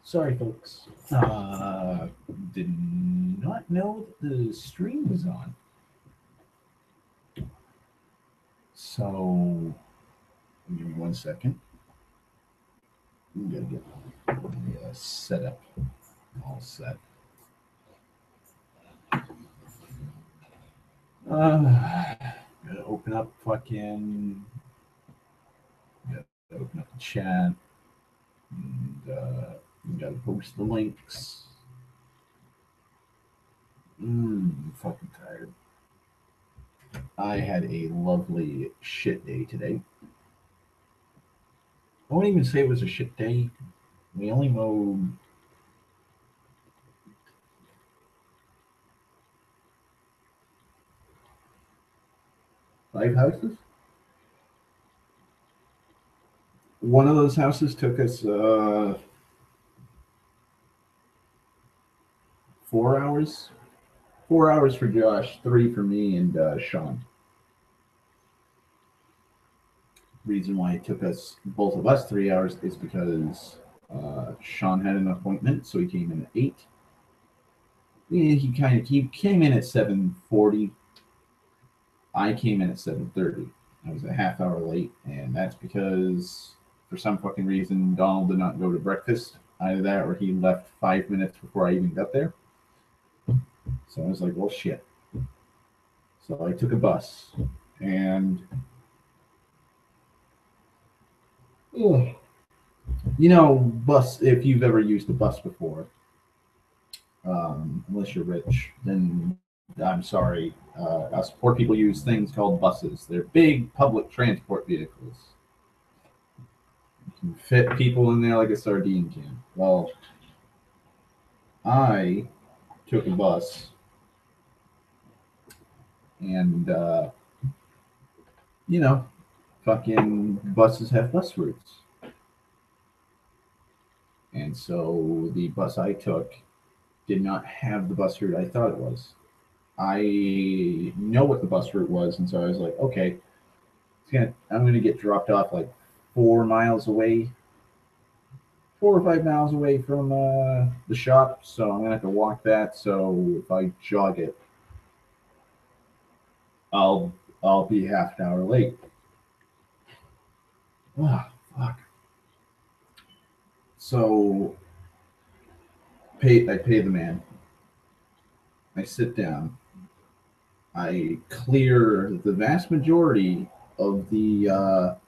Sorry, folks. Did not know that the stream was on. So, give me 1 second. I'm gonna get the setup all set. Gotta open up fucking. Gotta open up the chat. And gotta post the links. I'm fucking tired. I had a lovely shit day today. I won't even say it was a shit day. We only mowed 5 houses. One of those houses took us 4 hours. 4 hours for Josh, 3 for me and Sean. Reason why it took us both of us 3 hours is because Sean had an appointment, so he came in at 8. He came in at 7:40. I came in at 7:30. I was a half hour late, and that's because for some fucking reason Donald did not go to breakfast. Either that or he left 5 minutes before I even got there. So I was like, well, shit. So I took a bus, and bus. If you've ever used a bus before, unless you're rich, then I'm sorry. Us poor people use things called buses. They're big public transport vehicles. You can fit people in there like a sardine can. Well, I took a bus, and fucking buses have bus routes. And so the bus I took did not have the bus route I thought it was. I know what the bus route was, and so I was like, okay, I'm gonna get dropped off like 4 or 5 miles away from the shop, so I'm gonna have to walk that. So if I jog it, I'll be half an hour late. Oh, fuck. So I pay the man. I sit down. I clear the vast majority of the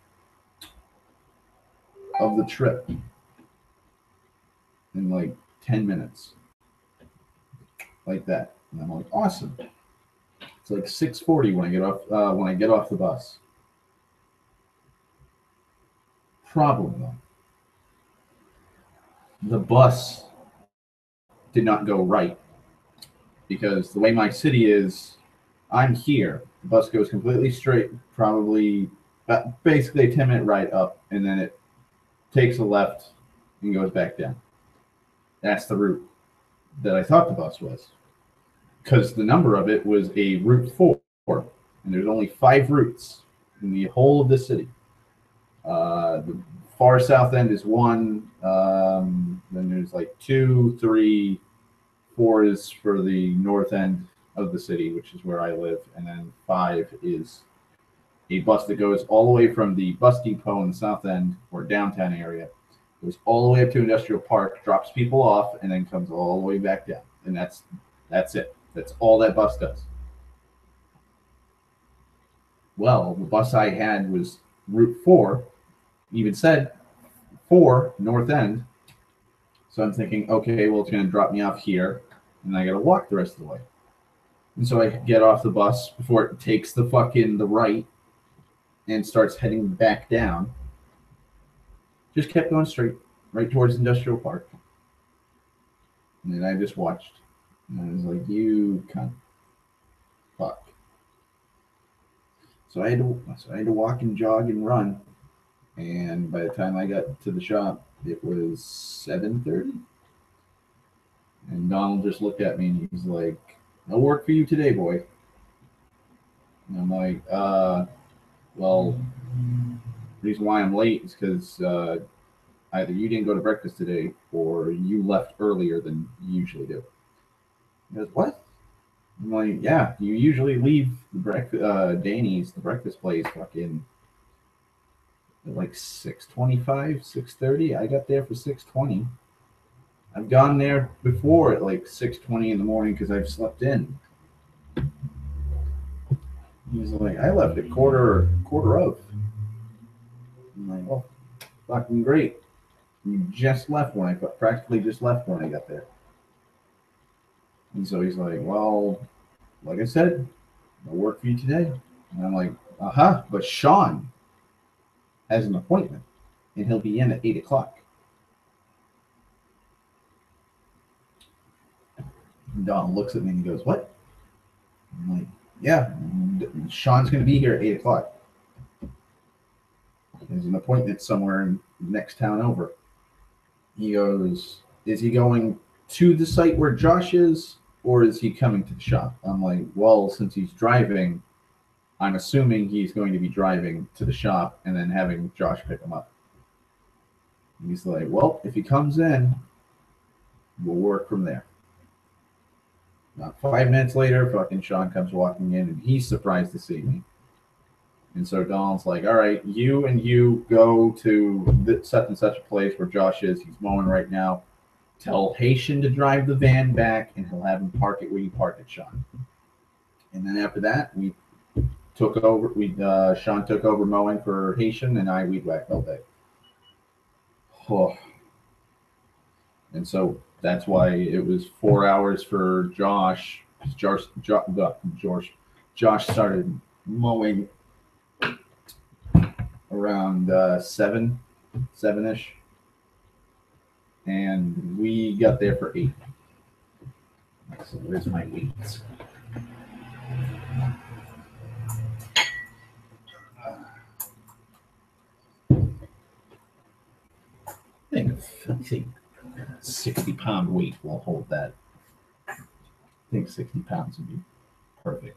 trip in like 10 minutes, like that. And I'm like, awesome. It's like 6:40 when I get off the bus. Problem though, the bus did not go right, because the way my city is, I'm here. The bus goes completely straight, probably basically a 10-minute ride up, and then it takes a left and goes back down. That's the route that I thought the bus was, because the number of it was a Route 4, and there's only 5 routes in the whole of the city. The far south end is 1. Then there's like 2, 3, 4 is for the north end of the city, which is where I live, and then 5 is a bus that goes all the way from the bus depot in the south end or downtown area, goes all the way up to Industrial Park, drops people off, and then comes all the way back down. And that's it. That's all that bus does. Well, the bus I had was Route 4, even said 4 north end. So I'm thinking, okay, well, it's going to drop me off here, and I got to walk the rest of the way. And so I get off the bus before it takes the right and starts heading back down. Just kept going straight, right towards Industrial Park. And then I just watched. And I was like, you cunt. Fuck. So I had to walk and jog and run. And by the time I got to the shop, it was 7:30. And Donald just looked at me and he's like, no work for you today, boy. And I'm like, well, the reason why I'm late is because either you didn't go to breakfast today or you left earlier than you usually do. He goes, what? I'm like, yeah, you usually leave the Danny's, the breakfast place, fucking at like 6:25, 6:30. I got there for 6:20. I've gone there before at like 6:20 in the morning because I've slept in. He's like, I left at quarter of. I'm like, oh, fucking great. You just left when I practically just left when I got there. And so he's like, well, like I said, I'll work for you today. And I'm like, but Sean has an appointment and he'll be in at 8 o'clock. And Don looks at me and he goes, what? I'm like, yeah, Sean's going to be here at 8 o'clock. There's an appointment somewhere in the next town over. He goes, is he going to the site where Josh is, or is he coming to the shop? I'm like, well, since he's driving, I'm assuming he's going to be driving to the shop and then having Josh pick him up. And he's like, well, if he comes in, we'll work from there. About 5 minutes later, fucking Sean comes walking in, and he's surprised to see me. And so Donald's like, all right, you and you go to such and such a place where Josh is. He's mowing right now. Tell Haitian to drive the van back, and he'll have him park it where you park it, Sean. And then after that, we took over. Sean took over mowing for Haitian, and I weed whacked all day. Oh. And so that's why it was 4 hours for Josh. Josh started mowing around 7-ish, and we got there for 8. So where's my weights? I think 60-pound weight will hold that. I think 60 pounds would be perfect.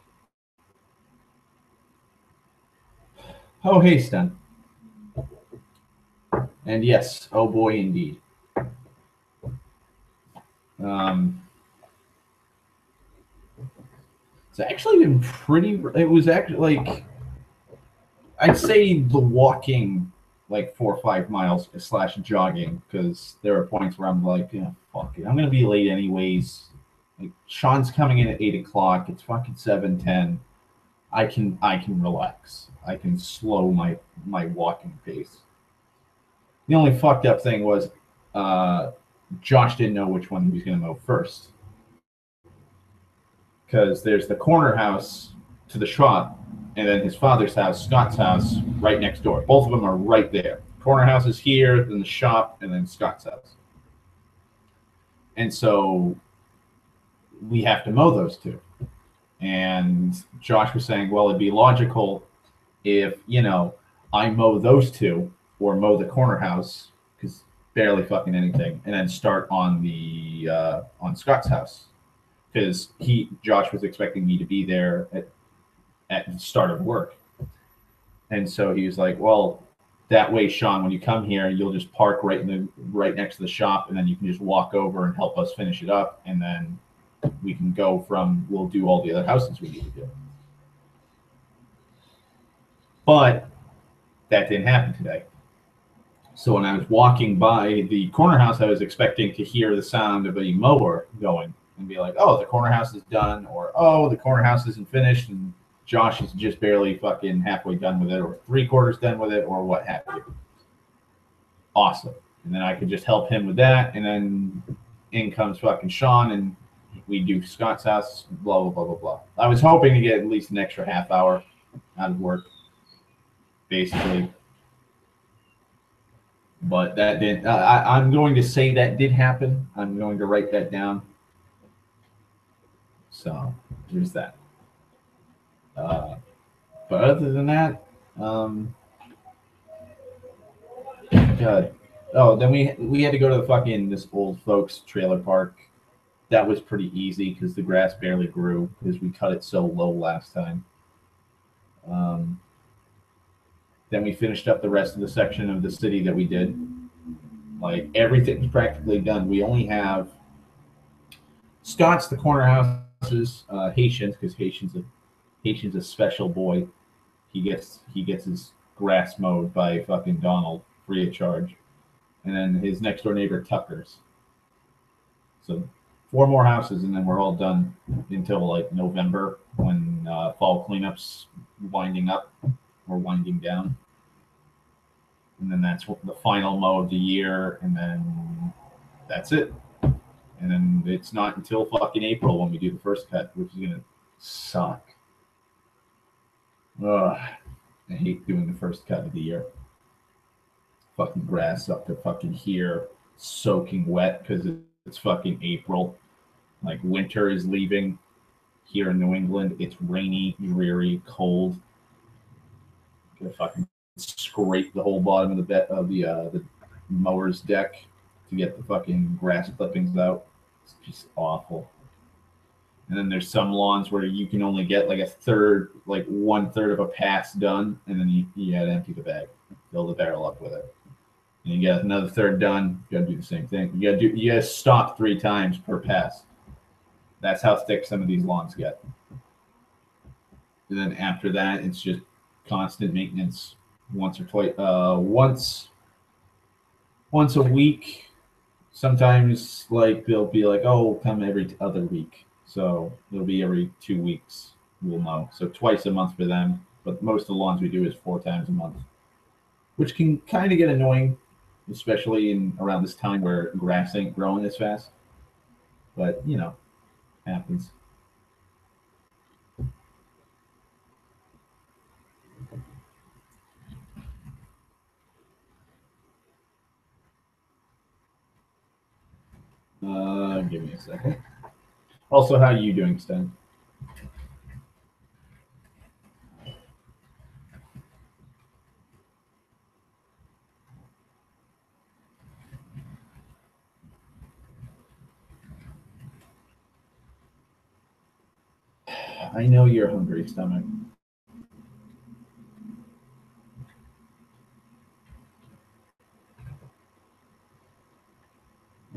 Oh, hey, Stan. And yes, oh boy, indeed. It's actually been pretty. It was actually like, I'd say the walking like 4 or 5 miles / jogging, because there are points where I'm like, yeah, fuck it, I'm gonna be late anyways. Like Sean's coming in at 8 o'clock. It's fucking 7:10. I can relax. I can slow my walking pace. The only fucked up thing was Josh didn't know which one he was going to mow first, because there's the corner house to the shop, and then his father's house, Scott's house, right next door. Both of them are right there. Corner house is here, then the shop, and then Scott's house. And so we have to mow those two. And Josh was saying, well, it'd be logical if, I mow those two or mow the corner house, because barely fucking anything, and then start on the on Scott's house, because Josh was expecting me to be there at the start of work. And so he was like, well, that way, Sean, when you come here, you'll just park right next to the shop, and then you can just walk over and help us finish it up, and then we can we'll do all the other houses we need to do. But that didn't happen today. So when I was walking by the corner house, I was expecting to hear the sound of a mower going and be like, oh, the corner house is done, or oh, the corner house isn't finished, and Josh is just barely fucking halfway done with it, or 3/4 done with it, or what have you. Awesome. And then I could just help him with that, and then in comes fucking Sean, and we do Scott's house, blah, blah, blah, blah, blah. I was hoping to get at least an extra half hour out of work, basically. But that didn't. I'm going to say that did happen. I'm going to write that down. So there's that. But other than that, God. Oh, then we had to go to this old folks trailer park. That was pretty easy because the grass barely grew because we cut it so low last time. Then we finished up the rest of the section of the city that we did. Like everything's practically done. We only have Scott's the corner houses, Haitians because Haitian's a special boy. He gets his grass mowed by fucking Donald free of charge, and then his next door neighbor Tucker's. So four more houses, and then we're all done until like November when fall cleanups winding up or winding down, and then that's the final mow of the year, and then that's it. And then it's not until fucking April when we do the first cut, which is gonna suck. Ugh, I hate doing the first cut of the year. Fucking grass up to fucking here, soaking wet because it's fucking April. Like winter is leaving here in New England. It's rainy, dreary, cold. Gonna fucking scrape the whole bottom of the bed of the mower's deck to get the fucking grass clippings out. It's just awful. And then there's some lawns where you can only get like a third, like 1/3 of a pass done, and then you gotta empty the bag, fill the barrel up with it. And you get another third done, you gotta do the same thing. You gotta stop 3 times per pass. That's how thick some of these lawns get. And then after that, it's just constant maintenance, once or twice, once a week. Sometimes like they'll be like, oh, come every other week. So it'll be every 2 weeks we'll mow. So twice a month for them. But most of the lawns we do is 4 times a month, which can kind of get annoying, especially in around this time where grass ain't growing as fast. But happens. Give me a second. Also, how are you doing, Stan? I know you're hungry, stomach.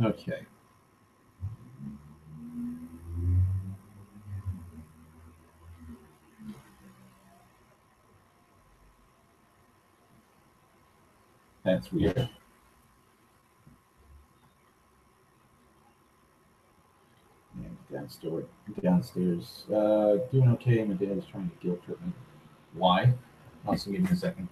Okay. That's weird. Yeah, downstairs. Downstairs. Doing okay. My dad is trying to guilt trip me. Why? Also, give me a second.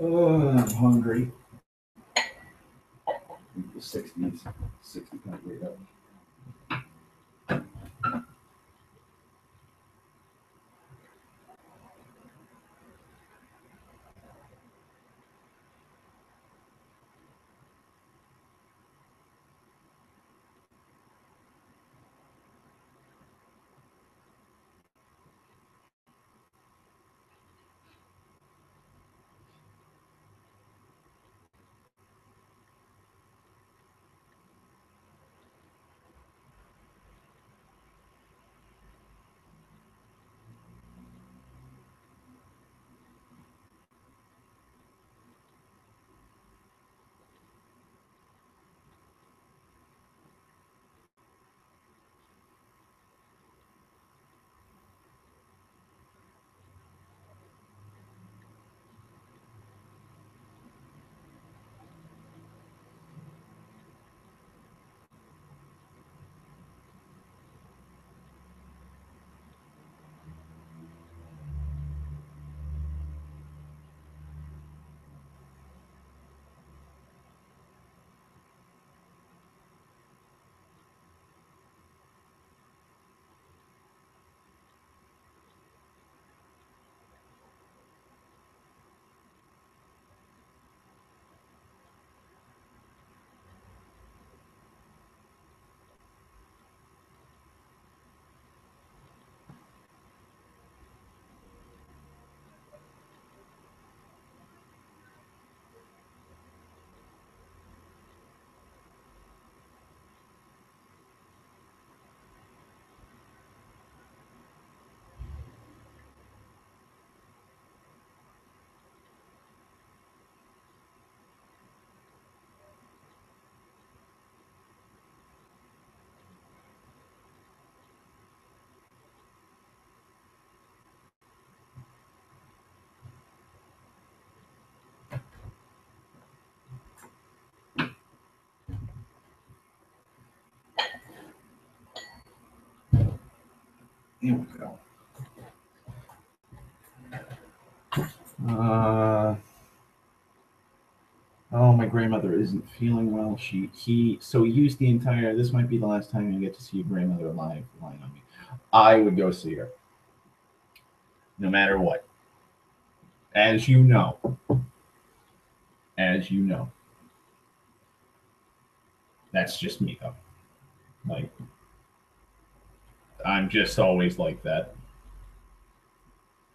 I'm hungry. 60s, 60 kind of weird. Here we go. Oh, my grandmother isn't feeling well. So he used the entire. This might be the last time you get to see your grandmother alive lying on me. I would go see her, no matter what. As you know, that's just me though. Like I'm just always like that.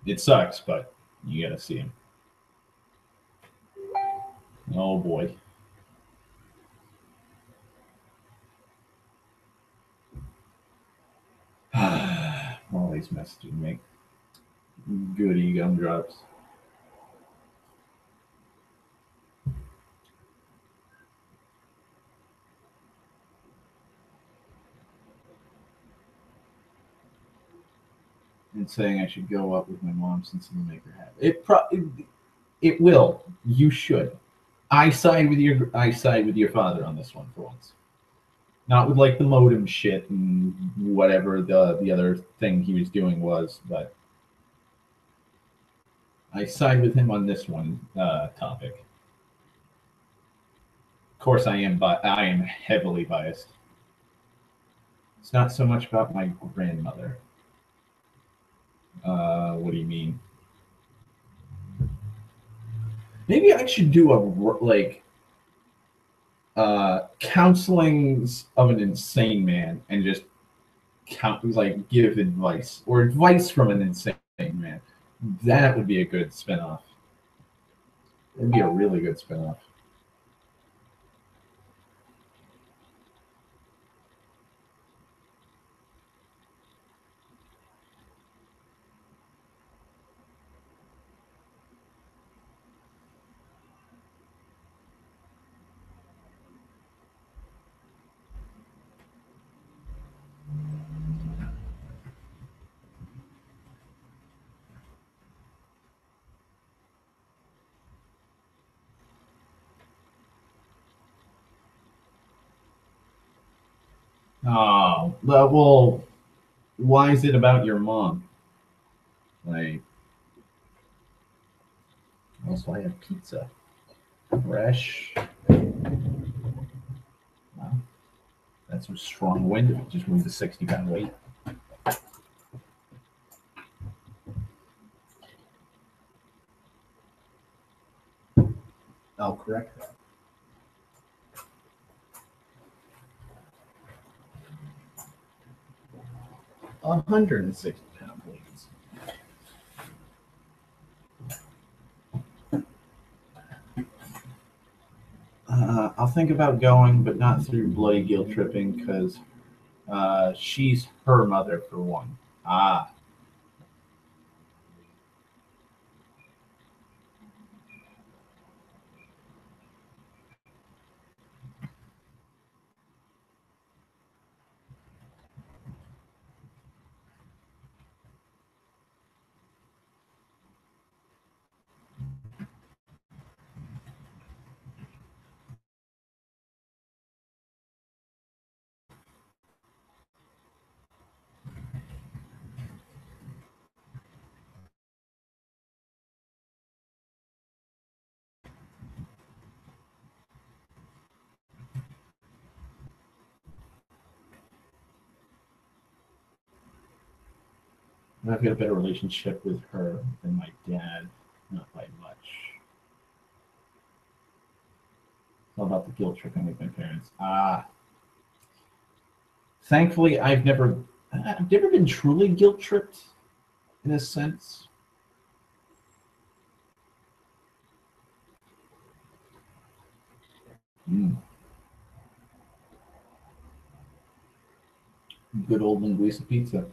It sucks, but you gotta see him. Oh boy. Always messaging me. Goody gumdrops. And saying I should go up with my mom since it'll make her happy. It will. You should. I side with your father on this one for once. Not with like the modem shit and whatever the other thing he was doing was, but I side with him on this one topic. Of course, I am heavily biased. It's not so much about my grandmother. What do you mean? Maybe I should do a like counselings of an insane man and just give advice or advice from an insane man. That would be a good spinoff. It'd be a really good spinoff. Oh, well, why is it about your mom? Like, also I have pizza. Fresh. Wow. That's some strong wind. It just moved the 60-pound weight. I'll correct that. 160-pound weights. I'll think about going, but not through bloody guilt tripping, because she's her mother for one. Ah. I've got a better relationship with her than my dad, not by much. It's all about the guilt tripping with my parents. Ah. Thankfully, I've never been truly guilt tripped in a sense. Good old linguiça pizza.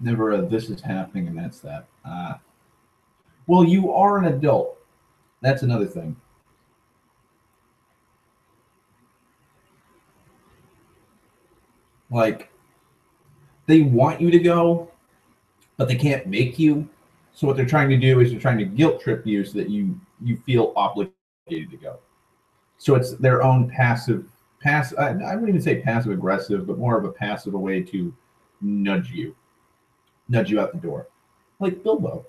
Never this is happening and that's that. Well, you are an adult. That's another thing. Like, they want you to go, but they can't make you. So what they're trying to do is they're trying to guilt trip you so that you feel obligated to go. So it's their own passive I wouldn't even say passive aggressive, but more of a passive way to nudge you out the door, like Bilbo.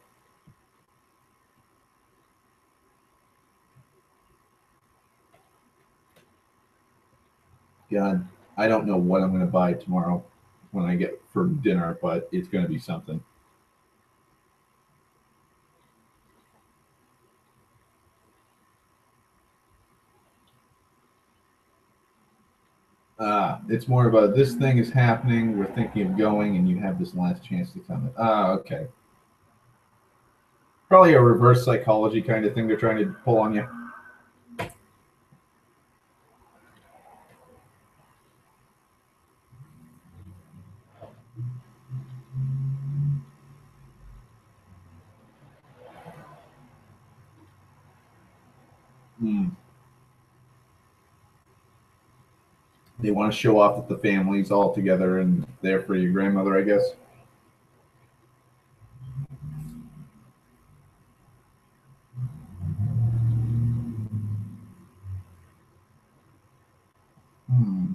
God, I don't know what I'm going to buy tomorrow when I get for dinner, but it's going to be something. It's more of a this thing is happening. We're thinking of going, and you have this last chance to come. Okay. Probably a reverse psychology kind of thing they're trying to pull on you. Hmm. They want to show off that the family's all together and there for your grandmother, I guess. Hmm.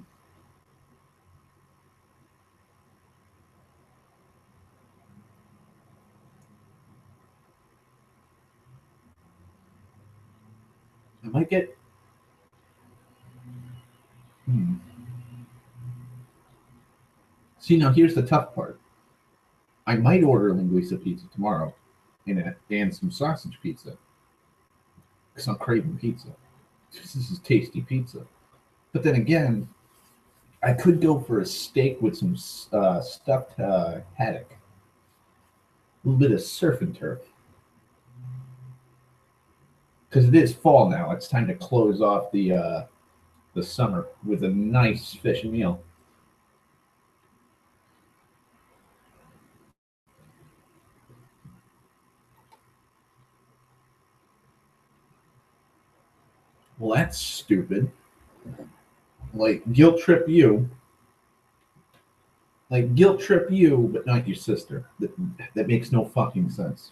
I might get. Hmm. See, now here's the tough part. I might order linguiça pizza tomorrow, and some sausage pizza because I'm craving pizza. This is tasty pizza. But then again, I could go for a steak with some stuffed haddock, a little bit of surf and turf. Because it is fall now. It's time to close off the summer with a nice fish meal. Well, that's stupid. Like guilt trip you, but not your sister. That makes no fucking sense.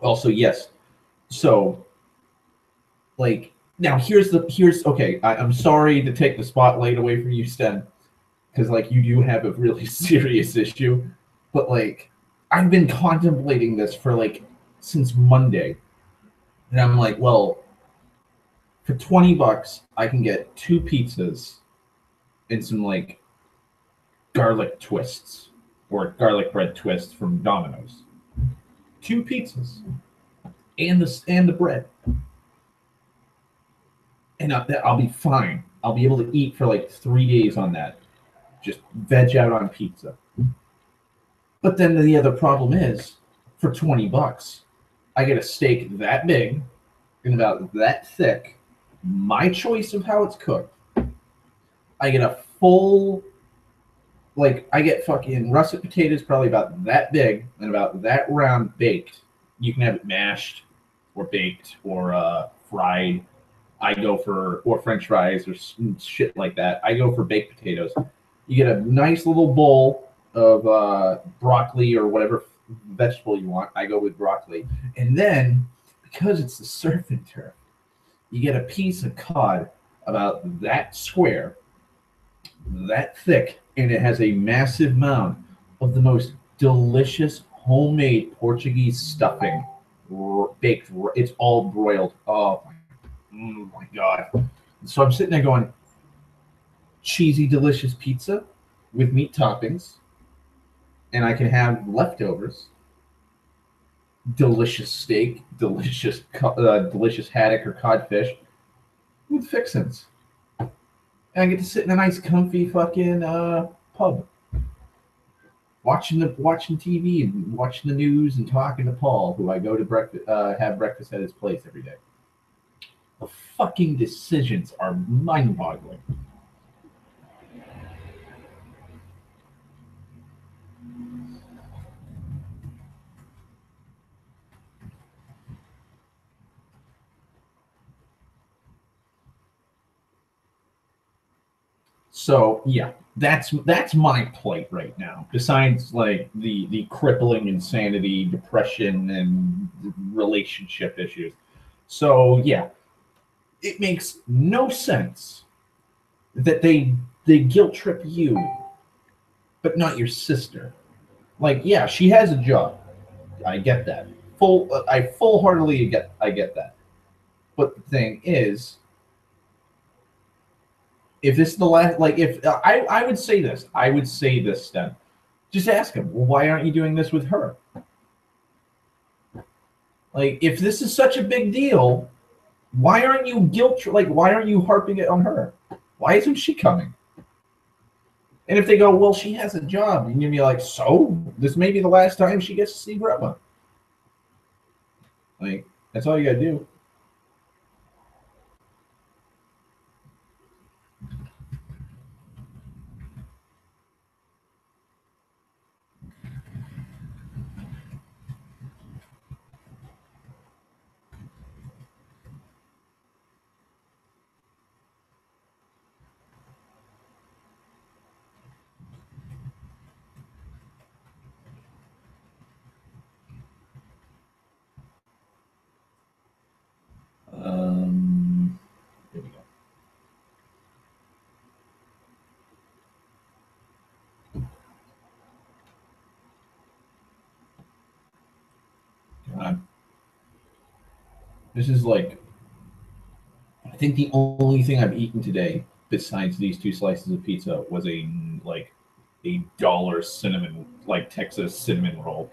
Also, yes. So, like, now here's okay. I'm sorry to take the spotlight away from you, Sten, because like you do have a really serious issue, but like I've been contemplating this for like since Monday, and I'm like, well, for $20, I can get two pizzas and some like garlic twists or garlic bread twists from Domino's. Two pizzas and the bread, and I'll be fine. I'll be able to eat for like 3 days on that. Just veg out on pizza. But then the other problem is, for $20, I get a steak that big and about that thick, my choice of how it's cooked. I get a full, like, I get fucking russet potatoes probably about that big and about that round baked. You can have it mashed or baked or fried. I go for, or French fries or shit like that. I go for baked potatoes. You get a nice little bowl of broccoli or whatever vegetable you want. I go with broccoli. And then, because it's the surf and turf, you get a piece of cod about that square, that thick, and it has a massive mound of the most delicious homemade Portuguese stuffing, baked. It's all broiled. Oh my god! So I'm sitting there going, cheesy, delicious pizza with meat toppings, and I can have leftovers. Delicious steak, delicious haddock or codfish with fixins. And I get to sit in a nice, comfy fucking pub, watching TV and watching the news and talking to Paul, who I go to have breakfast at his place every day. The fucking decisions are mind-boggling. So yeah, that's my plight right now. Besides like the crippling insanity, depression, and relationship issues. So yeah, it makes no sense that they guilt trip you, but not your sister. Like, yeah, she has a job. I get that. I full heartedly I get that. But the thing is, if this is the last, like, if I would say this, I would say this then. Just ask him, well, why aren't you doing this with her? Like, if this is such a big deal, why aren't you why aren't you harping it on her? Why isn't she coming? And if they go, well, she has a job, and you'd be like, so this may be the last time she gets to see grandma. Like, that's all you gotta do. Here we go. God. This is like, I think the only thing I've eaten today besides these two slices of pizza was a dollar cinnamon, like Texas cinnamon roll.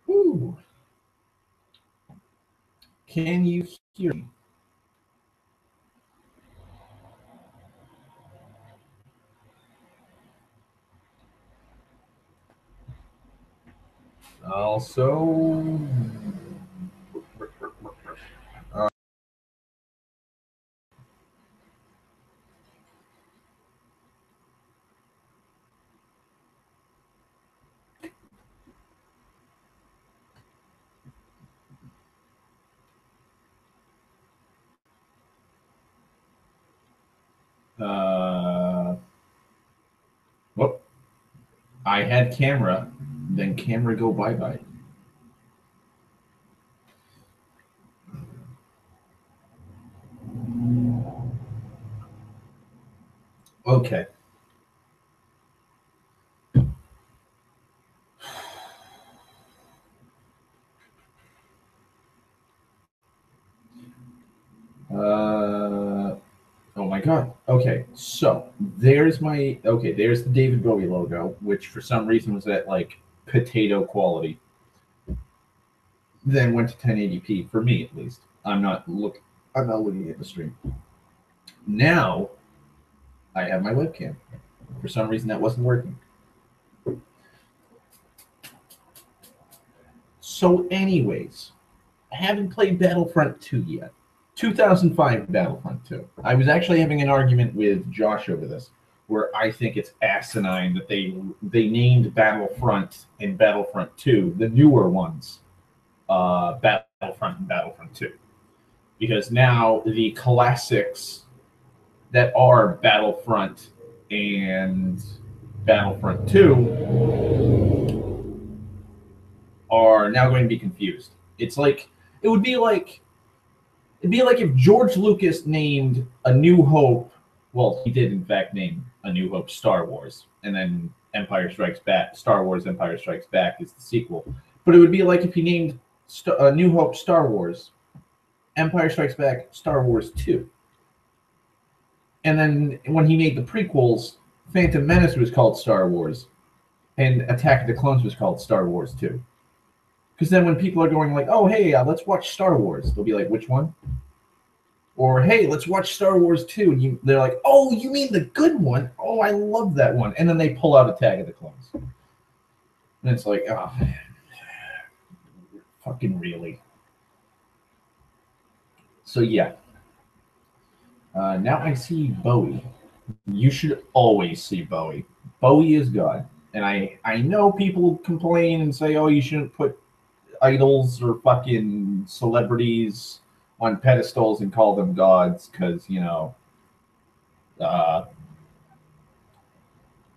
Whew. Can you hear me? Also, Whoop. I had camera, then camera go bye-bye. Okay. Oh my God. Okay, so there's there's the David Bowie logo, which for some reason was at like potato quality. Then went to 1080p for me at least. I'm not looking at the stream. Now I have my webcam. For some reason that wasn't working. So anyways, I haven't played Battlefront 2 yet. 2005 Battlefront 2. I was actually having an argument with Josh over this, where I think it's asinine that they named Battlefront and Battlefront 2, the newer ones, Battlefront and Battlefront 2, because now the classics that are Battlefront and Battlefront 2 are now going to be confused. It's like it would be like It'd be like if George Lucas named A New Hope. Well, he did in fact name A New Hope Star Wars, and then Empire Strikes Back. Star Wars Empire Strikes Back is the sequel. But it would be like if he named A New Hope Star Wars, Empire Strikes Back Star Wars 2. And then when he made the prequels, Phantom Menace was called Star Wars, and Attack of the Clones was called Star Wars 2. Because then when people are going like, oh, hey, let's watch Star Wars, they'll be like, which one? Or, hey, let's watch Star Wars 2. And they're like, oh, you mean the good one? Oh, I love that one. And then they pull out Attack of the Clones. And it's like, oh, fucking really. So, yeah. Now I see Bowie. You should always see Bowie. Bowie is God. And I know people complain and say, oh, you shouldn't put idols or fucking celebrities on pedestals and call them gods because,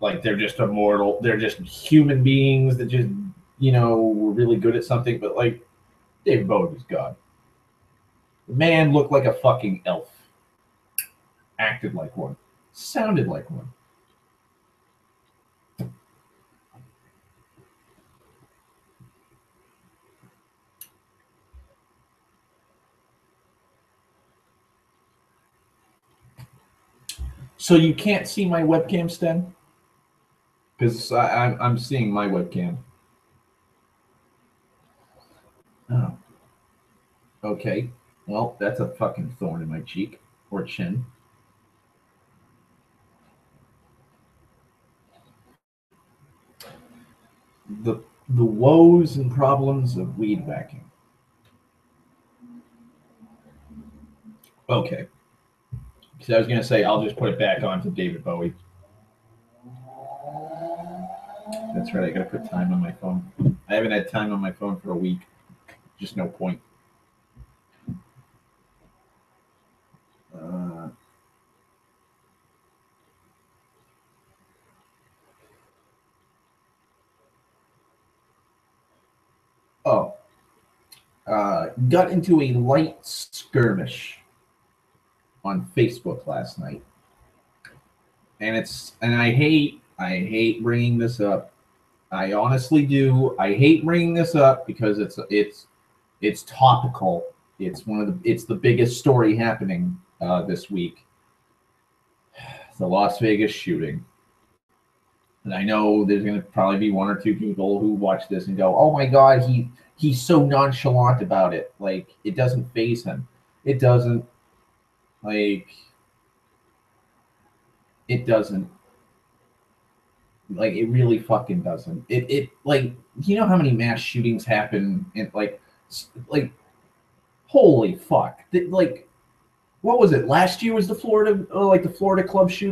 like they're just immortal. They're just human beings that just, were really good at something. But like David Bowie was God. The man looked like a fucking elf. Acted like one. Sounded like one. So you can't see my webcam, Sten? Because I'm seeing my webcam. Oh. Okay. Well, that's a fucking thorn in my cheek or chin. The woes and problems of weed whacking. Okay. Because I was going to say, I'll just put it back on to David Bowie. That's right. I got to put time on my phone. I haven't had time on my phone for a week. Just no point. Got into a light skirmish on Facebook last night, and I hate bringing this up. I honestly do. I hate bringing this up because it's topical. It's the biggest story happening this week. The Las Vegas shooting. And I know there's going to probably be one or two people who watch this and go, "Oh my God, he's so nonchalant about it. Like it doesn't faze him. It doesn't. Like it doesn't. Like it really fucking doesn't. It like you know how many mass shootings happen and like holy fuck. Like what was it? Last year was the Florida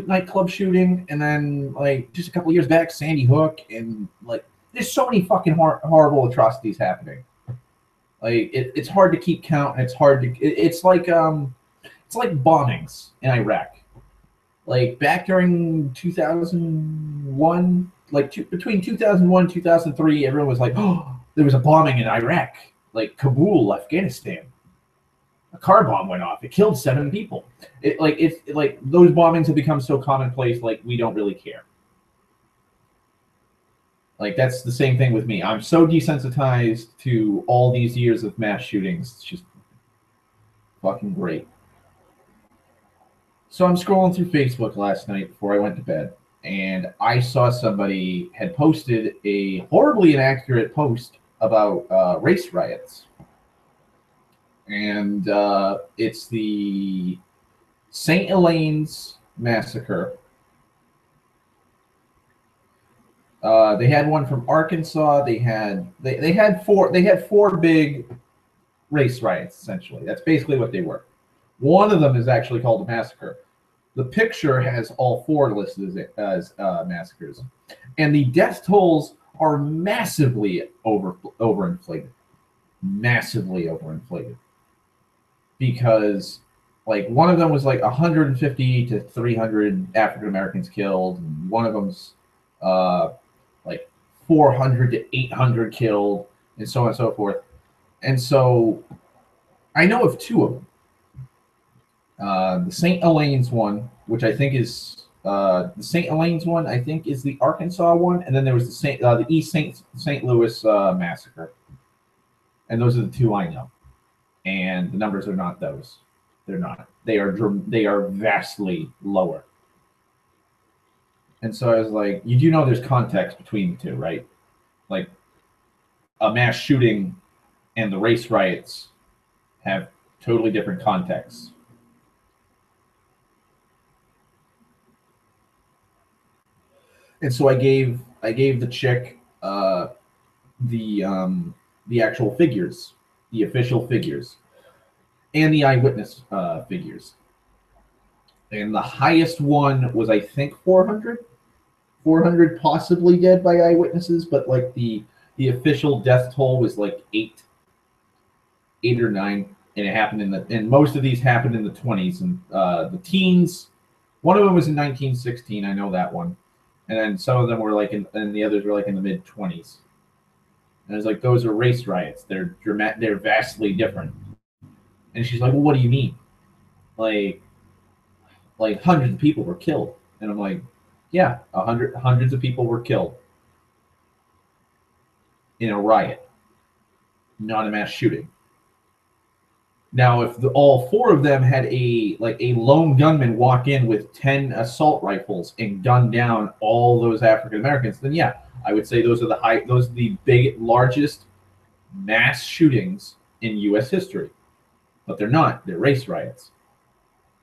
nightclub shooting, and then like just a couple years back, Sandy Hook, and like there's so many fucking horrible atrocities happening. Like it's hard to keep count, and it's hard to. It's like bombings in Iraq. like back during 2001, like between 2001 and 2003, everyone was like, oh, there was a bombing in Iraq, like Kabul, Afghanistan. A car bomb went off. It killed 7 people. It's like those bombings have become so commonplace, like we don't really care. Like that's the same thing with me. I'm so desensitized to all these years of mass shootings. It's just fucking great. So I'm scrolling through Facebook last night before I went to bed, and I saw somebody had posted a horribly inaccurate post about race riots, and it's the St. Elaine's massacre. They had one from Arkansas. They had four big race riots essentially. That's basically what they were. One of them is actually called a massacre. The picture has all 4 listed as massacres, and the death tolls are massively overinflated, because like one of them was like 150 to 300 African Americans killed, and one of them's like 400 to 800 killed, and so on and so forth. And so I know of 2 of them. The St. Elaine's one, which I think is the St. Elaine's one, I think is the Arkansas one, and then there was the East St. Louis massacre, and those are the 2 I know. And the numbers are not those. They're not. They are vastly lower. And so I was like, you do know there's context between the 2, right? Like a mass shooting and the race riots have totally different contexts. And so I gave the chick the actual figures, the official figures, and the eyewitness figures. And the highest one was, I think, 400 possibly dead by eyewitnesses, but like the official death toll was like 8 or 9, and it happened and most of these happened in the 20s and the teens. One of them was in 1916. I know that one. And then some of them were like and the others were like in the mid 20s. And it's like, those are race riots. They're vastly different. And she's like, well, what do you mean? Like hundreds of people were killed. And I'm like, yeah, hundreds of people were killed in a riot, not a mass shooting. Now, if all 4 of them had a lone gunman walk in with 10 assault rifles and gun down all those African Americans, then yeah, I would say those are the largest mass shootings in U.S. history. But they're not. They're race riots.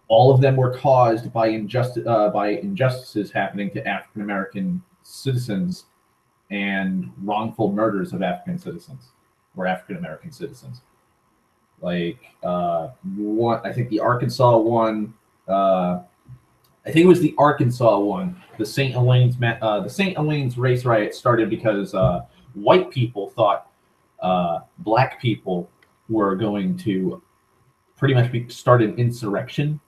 All of them were caused by injustices happening to African American citizens and wrongful murders of African citizens or African American citizens. Like one, I think the Arkansas one. I think it was the Arkansas one. The St. Elaine's race riot started because white people thought black people were going to pretty much start an insurrection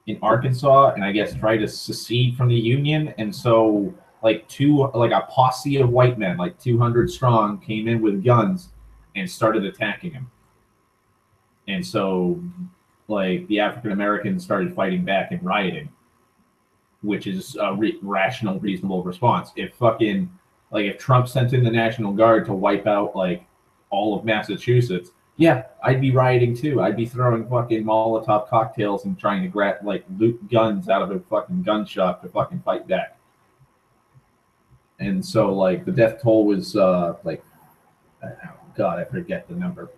in Arkansas, and I guess try to secede from the Union. And so, like a posse of white men, like 200 strong, came in with guns and started attacking him. And so, like, the African Americans started fighting back and rioting, which is a rational, reasonable response. If Trump sent in the National Guard to wipe out like all of Massachusetts, yeah, I'd be rioting too. I'd be throwing fucking Molotov cocktails and trying to loot guns out of a fucking gun shop to fucking fight back. And so, like, the death toll was God, I forget the number.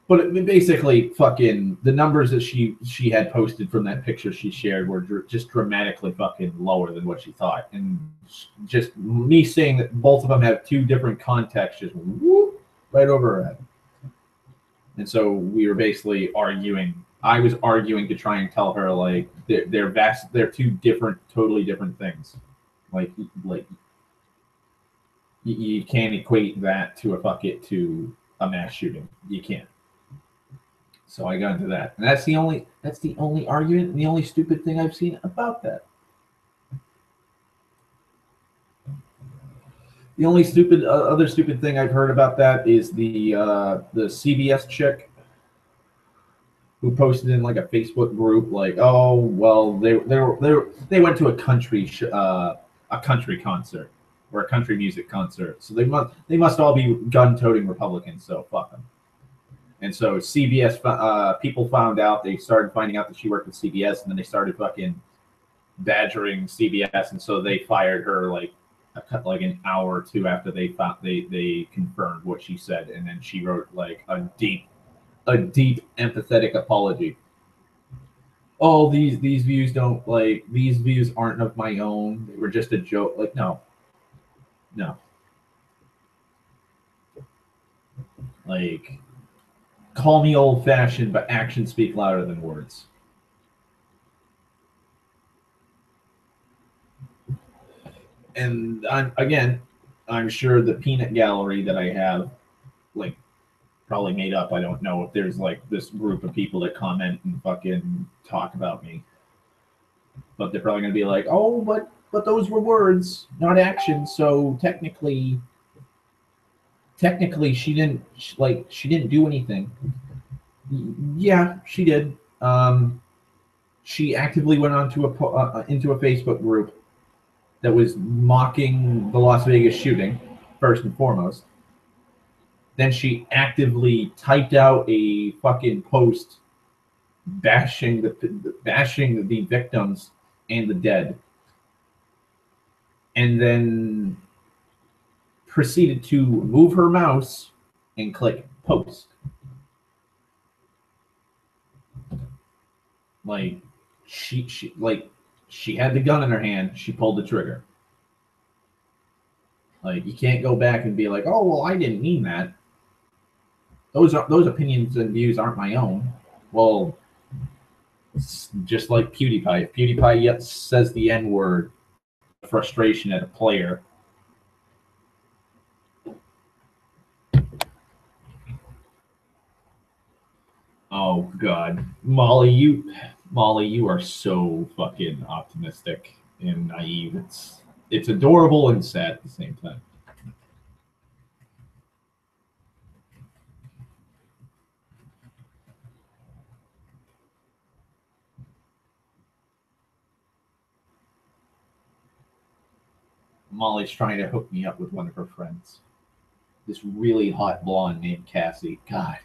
But basically, fucking the numbers that she had posted from that picture she shared were just dramatically fucking lower than what she thought. And just me saying that both of them have 2 different contexts just whoop, right over her head. And so we were basically arguing. I was arguing to try and tell her, like, they're 2 different, totally different things. Like you can't equate that to a mass shooting. You can't. So I got into that, and that's the only argument and the only stupid thing I've seen about that. The only stupid other stupid thing I've heard about that is the CBS chick who posted in like a Facebook group like, oh well, they went to a country concert or a country music concert, so they must all be gun-toting Republicans. So fuck them. And so CBS people found out. They started finding out that she worked with CBS, and then they started fucking badgering CBS, and so they fired her like an hour or two after they confirmed what she said, and then she wrote like a deep empathetic apology. Oh, these views don't like these views aren't of my own. They were just a joke. Like no, like call me old fashioned, but actions speak louder than words. And I'm sure the peanut gallery that I have, like probably made up. I don't know if there's like this group of people that comment and fucking talk about me, but they're probably gonna be like, oh, but those were words, not actions. So technically, she didn't do anything. Yeah, she did. She actively went onto into a Facebook group that was mocking the Las Vegas shooting first and foremost. Then she actively typed out a fucking post bashing the victims and the dead, and then proceeded to move her mouse and click post. Like she had the gun in her hand. She pulled the trigger. Like you can't go back and be like, oh well, I didn't mean that. Those opinions and views aren't my own. Well, just like PewDiePie. If PewDiePie yet says the N word, frustration at a player. Oh God, Molly, you are so fucking optimistic and naive. It's adorable and sad at the same time. Molly's trying to hook me up with one of her friends. This really hot blonde named Cassie. God,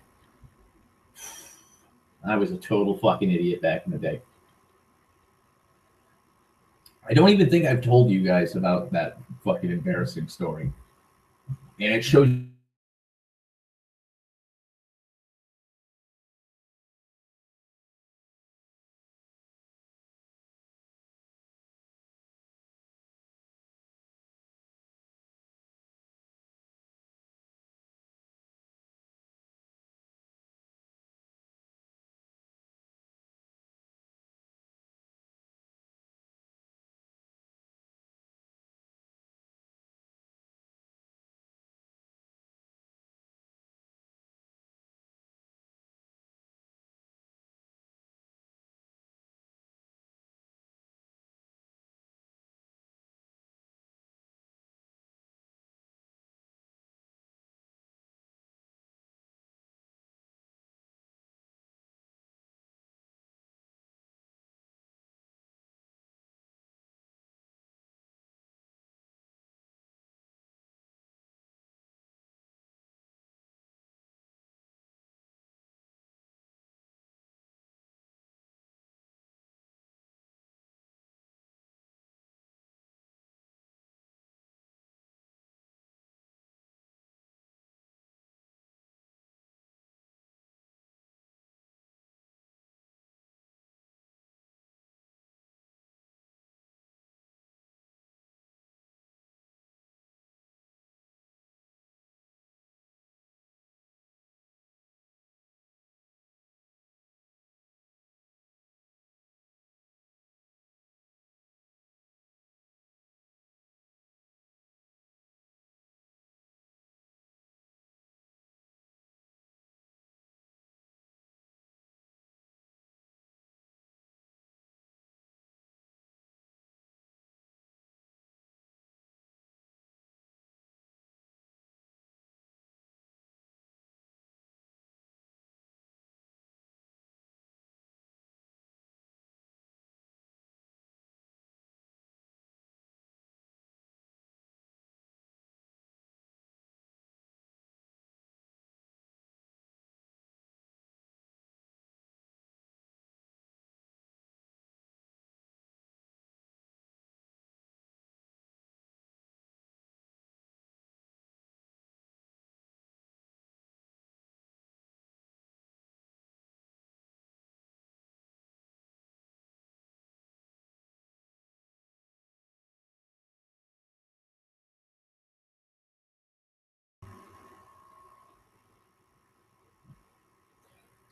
I was a total fucking idiot back in the day. I don't even think I've told you guys about that fucking embarrassing story. And it shows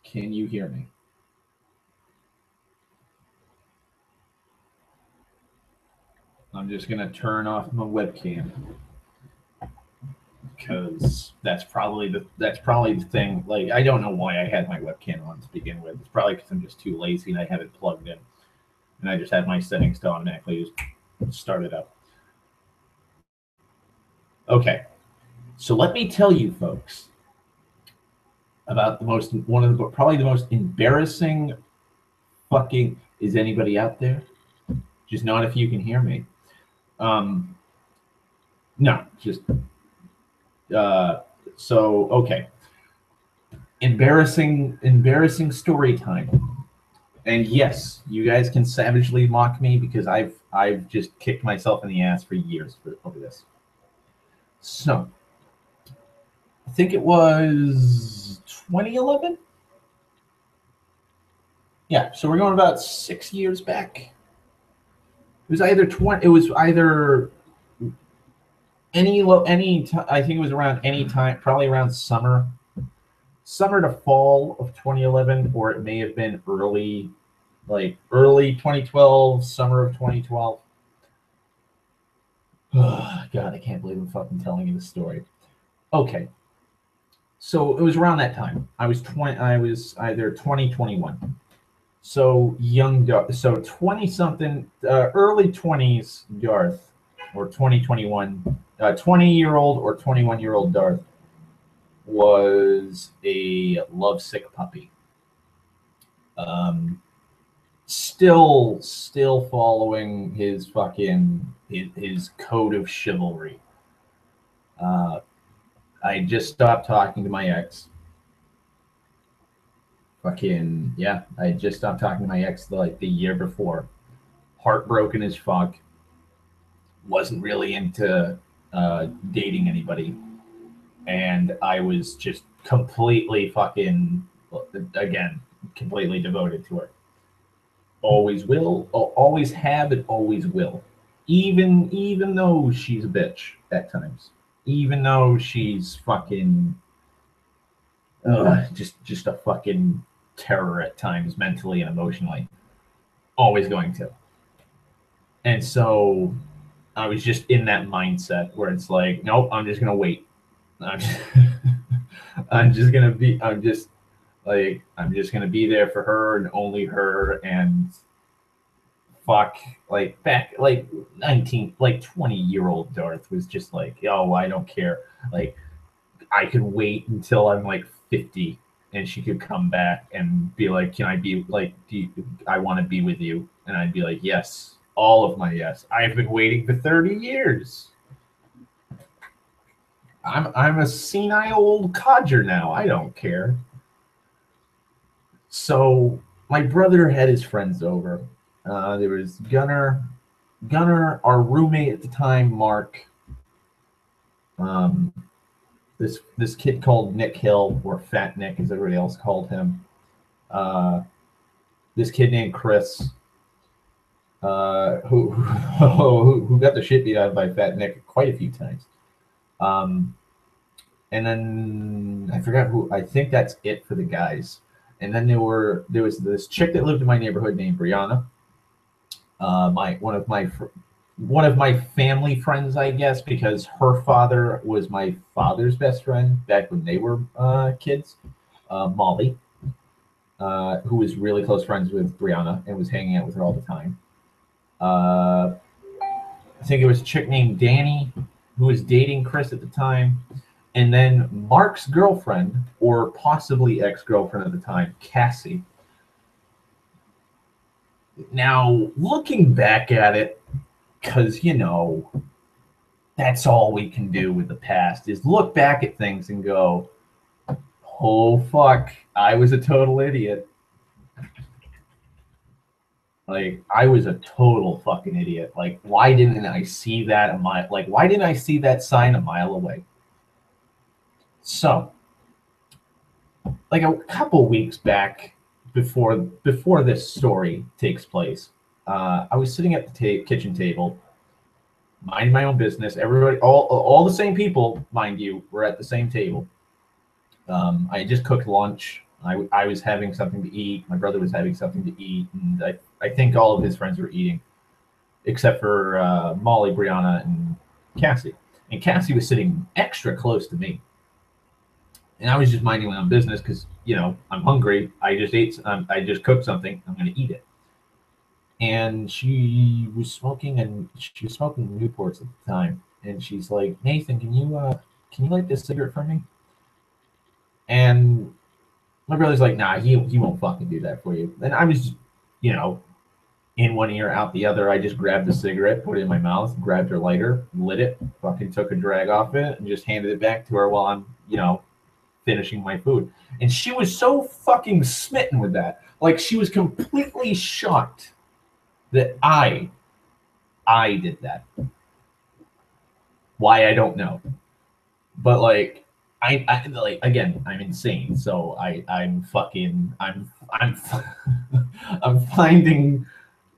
Can you hear me? I'm just gonna turn off my webcam because that's probably the thing. Like, I don't know why I had my webcam on to begin with. It's probably because I'm just too lazy and I have it plugged in, and I just have my settings to automatically just start it up. Okay, so let me tell you, folks, about probably the most embarrassing fucking. Is anybody out there? Just not if you can hear me. No, just so okay. Embarrassing story time. And yes, you guys can savagely mock me because I've just kicked myself in the ass for years over this. So, I think it was 2011. Yeah, so we're going about 6 years back. It was either I think it was around any time, probably around summer to fall of 2011, or it may have been early 2012, summer of 2012. Oh, God, I can't believe I'm fucking telling you this story. Okay, so it was around that time. I was either 2021. So young, so 20 something, early 20s Darth, or 2021, 20-year-old or 21-year-old Darth was a lovesick puppy. Still following his fucking his code of chivalry. I just stopped talking to my ex. Fucking yeah, I just stopped talking to my ex like the year before. Heartbroken as fuck. Wasn't really into dating anybody, and I was just completely fucking again completely devoted to her. Always will, always have, and always will. Even though she's a bitch at times, even though she's fucking just a fucking terror at times, mentally and emotionally, always going to. And so I was just in that mindset where it's like, nope, I'm just gonna wait. I'm just, I'm just gonna be there for her and only her, and fuck, like back like 19 like 20-year-old Darth was just like, oh, I don't care. Like, I could wait until I'm like 50 and she could come back and be like, can I be like, I want to be with you? And I'd be like, yes, all of my yes. I've been waiting for 30 years. I'm a senile old codger now. I don't care. So my brother had his friends over. There was Gunner, our roommate at the time, Mark. This kid called Nick Hill, or Fat Nick, as everybody else called him. This kid named Chris, who got the shit beat out of by Fat Nick quite a few times. And then I forgot who. I think that's it for the guys. And then there was this chick that lived in my neighborhood named Brianna. One of my family friends, I guess, because her father was my father's best friend back when they were kids. Molly, who was really close friends with Brianna and was hanging out with her all the time. I think it was a chick named Danny who was dating Chris at the time. And then Mark's girlfriend, or possibly ex-girlfriend at the time, Cassie. Now, looking back at it, because, that's all we can do with the past, is look back at things and go, oh, fuck, I was a total idiot. Like, I was a total fucking idiot. Like, why didn't I see that why didn't I see that sign a mile away? So, like a couple weeks back, before this story takes place, I was sitting at the kitchen table, minding my own business. Everybody, all the same people, mind you, were at the same table. I just cooked lunch. I was having something to eat. My brother was having something to eat, and I think all of his friends were eating, except for Molly, Brianna, and Cassie. And Cassie was sitting extra close to me, and I was just minding my own business because I'm hungry. I just ate. I just cooked something. I'm going to eat it. And she was smoking Newports at the time, and she's like, Nathan, can you light this cigarette for me? And my brother's like, nah, he won't fucking do that for you. And I was, you know, in one ear, out the other. I just grabbed the cigarette, put it in my mouth, grabbed her lighter, lit it, fucking took a drag off it, and just handed it back to her while I'm, finishing my food. And she was so fucking smitten with that. Like, she was completely shocked that I did that. Why, I don't know. But like, I like, again, I'm insane. So I'm fucking I'm I'm finding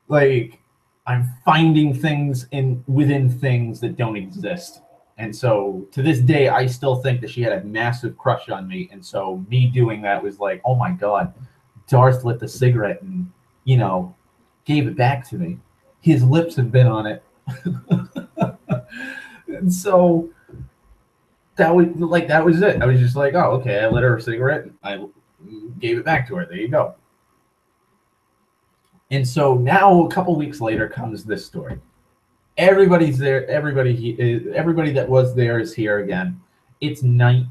like I'm finding things within things that don't exist. And so to this day, I still think that she had a massive crush on me. And so me doing that was like, oh my God, Darth lit the cigarette and, gave it back to me. His lips have been on it. And so that was it. I was just like, oh, okay, I lit her a cigarette. I gave it back to her. There you go. And so now a couple weeks later comes this story. Everybody's there. Everybody that was there is here again. It's night.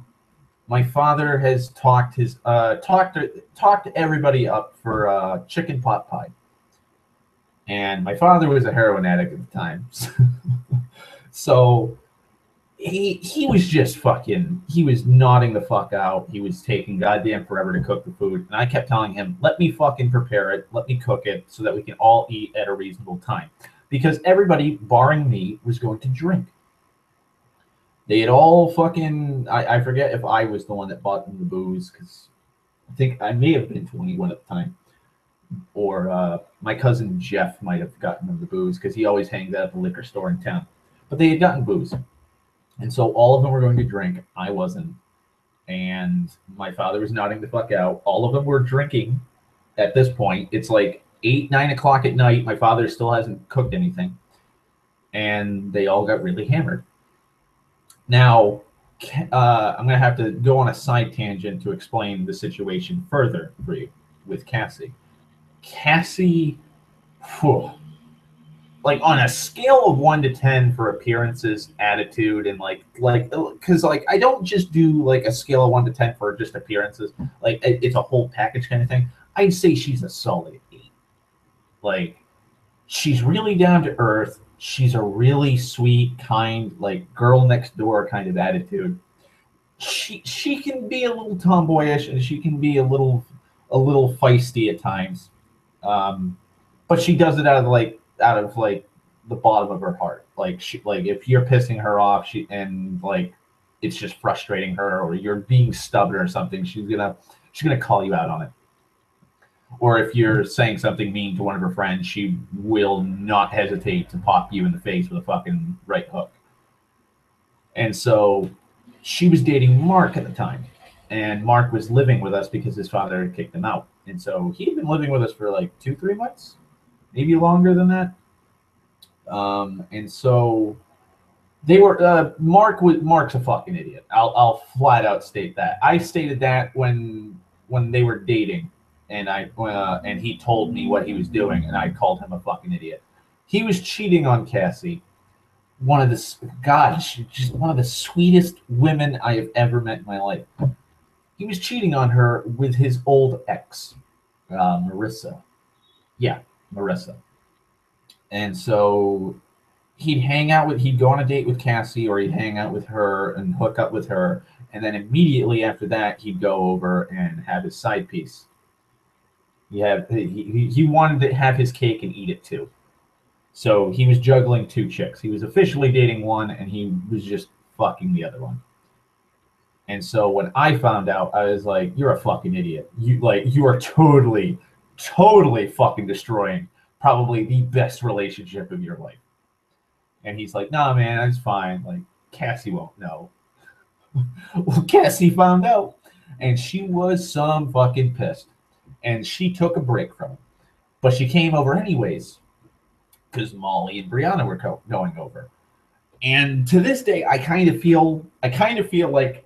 My father has talked everybody up for chicken pot pie. And my father was a heroin addict at the time. So he was just he was nodding the fuck out. He was taking goddamn forever to cook the food. And I kept telling him, let me fucking prepare it. Let me cook it so that we can all eat at a reasonable time. Because everybody, barring me, was going to drink. They had all fucking, I forget if I was the one that bought them the booze, because I think I may have been 21 at the time. Or my cousin Jeff might have gotten them the booze, because he always hangs out at the liquor store in town. But they had gotten booze. And so all of them were going to drink. I wasn't. And my father was nodding the fuck out. All of them were drinking at this point. It's like 8, 9 o'clock at night. My father still hasn't cooked anything. And they all got really hammered. Now, I'm going to have to go on a side tangent to explain the situation further for you with Cassie. Cassie, like on a scale of 1 to 10 for appearances, attitude, and because I don't just do like a scale of 1 to 10 for just appearances. Like it's a whole package kind of thing. I'd say she's a solid 8. Like, she's really down to earth. She's a really sweet, kind, like girl next door kind of attitude. She can be a little tomboyish and she can be a little feisty at times, but she does it out of the bottom of her heart. Like if you're pissing her off, it's just frustrating her, or you're being stubborn or something, she's gonna call you out on it. Or if you're saying something mean to one of her friends, she will not hesitate to pop you in the face with a fucking right hook. And so she was dating Mark at the time, and Mark was living with us because his father had kicked him out. And so he'd been living with us for like 2-3 months, maybe longer than that. And so they were Mark's a fucking idiot. I'll flat out state that. I stated that when they were dating, and he told me what he was doing, and I called him a fucking idiot. He was cheating on Cassie, just one of the sweetest women I have ever met in my life. He was cheating on her with his old ex, Marissa. Yeah, Marissa. And so he'd go on a date with Cassie, or he'd hang out with her and hook up with her, and then immediately after that, he'd go over and have his side piece. He wanted to have his cake and eat it too. So he was juggling 2 chicks. He was officially dating one, and he was just fucking the other one. And so when I found out, I was like, "You're a fucking idiot. You are totally, totally fucking destroying probably the best relationship of your life." And he's like, "Nah, man, it's fine. Like, Cassie won't know." Well, Cassie found out. And she was some fucking pissed. And she took a break from it. But she came over anyways because Molly and Brianna were going over. And to this day, I kind of feel like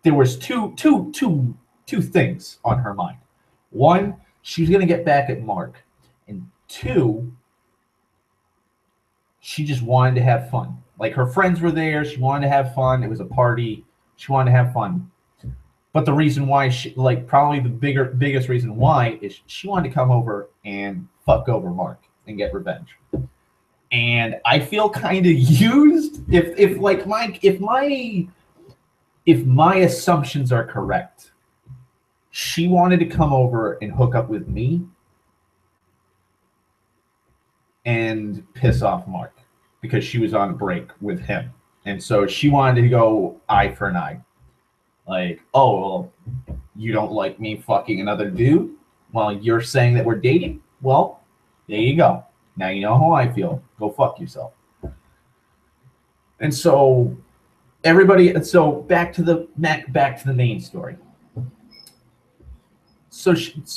there was two things on her mind. One, she's gonna get back at Mark, and two, she just wanted to have fun. Like her friends were there, she wanted to have fun. It was a party. She wanted to have fun. But the reason why probably the biggest reason why is she wanted to come over and fuck over Mark and get revenge. And I feel kind of used if my assumptions are correct. She wanted to come over and hook up with me and piss off Mark because she was on break with him. And so she wanted to go eye for an eye. Like, oh, well, you don't like me fucking another dude? Well, you're saying that we're dating? Well, there you go. Now you know how I feel. Go fuck yourself. And so back to the main story. So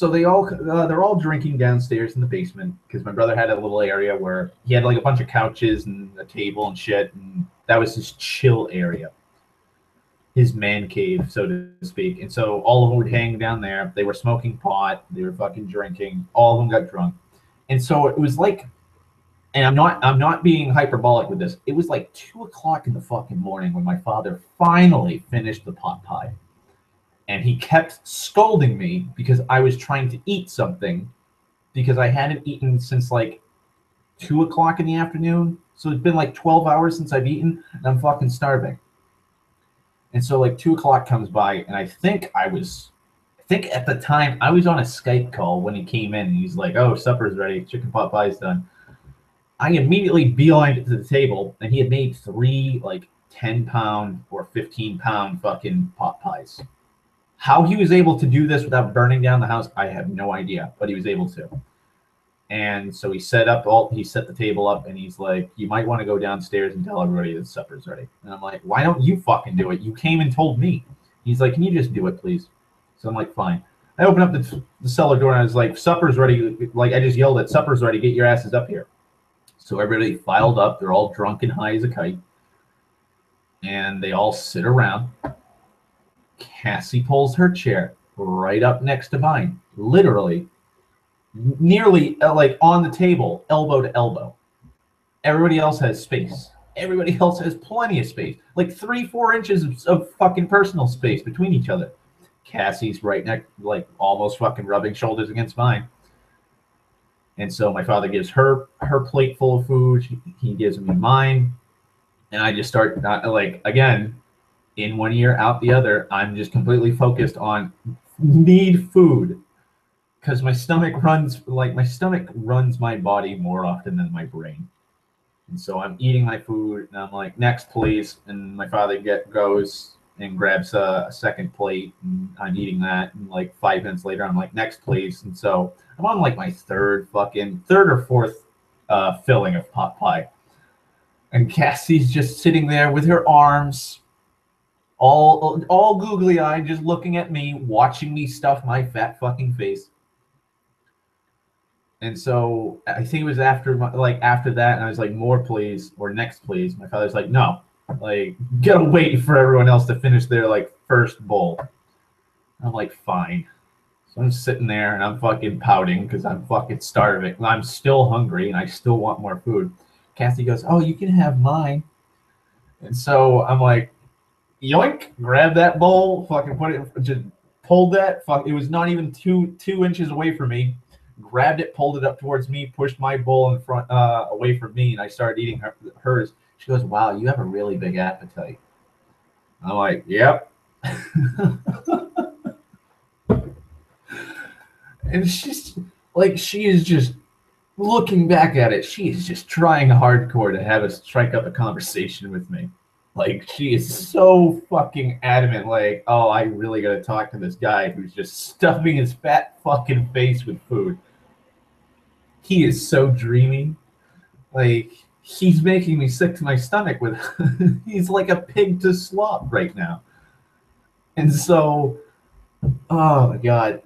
they're all drinking downstairs in the basement because my brother had a little area where he had like a bunch of couches and a table and shit, and that was his chill area, his man cave, so to speak. And so all of them would hang down there. They were smoking pot. They were fucking drinking. All of them got drunk. And so it was like, and I'm not being hyperbolic with this. It was like 2:00 in the fucking morning when my father finally finished the pot pie. And he kept scolding me because I was trying to eat something because I hadn't eaten since like 2:00 in the afternoon. So it's been like 12 hours since I've eaten and I'm fucking starving. And so like 2:00 comes by and I think at the time I was on a Skype call when he came in and he's like, oh, supper's ready. Chicken pot pie's done. I immediately beelined to the table and he had made 3 like 10-pound or 15-pound fucking pot pies. How he was able to do this without burning down the house, I have no idea, but he was able to. And so he set the table up and he's like, you might want to go downstairs and tell everybody that supper's ready. And I'm like, why don't you fucking do it? You came and told me. He's like, can you just do it, please? So I'm like, fine. I opened up the cellar door and I was like, supper's ready. Like I just yelled at, supper's ready. Get your asses up here. So everybody filed up. They're all drunk and high as a kite. And they all sit around. Cassie pulls her chair right up next to mine, literally, nearly like on the table, elbow to elbow. Everybody else has space. Everybody else has plenty of space, like 3-4 inches of fucking personal space between each other. Cassie's right next, like almost fucking rubbing shoulders against mine. And so my father gives her plate full of food. He gives me mine, and I just start again. In one ear, out the other, I'm just completely focused on need food because my stomach runs my body more often than my brain. And so I'm eating my food and I'm like, next please. And my father goes and grabs a second plate and I'm eating that. And like 5 minutes later, I'm like, next please. And so I'm on like my third or fourth filling of pot pie. And Cassie's just sitting there with her arms all googly eyed, just looking at me, watching me stuff my fat fucking face. And so I think it was after that, and I was like, more please, or next please. My father's like, no, like gotta wait for everyone else to finish their like first bowl. I'm like, fine. So I'm sitting there and I'm fucking pouting because I'm fucking starving. I'm still hungry and I still want more food. Cassie goes, oh, you can have mine. And so I'm like, yoink, grab that bowl, fucking put it, just pulled that, it was not even two inches away from me, grabbed it, pulled it up towards me, pushed my bowl in front, away from me, and I started eating hers. She goes, wow, you have a really big appetite. I'm like, yep. And she's like, she is just looking back at it, she is just trying hardcore to have us strike up a conversation with me. Like, she is so fucking adamant, like, oh, I really gotta talk to this guy who's just stuffing his fat fucking face with food. He is so dreamy. Like, he's making me sick to my stomach with he's like a pig to slop right now. And so Oh my god,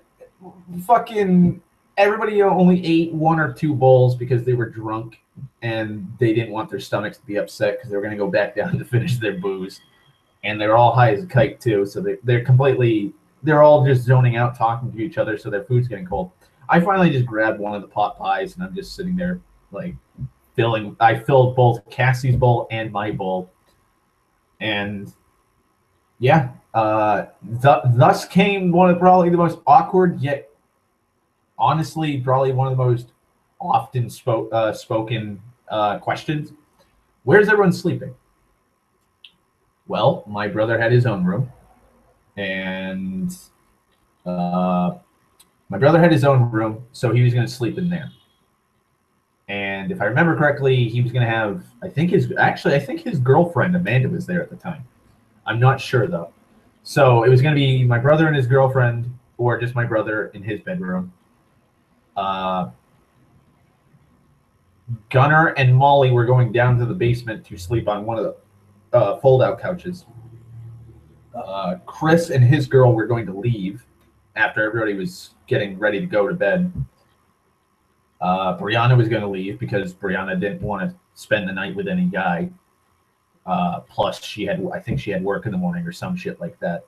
fucking everybody only ate 1 or 2 bowls because they were drunk and they didn't want their stomachs to be upset because they were going to go back down to finish their booze, and they're all high as a kite too, so they're all just zoning out talking to each other, so their food's getting cold. I finally just grabbed one of the pot pies and I'm just sitting there like I filled both Cassie's bowl and my bowl, and yeah, thus came one of probably the most awkward yet honestly probably one of the most often spoken questions. Where's everyone sleeping? Well, my brother had his own room, and uh, my brother had his own room, so he was going to sleep in there. And if I remember correctly, he was going to have, I think his girlfriend Amanda was there at the time. I'm not sure though. So it was going to be my brother and his girlfriend, or just my brother in his bedroom. Gunnar and Molly were going down to the basement to sleep on one of the fold-out couches. Chris and his girl were going to leave after everybody was getting ready to go to bed. Brianna was going to leave because Brianna didn't want to spend the night with any guy. Plus, I think she had work in the morning or some shit like that.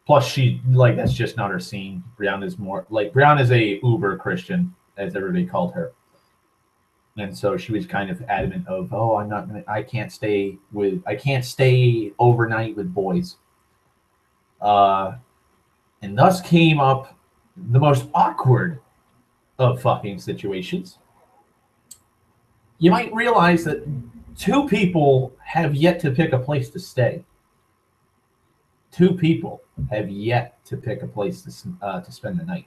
Plus, that's just not her scene. Brianna's a uber Christian, as everybody called her. And so she was kind of adamant of, oh, I can't stay overnight with boys. And thus came up the most awkward of fucking situations. You might realize that 2 people have yet to pick a place to stay. 2 people have yet to pick a place to spend the night.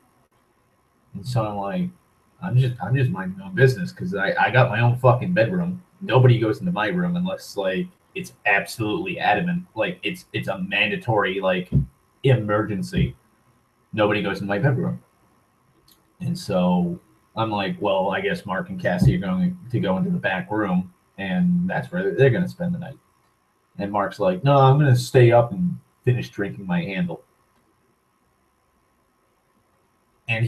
And so I'm like, I'm just minding my own business because I got my own fucking bedroom. Nobody goes into my room unless like it's absolutely adamant, like it's a mandatory like emergency. Nobody goes in my bedroom. And so I'm like, well, I guess Mark and Cassie are going to go into the back room, and that's where they're going to spend the night. And Mark's like, no, I'm going to stay up and finish drinking my handle. And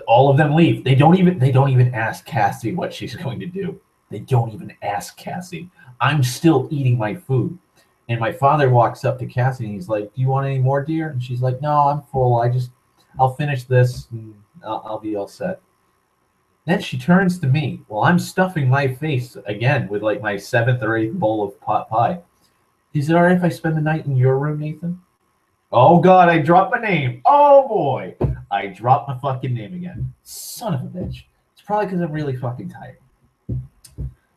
all of them leave. They don't even ask Cassie what she's going to do. They don't even ask Cassie. I'm still eating my food. And my father walks up to Cassie and he's like, do you want any more, dear? And she's like, no, I'm full. I'll finish this and I'll be all set. Then she turns to me while I'm stuffing my face again with like my 7th or 8th bowl of pot pie. Is it all right if I spend the night in your room, Nathan? Oh, God, I dropped my name. Oh, boy. I dropped my fucking name again. Son of a bitch. It's probably because I'm really fucking tired.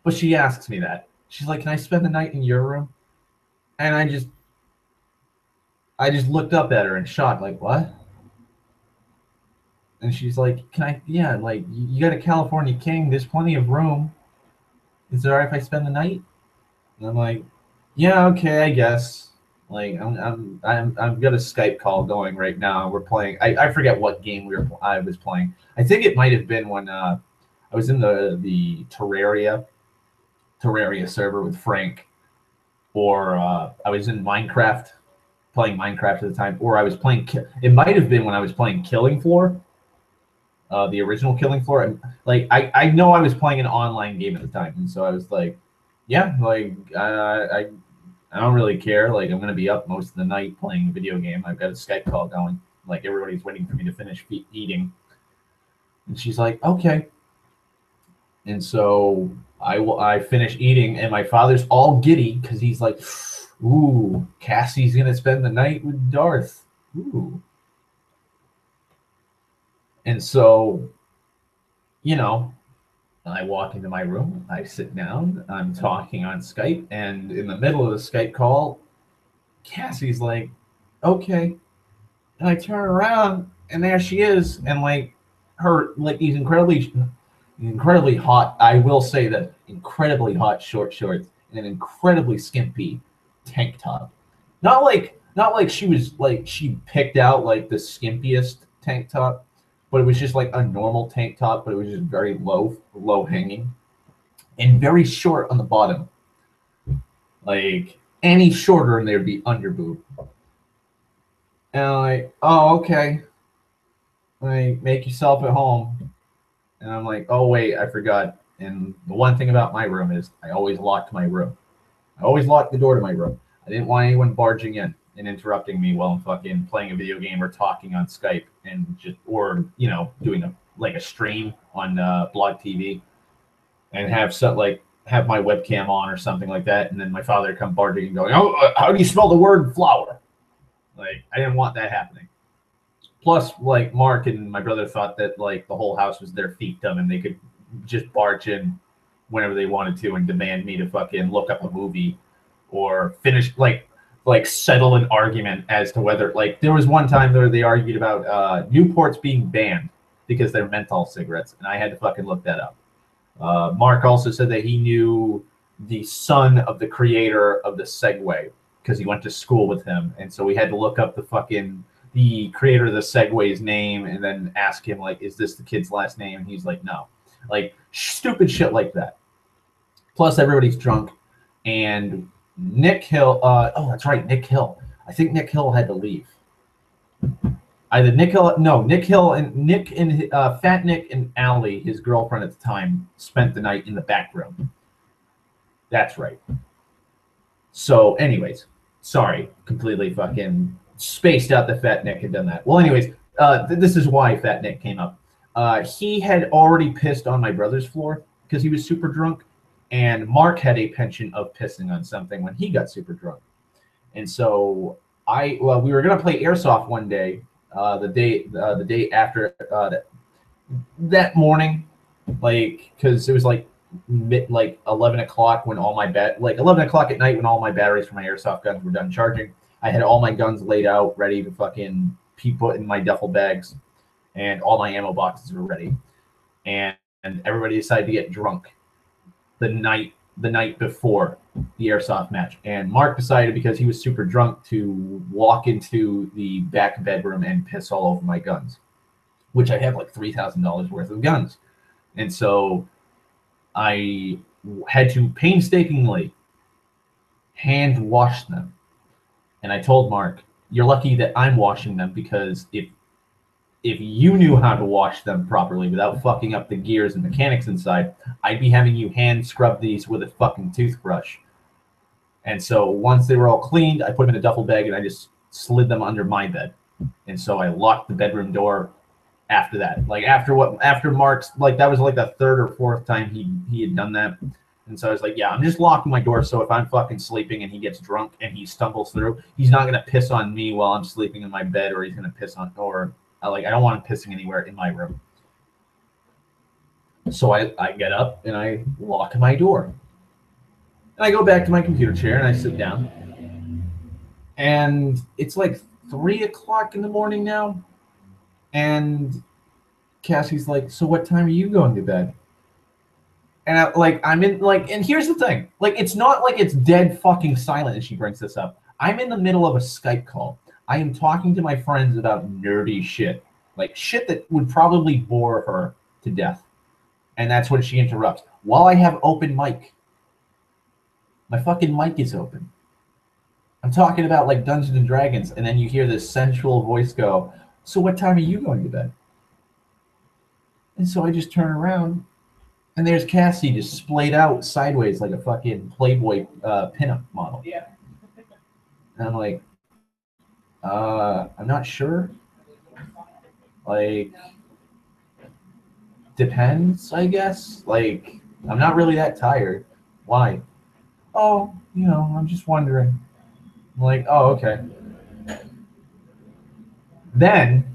But she asks me that. She's like, can I spend the night in your room? And I just looked up at her in shock, like, what? And she's like, can I, yeah, like, you got a California king. There's plenty of room. Is it all right if I spend the night? And I'm like, yeah, okay, I guess. Like I've got a Skype call going right now. We're playing. I forget what game I was playing. I think it might have been when I was in the Terraria server with Frank, or I was in Minecraft, playing Minecraft at the time, or I was playing. It might have been when I was playing Killing Floor, the original Killing Floor. And like I know I was playing an online game at the time, and so I was like, yeah, like I don't really care. Like, I'm going to be up most of the night playing a video game. I've got a Skype call going. Like, everybody's waiting for me to finish eating. And she's like, okay. And so I finish eating, and my father's all giddy because he's like, ooh, Cassie's going to spend the night with Darth. Ooh. And so, I walk into my room, I sit down, I'm talking on Skype, and in the middle of the Skype call, Cassie's like, okay. And I turn around, and there she is, and like her, like these incredibly hot, I will say that, incredibly hot short shorts and an incredibly skimpy tank top. Not like she was like she picked out like the skimpiest tank top, but it was just like a normal tank top, but it was just very low hanging and very short on the bottom. Like any shorter and there'd be under boob. And I'm like, oh, okay. Like, make yourself at home. And I'm like, oh, wait, I forgot. And the one thing about my room is I always locked my room. I always locked the door to my room. I didn't want anyone barging in and interrupting me while I'm fucking playing a video game or talking on Skype and just, or, you know, doing a stream on Blog TV and have my webcam on or something like that. And then my father come barging and going, oh, how do you spell the word flower? Like, I didn't want that happening. Plus, like, Mark and my brother thought that, like, the whole house was their fiefdom and they could just barge in whenever they wanted to and demand me to fucking look up a movie or finish, like settle an argument as to whether, like, there was one time where they argued about Newports being banned because they're menthol cigarettes, and I had to fucking look that up. Mark also said that he knew the son of the creator of the Segway because he went to school with him, and so we had to look up the creator of the Segway's name and then ask him, like, is this the kid's last name? And he's like, no. Like, stupid shit like that. Plus, everybody's drunk, and Nick Hill. Oh, that's right, Nick Hill. I think Nick Hill had to leave. Either Nick Hill, no, Nick Hill and Fat Nick and Allie, his girlfriend at the time, spent the night in the back room. That's right. So, anyways, sorry, completely fucking spaced out that Fat Nick had done that. Well, anyways, this is why Fat Nick came up. He had already pissed on my brother's floor because he was super drunk, and Mark had a penchant of pissing on something when he got super drunk. And so we were gonna play airsoft one day, the day after that morning, like, because it was like 11 o'clock when 11 o'clock at night when all my batteries for my airsoft guns were done charging. I had all my guns laid out, ready to fucking put in my duffel bags, and all my ammo boxes were ready. And everybody decided to get drunk the night before the airsoft match. And Mark decided, because he was super drunk, to walk into the back bedroom and piss all over my guns, which I have like $3,000 worth of guns. And so I had to painstakingly hand wash them. And I told Mark, you're lucky that I'm washing them, because if you knew how to wash them properly without fucking up the gears and mechanics inside, I'd be having you hand scrub these with a fucking toothbrush. And so once they were all cleaned, I put them in a duffel bag and I just slid them under my bed. And so I locked the bedroom door after that. Like, after Mark's, like, that was like the third or fourth time he had done that. And so I was like, yeah, I'm just locking my door, so if I'm fucking sleeping and he gets drunk and he stumbles through, he's not going to piss on me while I'm sleeping in my bed, or he's going to piss on, or I don't want him pissing anywhere in my room. So I get up and I lock my door. And I go back to my computer chair and I sit down. And it's like 3 o'clock in the morning now. And Cassie's like, so what time are you going to bed? And and here's the thing. Like, it's not like it's dead fucking silent as she brings this up. I'm in the middle of a Skype call. I am talking to my friends about nerdy shit. Like, shit that would probably bore her to death. And that's when she interrupts. While I have open mic. My fucking mic is open. I'm talking about, like, Dungeons and Dragons, and then you hear this sensual voice go, so what time are you going to bed? And so I just turn around, and there's Cassie just splayed out sideways like a fucking Playboy pinup model. Yeah. And I'm like, I'm not sure. Like, depends, I guess. Like, I'm not really that tired. Why? Oh, I'm just wondering. I'm like, oh, okay. Then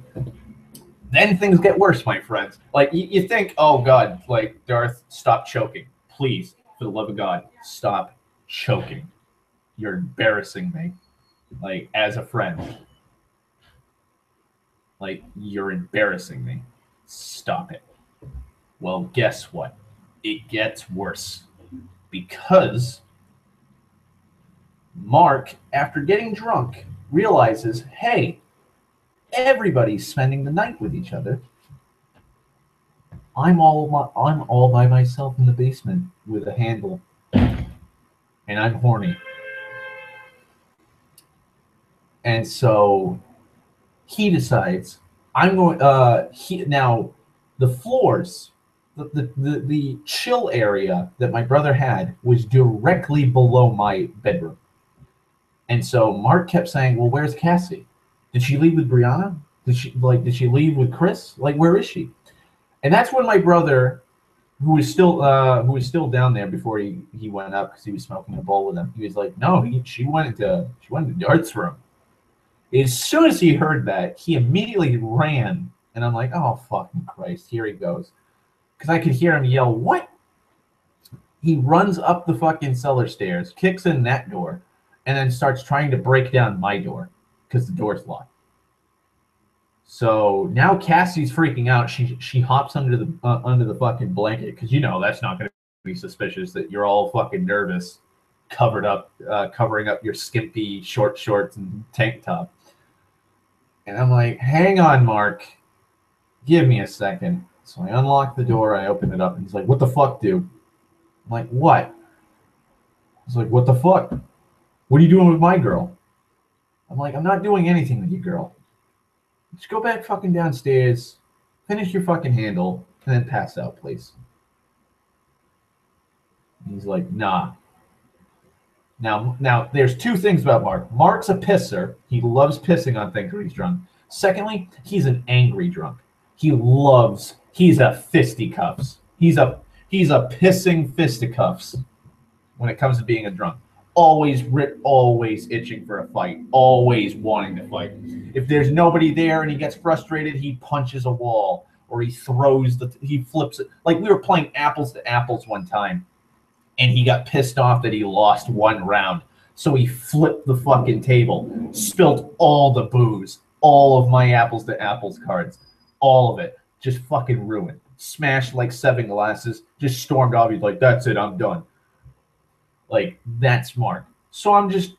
things get worse, my friends. Like, you think, oh, God, like, Darth, stop choking. Please, for the love of God, stop choking. You're embarrassing me. Like, as a friend. Like, you're embarrassing me. Stop it. Well, guess what? It gets worse. Because Mark, after getting drunk, realizes, hey, everybody's spending the night with each other. I'm all by myself in the basement with a handle, and I'm horny. And so he decides I'm going. Now the floors, the chill area that my brother had was directly below my bedroom, and so Mark kept saying, "Well, where's Cassie? Did she leave with Brianna? Did she leave with Chris? Like, where is she?" And that's when my brother, who was still down there before he went up because he was smoking a bowl with him. He was like, "No, she went into Dart's room." As soon as he heard that, he immediately ran, and I'm like, "Oh fucking Christ, here he goes!" Because I could hear him yell, "What?" He runs up the fucking cellar stairs, kicks in that door, and then starts trying to break down my door because the door's locked. So now Cassie's freaking out. She hops under the fucking blanket because that's not going to be suspicious that you're all fucking nervous, covering up your skimpy short shorts and tank top. And I'm like, "Hang on, Mark, give me a second." So I unlock the door, I open it up, and he's like, "What the fuck, dude?" I'm like, "What?" He's like, "What the fuck? What are you doing with my girl?" I'm like, "I'm not doing anything with you, girl. Just go back fucking downstairs, finish your fucking handle, and then pass out, please." And he's like, "Nah." Now, there's two things about Mark. Mark's a pisser. He loves pissing on things when he's drunk. Secondly, he's an angry drunk. He's a fisticuffs. He's a pissing fisticuffs when it comes to being a drunk. Always itching for a fight. Always wanting to fight. If there's nobody there and he gets frustrated, he punches a wall or he flips it. Like we were playing apples to apples one time, and he got pissed off that he lost one round. So he flipped the fucking table, spilled all the booze, all of my apples to apples cards, all of it, just fucking ruined. Smashed like 7 glasses, just stormed off. He's like, "That's it, I'm done." Like, that's Mark. So I'm just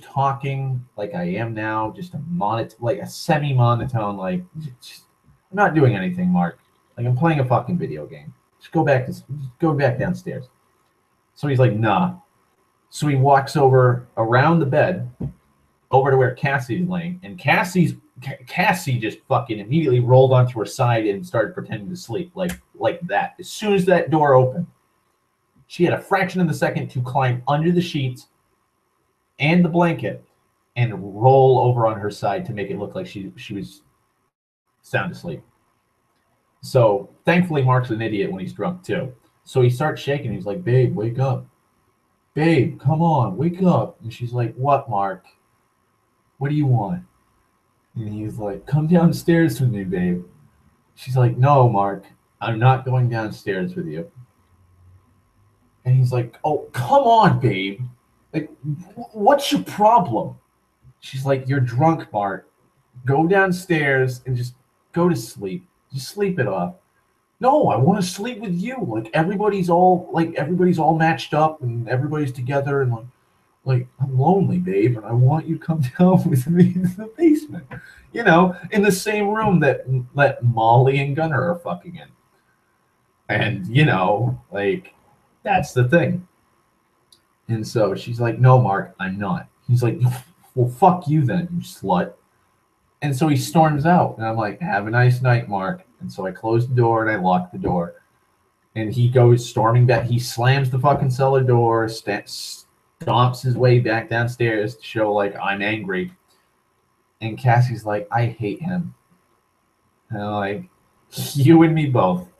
talking like I am now, just a semi-monotone, like, I'm not doing anything, Mark. Like, I'm playing a fucking video game. Just go back downstairs. So he's like, "Nah." So he walks over around the bed, over to where Cassie's laying, and Cassie just fucking immediately rolled onto her side and started pretending to sleep, like that. As soon as that door opened, she had a fraction of a second to climb under the sheets and the blanket and roll over on her side to make it look like she was sound asleep. So thankfully, Mark's an idiot when he's drunk too. So he starts shaking. He's like, "Babe, wake up. Babe, come on, wake up." And she's like, "What, Mark? What do you want?" And he's like, "Come downstairs with me, babe." She's like, "No, Mark, I'm not going downstairs with you." And he's like, "Oh, come on, babe. Like, what's your problem?" She's like, "You're drunk, Mark. Go downstairs and just go to sleep. Just sleep it off." "No, I want to sleep with you. Like everybody's all matched up and everybody's together and like I'm lonely, babe, and I want you to come down with me in the basement. In the same room that Molly and Gunnar are fucking in." And like, that's the thing. And so she's like, "No, Mark, I'm not." He's like, "Well, fuck you then, you slut." And so he storms out, and I'm like, "Have a nice night, Mark." And so I close the door and I lock the door. And he goes storming back. He slams the fucking cellar door, stomps his way back downstairs to show like I'm angry. And Cassie's like, "I hate him." And I'm like, "You and me both."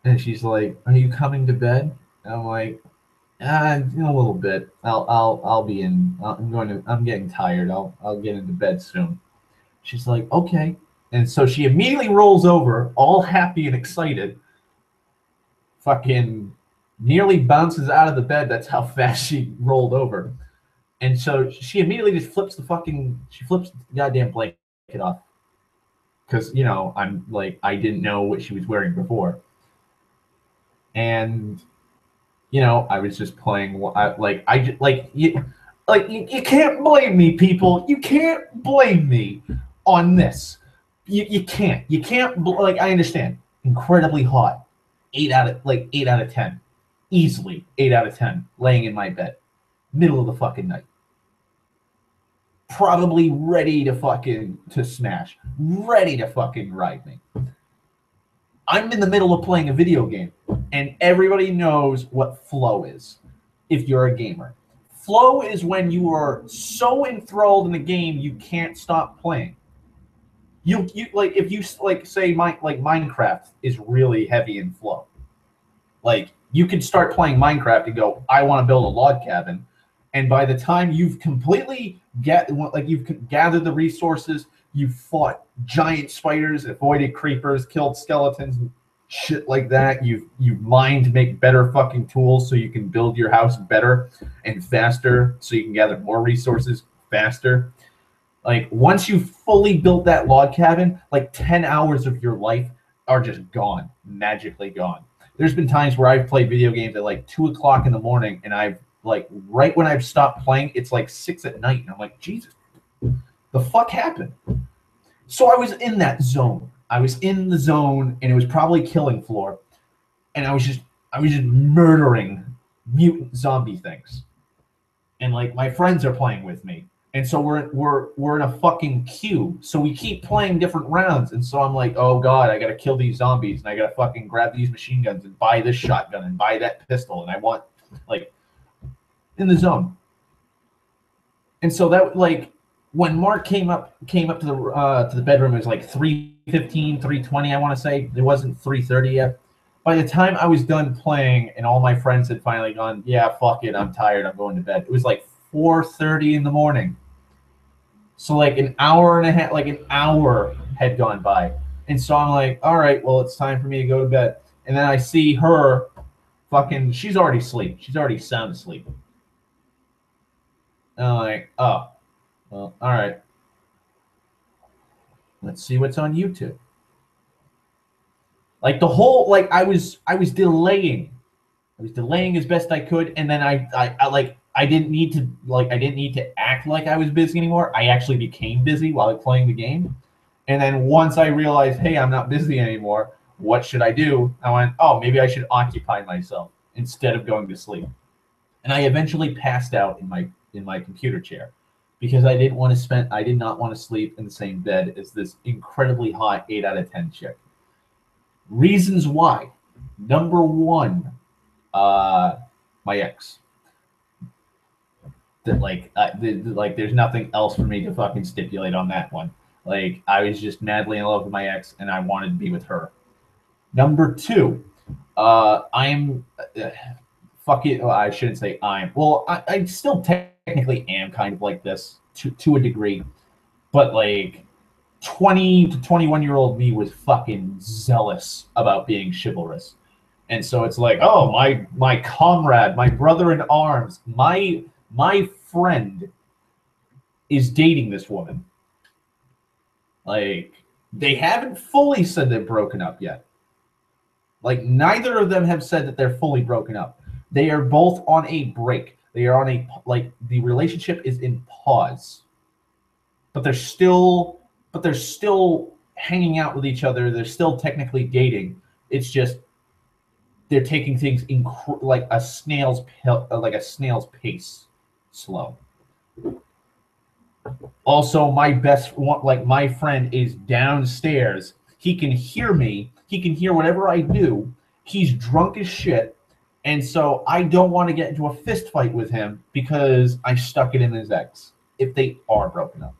And she's like, "Are you coming to bed?" And I'm like, in a little bit. I'll be in. I'm getting tired. I'll get into bed soon." She's like, "Okay." And so she immediately rolls over, all happy and excited. Fucking nearly bounces out of the bed. That's how fast she rolled over. And so she immediately just flips the goddamn blanket off. Because, I'm like, I didn't know what she was wearing before. And, I was just playing, you can't blame me, people. You can't blame me on this. You can't. I understand. Incredibly hot. 8 out of 10. Easily 8 out of 10. Laying in my bed. Middle of the fucking night. probably ready to smash, ready to fucking ride me. I'm in the middle of playing a video game, and everybody knows what flow is if you're a gamer. Flow is when you are so enthralled in the game you can't stop playing. You like if you like say Minecraft is really heavy in flow. Like you could start playing Minecraft and go, I want to build a log cabin, and by the time you've completely you've gathered the resources, you've fought giant spiders, avoided creepers, killed skeletons, shit like that. You've mined to make better fucking tools so you can build your house better and faster, so you can gather more resources faster. Like once you've fully built that log cabin, like 10 hours of your life are just gone, magically gone. There's been times where I've played video games at like 2 o'clock in the morning, and I've like right when I've stopped playing, it's like 6 at night, and I'm like, Jesus, the fuck happened? So I was in that zone. I was in the zone, and it was probably killing floor, and I was just murdering mutant zombie things, and like my friends are playing with me, and so we're in a fucking queue. So we keep playing different rounds, and so I'm like, oh god, I gotta kill these zombies, and I gotta fucking grab these machine guns and buy this shotgun and buy that pistol, and I want like in the zone. And so that like when Mark came up to the bedroom, it was like 3:15, 3:20, I want to say. It wasn't 3:30 yet. By the time I was done playing and all my friends had finally gone, yeah, fuck it, I'm tired, I'm going to bed. It was like 4:30 in the morning. So like an hour and a half, like an hour had gone by. And so I'm like, all right, well, it's time for me to go to bed. And then I see her fucking, she's already asleep. She's already sound asleep. And I'm like, oh, well, all right. Let's see what's on YouTube. Like the whole, like I was delaying. I was delaying as best I could, and then I didn't need to act like I was busy anymore. I actually became busy while playing the game. And then once I realized, hey, I'm not busy anymore, what should I do? I went, oh, maybe I should occupy myself instead of going to sleep. And I eventually passed out in my computer chair because I did not want to sleep in the same bed as this incredibly hot 8 out of 10 chick. Reasons why. Number one, my ex. There's nothing else for me to fucking stipulate on that one. Like, I was just madly in love with my ex, and I wanted to be with her. Number two, I'm fuck it. Well, I shouldn't say I'm. Well, I still technically am kind of like this to a degree, but like 20 to 21-year-old me was fucking zealous about being chivalrous. And so it's like, oh, my comrade, my brother in arms, my friend is dating this woman. Like, they haven't fully said they're broken up yet. Like, neither of them have said that they're fully broken up. They are both on a break. They are on a, like, the relationship is in pause. But they're still hanging out with each other. They're still technically dating. It's just they're taking things like a snail's pace, slow. Also, my friend is downstairs. He can hear me. He can hear whatever I do. He's drunk as shit, and so I don't want to get into a fist fight with him because I stuck it in his ex if they are broken up.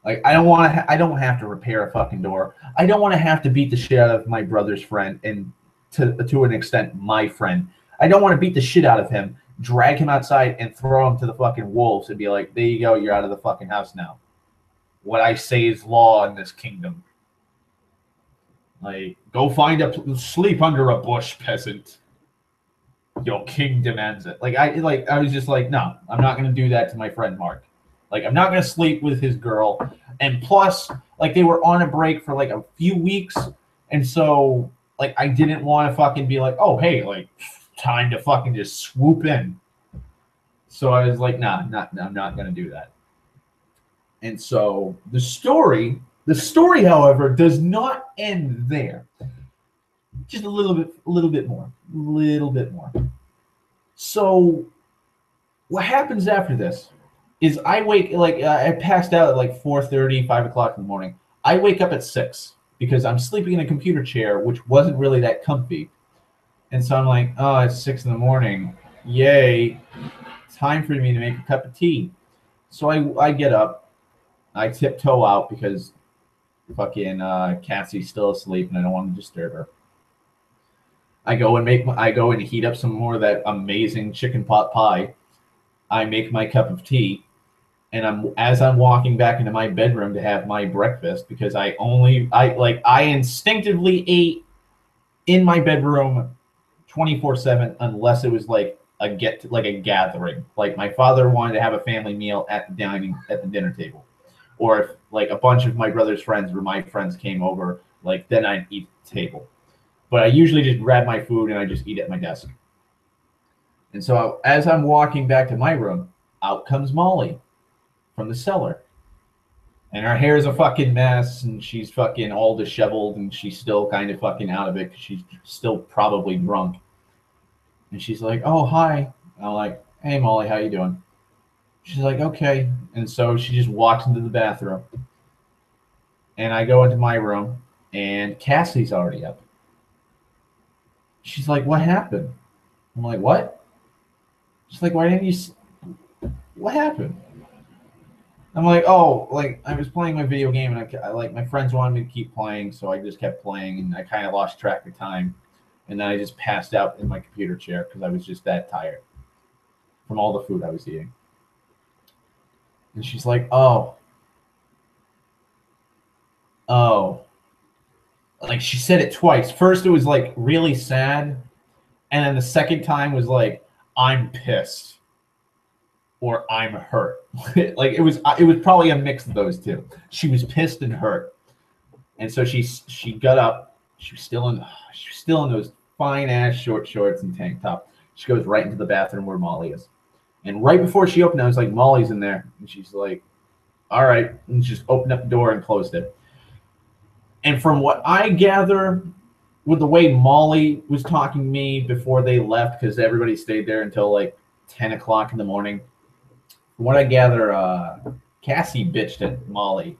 Like, I don't have to repair a fucking door. I don't want to have to beat the shit out of my brother's friend, and to an extent, my friend. I don't want to beat the shit out of him, drag him outside, and throw him to the fucking wolves and be like, there you go, you're out of the fucking house now. What I say is law in this kingdom. Like, go sleep under a bush, peasant. Your king demands it. I was just like, no, I'm not going to do that to my friend Mark. Like, I'm not going to sleep with his girl. And plus, like, they were on a break for, like, a few weeks. And so, like, I didn't want to fucking be like, oh, hey, like, time to fucking just swoop in. So I was like, nah, I'm not going to do that. And so the story, however, does not end there. Just a little bit more. So what happens after this is I wake like I passed out at like 4:30, 5 o'clock in the morning. I wake up at 6 because I'm sleeping in a computer chair, which wasn't really that comfy. And so I'm like, oh, it's 6 in the morning. Yay. Time for me to make a cup of tea. So I get up, I tiptoe out because fucking Cassie's still asleep and I don't want to disturb her. I go and heat up some more of that amazing chicken pot pie. I make my cup of tea, and as I'm walking back into my bedroom to have my breakfast because I instinctively ate in my bedroom 24/7 unless it was like a gathering. Like my father wanted to have a family meal at the dinner table, or if like a bunch of my brother's friends or my friends came over, like then I'd eat at the table. But I usually just grab my food and I just eat at my desk. And so as I'm walking back to my room, out comes Molly from the cellar. And her hair is a fucking mess, and she's fucking all disheveled, and she's still kind of fucking out of it because she's still probably drunk. And she's like, "Oh, hi." And I'm like, "Hey, Molly, how you doing?" She's like, "Okay." And so she just walks into the bathroom, and I go into my room, and Cassie's already up. She's like, "What happened?" I'm like, "What?" She's like, "Why didn't you? What happened?" I'm like, "Oh, like I was playing my video game, and I like my friends wanted me to keep playing, so I just kept playing, and I kind of lost track of time, and then I just passed out in my computer chair because I was just that tired from all the food I was eating." And she's like, oh," like she said it twice. First, it was like really sad, and then the second time was like, "I'm pissed." Or I'm hurt. Like it was probably a mix of those two. She was pissed and hurt, and so she got up. She was still in those fine ass short shorts and tank top. She goes right into the bathroom where Molly is, and right before she opened, I was like, "Molly's in there," and she's like, "All right," and she just opened up the door and closed it. And from what I gather, with the way Molly was talking to me before they left, because everybody stayed there until like 10 o'clock in the morning. From what I gather, Cassie bitched at Molly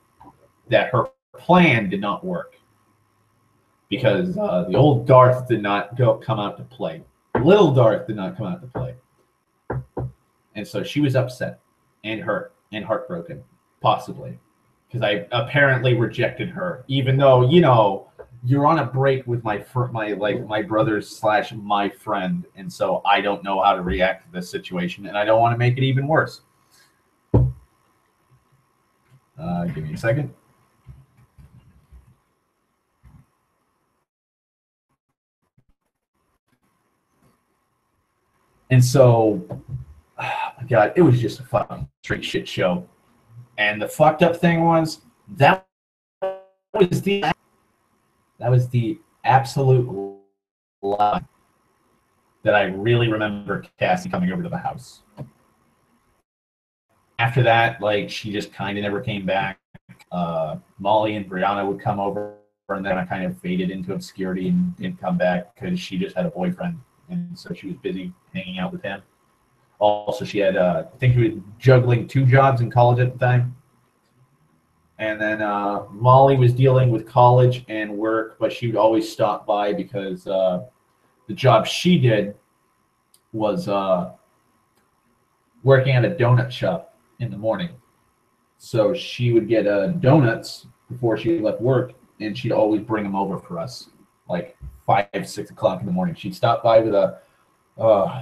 that her plan did not work because the old Darth did not come out to play. Little Darth did not come out to play, and so she was upset and hurt and heartbroken, possibly because I apparently rejected her, even though you're on a break with my brothers slash my friend, and so I don't know how to react to this situation, and I don't want to make it even worse. Give me a second. And so, oh my God, it was just a fucking straight shit show. And the fucked up thing was that was the absolute lie that I really remember Cassie coming over to the house. After that, like she just kind of never came back. Molly and Brianna would come over, and then I kind of faded into obscurity and didn't come back because she just had a boyfriend, and so she was busy hanging out with him. Also, she had, I think she was juggling 2 jobs in college at the time. And then Molly was dealing with college and work, but she would always stop by because the job she did was working at a donut shop in the morning. So she would get donuts before she left work, and she'd always bring them over for us, like 5, 6 o'clock in the morning. She'd stop by with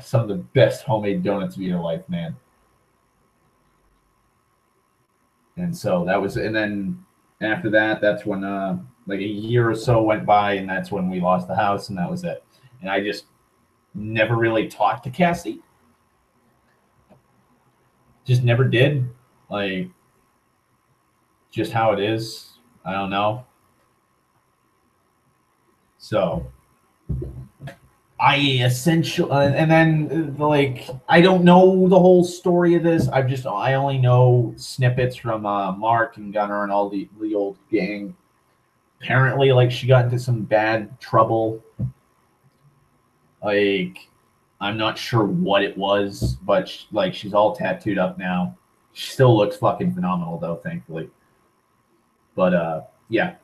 some of the best homemade donuts of your life, man. And so that was, and then after that, that's when like a year or so went by, and that's when we lost the house, and that was it. And I just never really talked to Cassie. Just never did. Like, just how it is. I don't know. So I essentially, and then like I don't know the whole story of this. I only know snippets from Mark and Gunnar and all the old gang. Apparently, like she got into some bad trouble. Like I'm not sure what it was, but like she's all tattooed up now. She still looks fucking phenomenal though, thankfully. But yeah.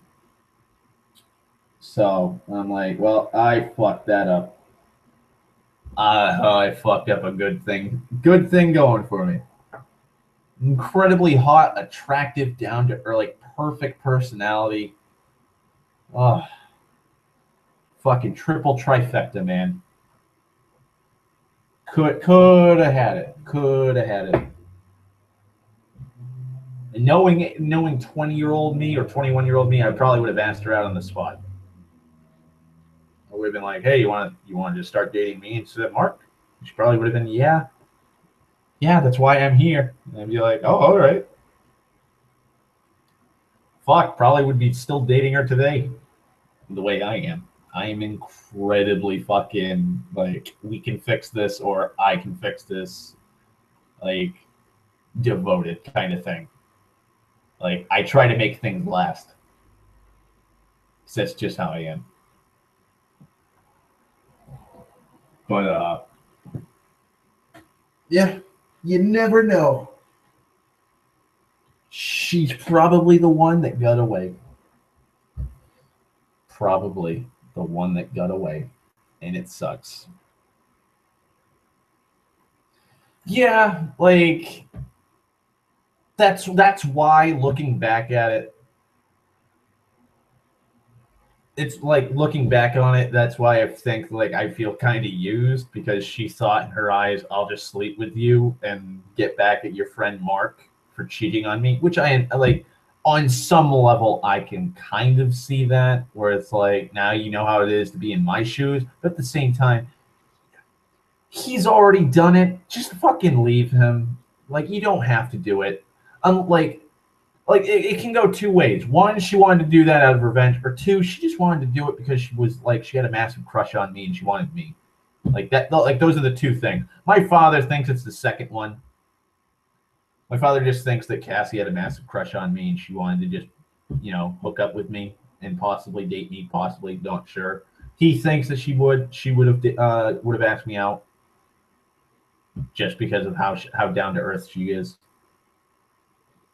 So I'm like, well, I fucked that up. I fucked up a good thing. Good thing going for me. Incredibly hot, attractive, down to earth, like perfect personality. Oh, fucking triple trifecta, man. Could have had it. Could have had it. And knowing 20-year-old me or 21-year-old me, I probably would have asked her out on the spot. I would have been like, "Hey, you want to just start dating me instead of Mark?" She probably would have been, "Yeah, that's why I'm here." And I'd be like, "Oh, all right." Fuck, probably would be still dating her today, the way I am. I am incredibly fucking like, we can fix this or I can fix this, like devoted kind of thing. Like I try to make things last. That's just how I am. But yeah, you never know. She's probably the one that got away. Probably the one that got away. And it sucks. Yeah, like that's why looking back at it, it's like looking back on it, that's why I think like I feel kind of used because she thought in her eyes, I'll just sleep with you and get back at your friend Mark for cheating on me, which I like on some level I can kind of see that where it's like now you know how it is to be in my shoes, but at the same time he's already done it. Just fucking leave him. Like you don't have to do it. Like it can go two ways. One, she wanted to do that out of revenge, or two, she just wanted to do it because she was like she had a massive crush on me and she wanted me. Like that. Like those are the two things. My father thinks it's the second one. My father just thinks that Cassie had a massive crush on me and she wanted to just, hook up with me and possibly date me. Possibly, not sure. He thinks that she would have asked me out just because of how down to earth she is.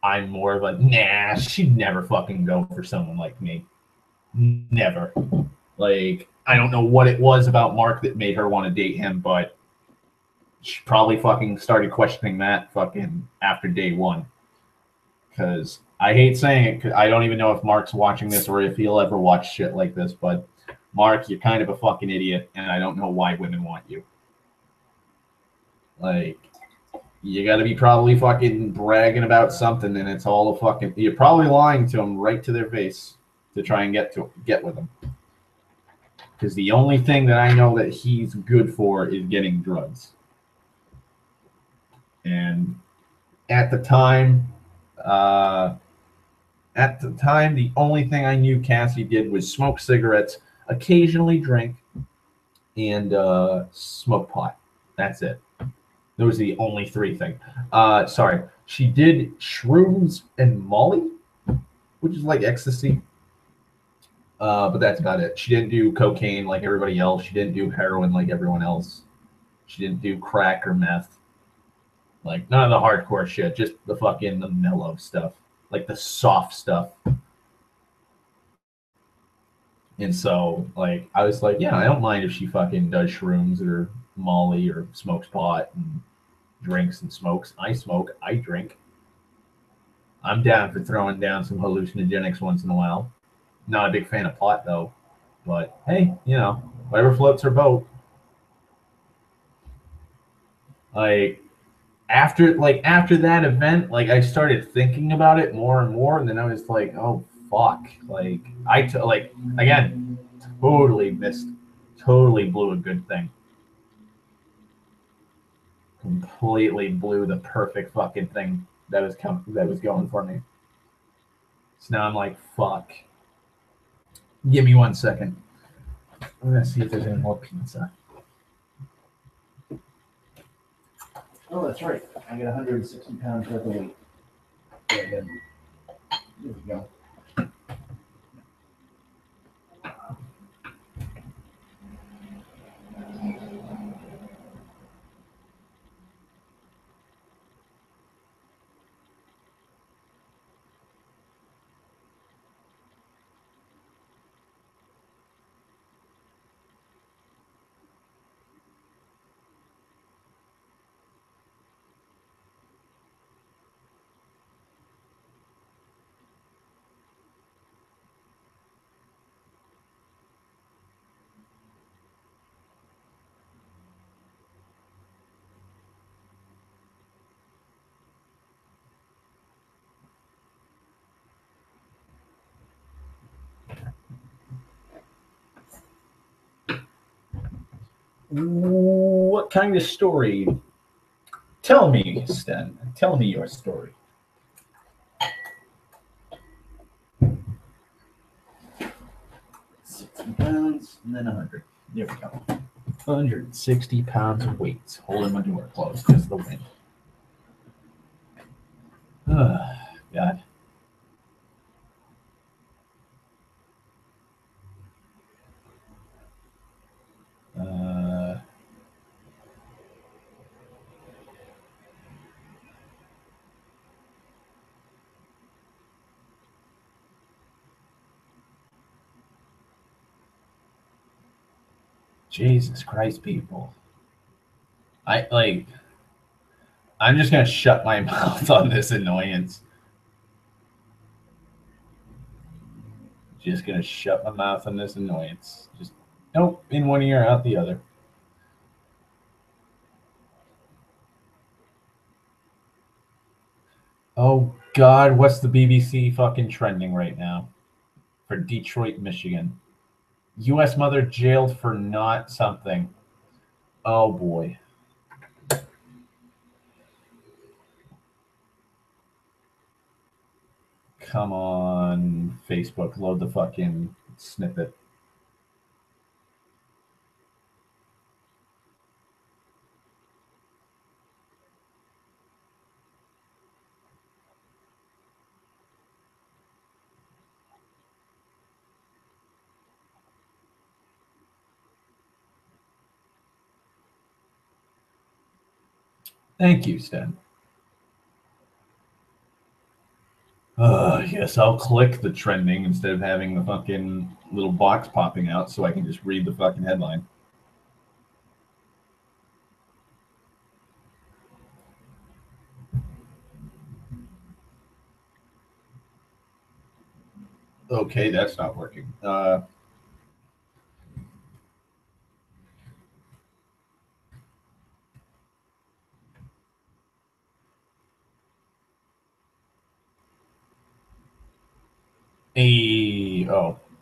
I'm more of a nah. She'd never fucking go for someone like me. Never. Like I don't know what it was about Mark that made her want to date him, but she probably fucking started questioning that fucking after day one. Because I hate saying it, 'cause I don't even know if Mark's watching this or if he'll ever watch shit like this. But Mark, you're kind of a fucking idiot, and I don't know why women want you. Like you got to be probably fucking bragging about something, and it's all a fucking. You're probably lying to them right to their face to try and get with them. Because the only thing that I know that he's good for is getting drugs. And at the time, uh, the only thing I knew Cassie did was smoke cigarettes, occasionally drink, and smoke pot. That's it. Those are the only three things. Sorry. She did shrooms and Molly, which is like ecstasy. But that's about it. She didn't do cocaine like everybody else. She didn't do heroin like everyone else. She didn't do crack or meth. Like none of the hardcore shit, just the mellow stuff, like the soft stuff. And so, like, I was like, yeah, I don't mind if she fucking does shrooms or Molly or smokes pot and drinks and smokes. I smoke, I drink. I'm down for throwing down some hallucinogenics once in a while. Not a big fan of pot though, but hey, whatever floats her boat. Like after that event, like I started thinking about it more and more, and then I was like, oh fuck, like like again, totally blew a good thing. Completely blew the perfect fucking thing that was going for me. So now I'm like, fuck. Give me 1 second. I'm gonna see if there's any more pizza. Oh, that's right. I got 160 pounds worth of weight. There we go. What kind of story? Tell me, Sten. Tell me your story. £60 and then 100. There we go. 160 pounds of weights holding my door closed because of the wind. God. Jesus Christ, people. I'm just gonna shut my mouth on this annoyance. Just gonna shut my mouth on this annoyance. Just nope, in one ear, out the other. Oh God, what's the BBC fucking trending right now? For Detroit, Michigan. U.S. mother jailed for not something. Oh boy. Come on, Facebook, load the fucking snippet. Thank you, Sten. Yes, I'll click the trending instead of having the fucking little box popping out so I can just read the fucking headline. Okay, that's not working.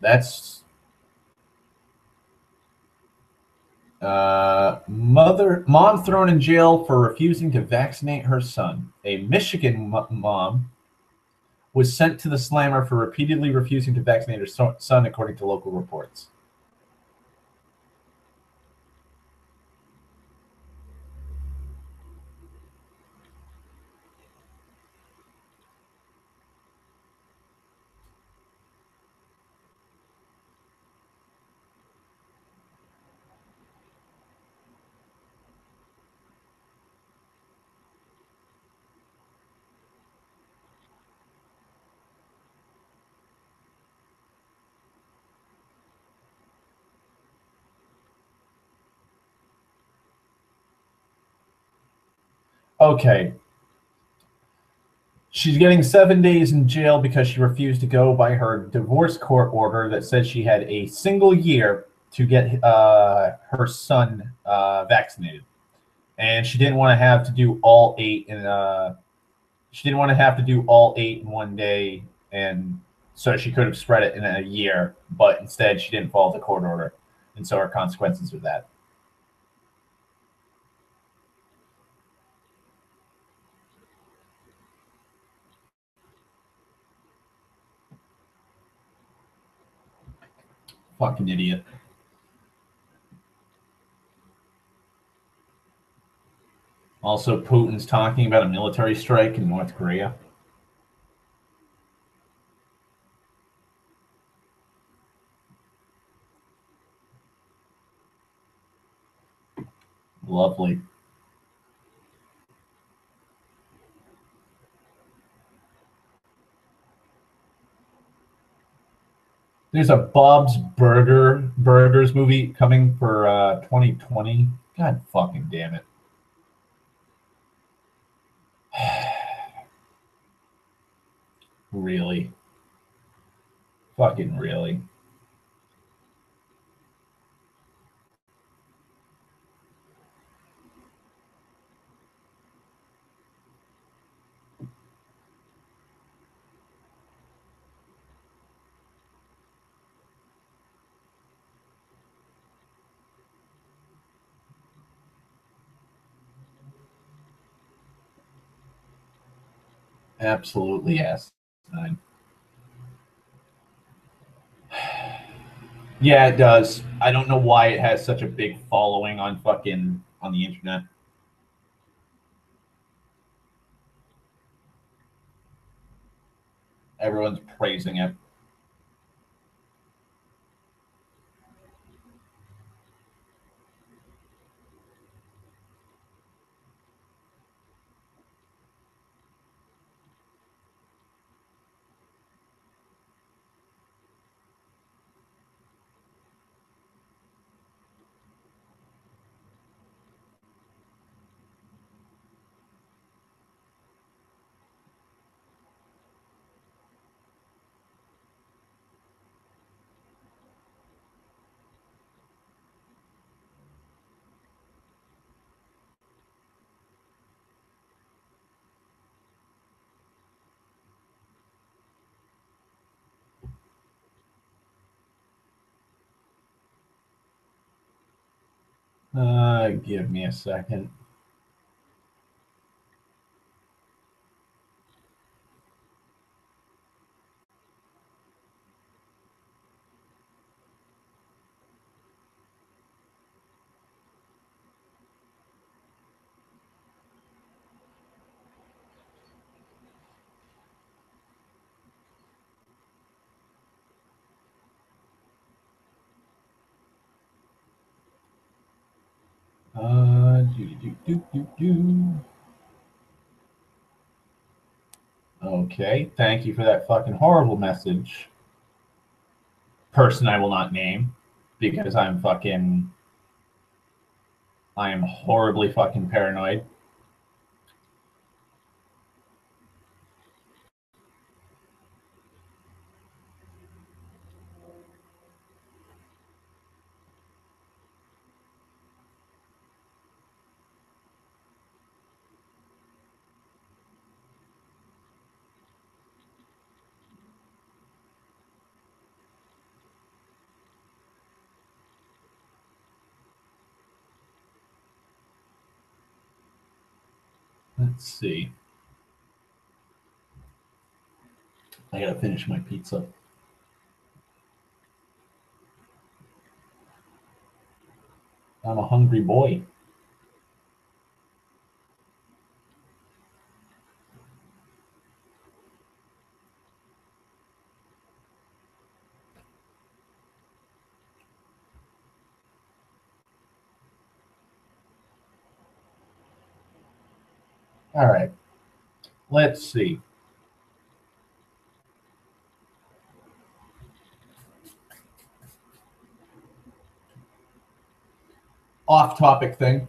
That's mom thrown in jail for refusing to vaccinate her son. A Michigan mom was sent to the slammer for repeatedly refusing to vaccinate her son, according to local reports. Okay. She's getting 7 days in jail because she refused to go by her divorce court order that said she had a single year to get her son vaccinated, and she didn't want to have to do all 8 in. She didn't want to have to do all 8 in one day, and so she could have spread it in a year. But instead, she didn't follow the court order, and so her consequences are that. Fucking idiot. Also, Putin's talking about a military strike in North Korea. Lovely. There's a Bob's Burgers movie coming for 2020. God fucking damn it. Really? Fucking really? Absolutely asinine. Yeah, it does. I don't know why it has such a big following on the internet. Everyone's praising it. Give me a second. Okay, thank you for that fucking horrible message. Person I will not name because I am horribly fucking paranoid. Let's see. I gotta finish my pizza. I'm a hungry boy. All right. Let's see. Off-topic thing.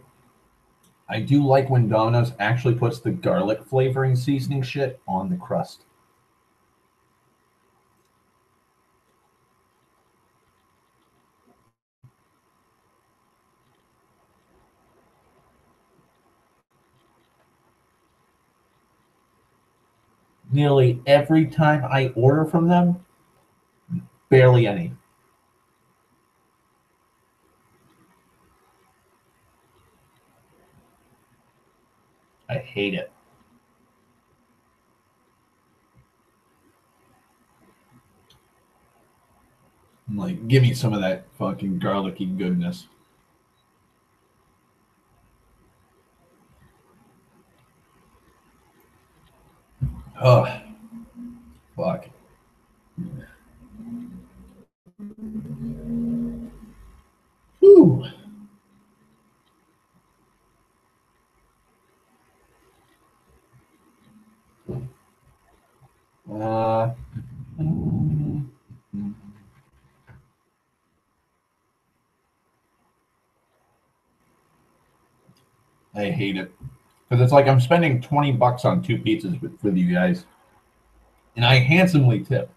I do like when Domino's actually puts the garlic flavoring seasoning shit on the crust. Nearly every time I order from them, barely any. I hate it. I'm like, give me some of that fucking garlicky goodness. Ugh. Fuck. Whew. Uh, I hate it. Because it's like I'm spending $20 on 2 pizzas with you guys. And I handsomely tip.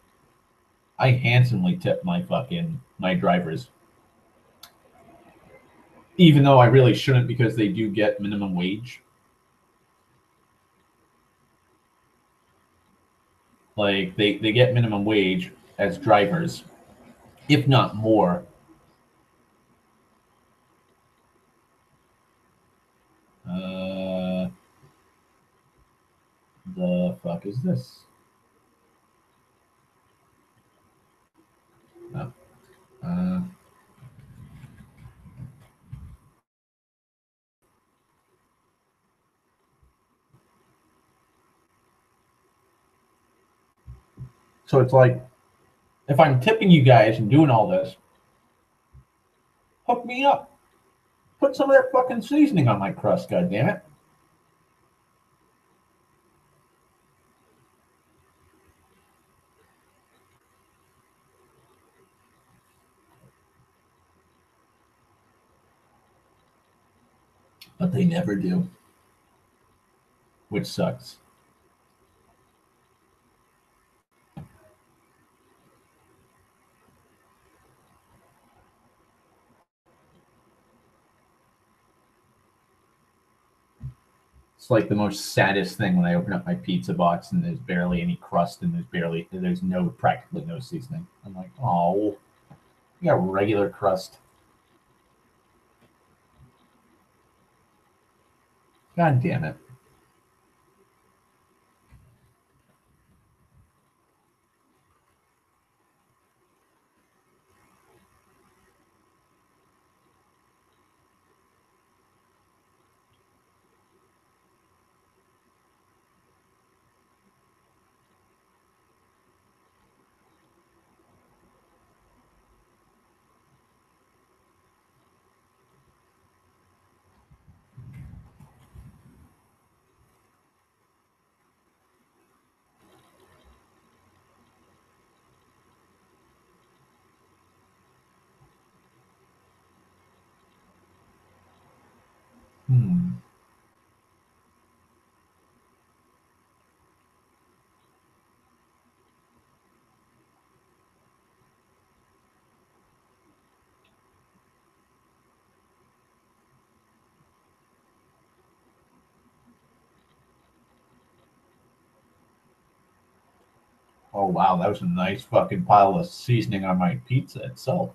I handsomely tip my drivers. Even though I really shouldn't because they do get minimum wage. Like they get minimum wage as drivers, if not more. The fuck is this? No. So it's like, if I'm tipping you guys and doing all this, hook me up. Put some of that fucking seasoning on my crust, goddammit. But they never do, which sucks. It's like the most saddest thing when I open up my pizza box and there's barely any crust and there's practically no seasoning. I'm like, oh, you got regular crust. God damn it. Oh, wow, that was a nice fucking pile of seasoning on my pizza itself.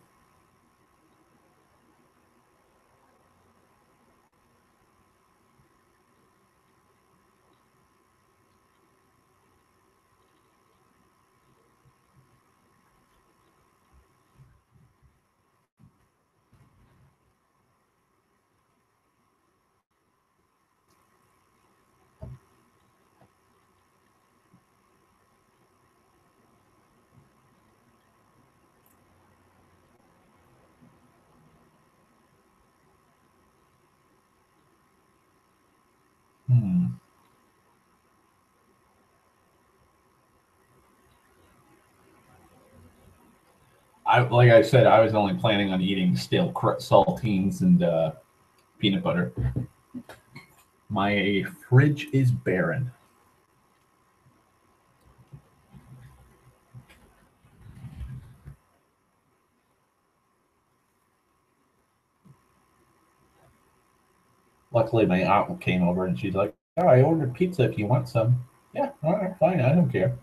Like I said, I was only planning on eating stale saltines and peanut butter. My fridge is barren. Luckily, my aunt came over and she's like, "Oh, I ordered pizza if you want some." Yeah, all right, fine. I don't care.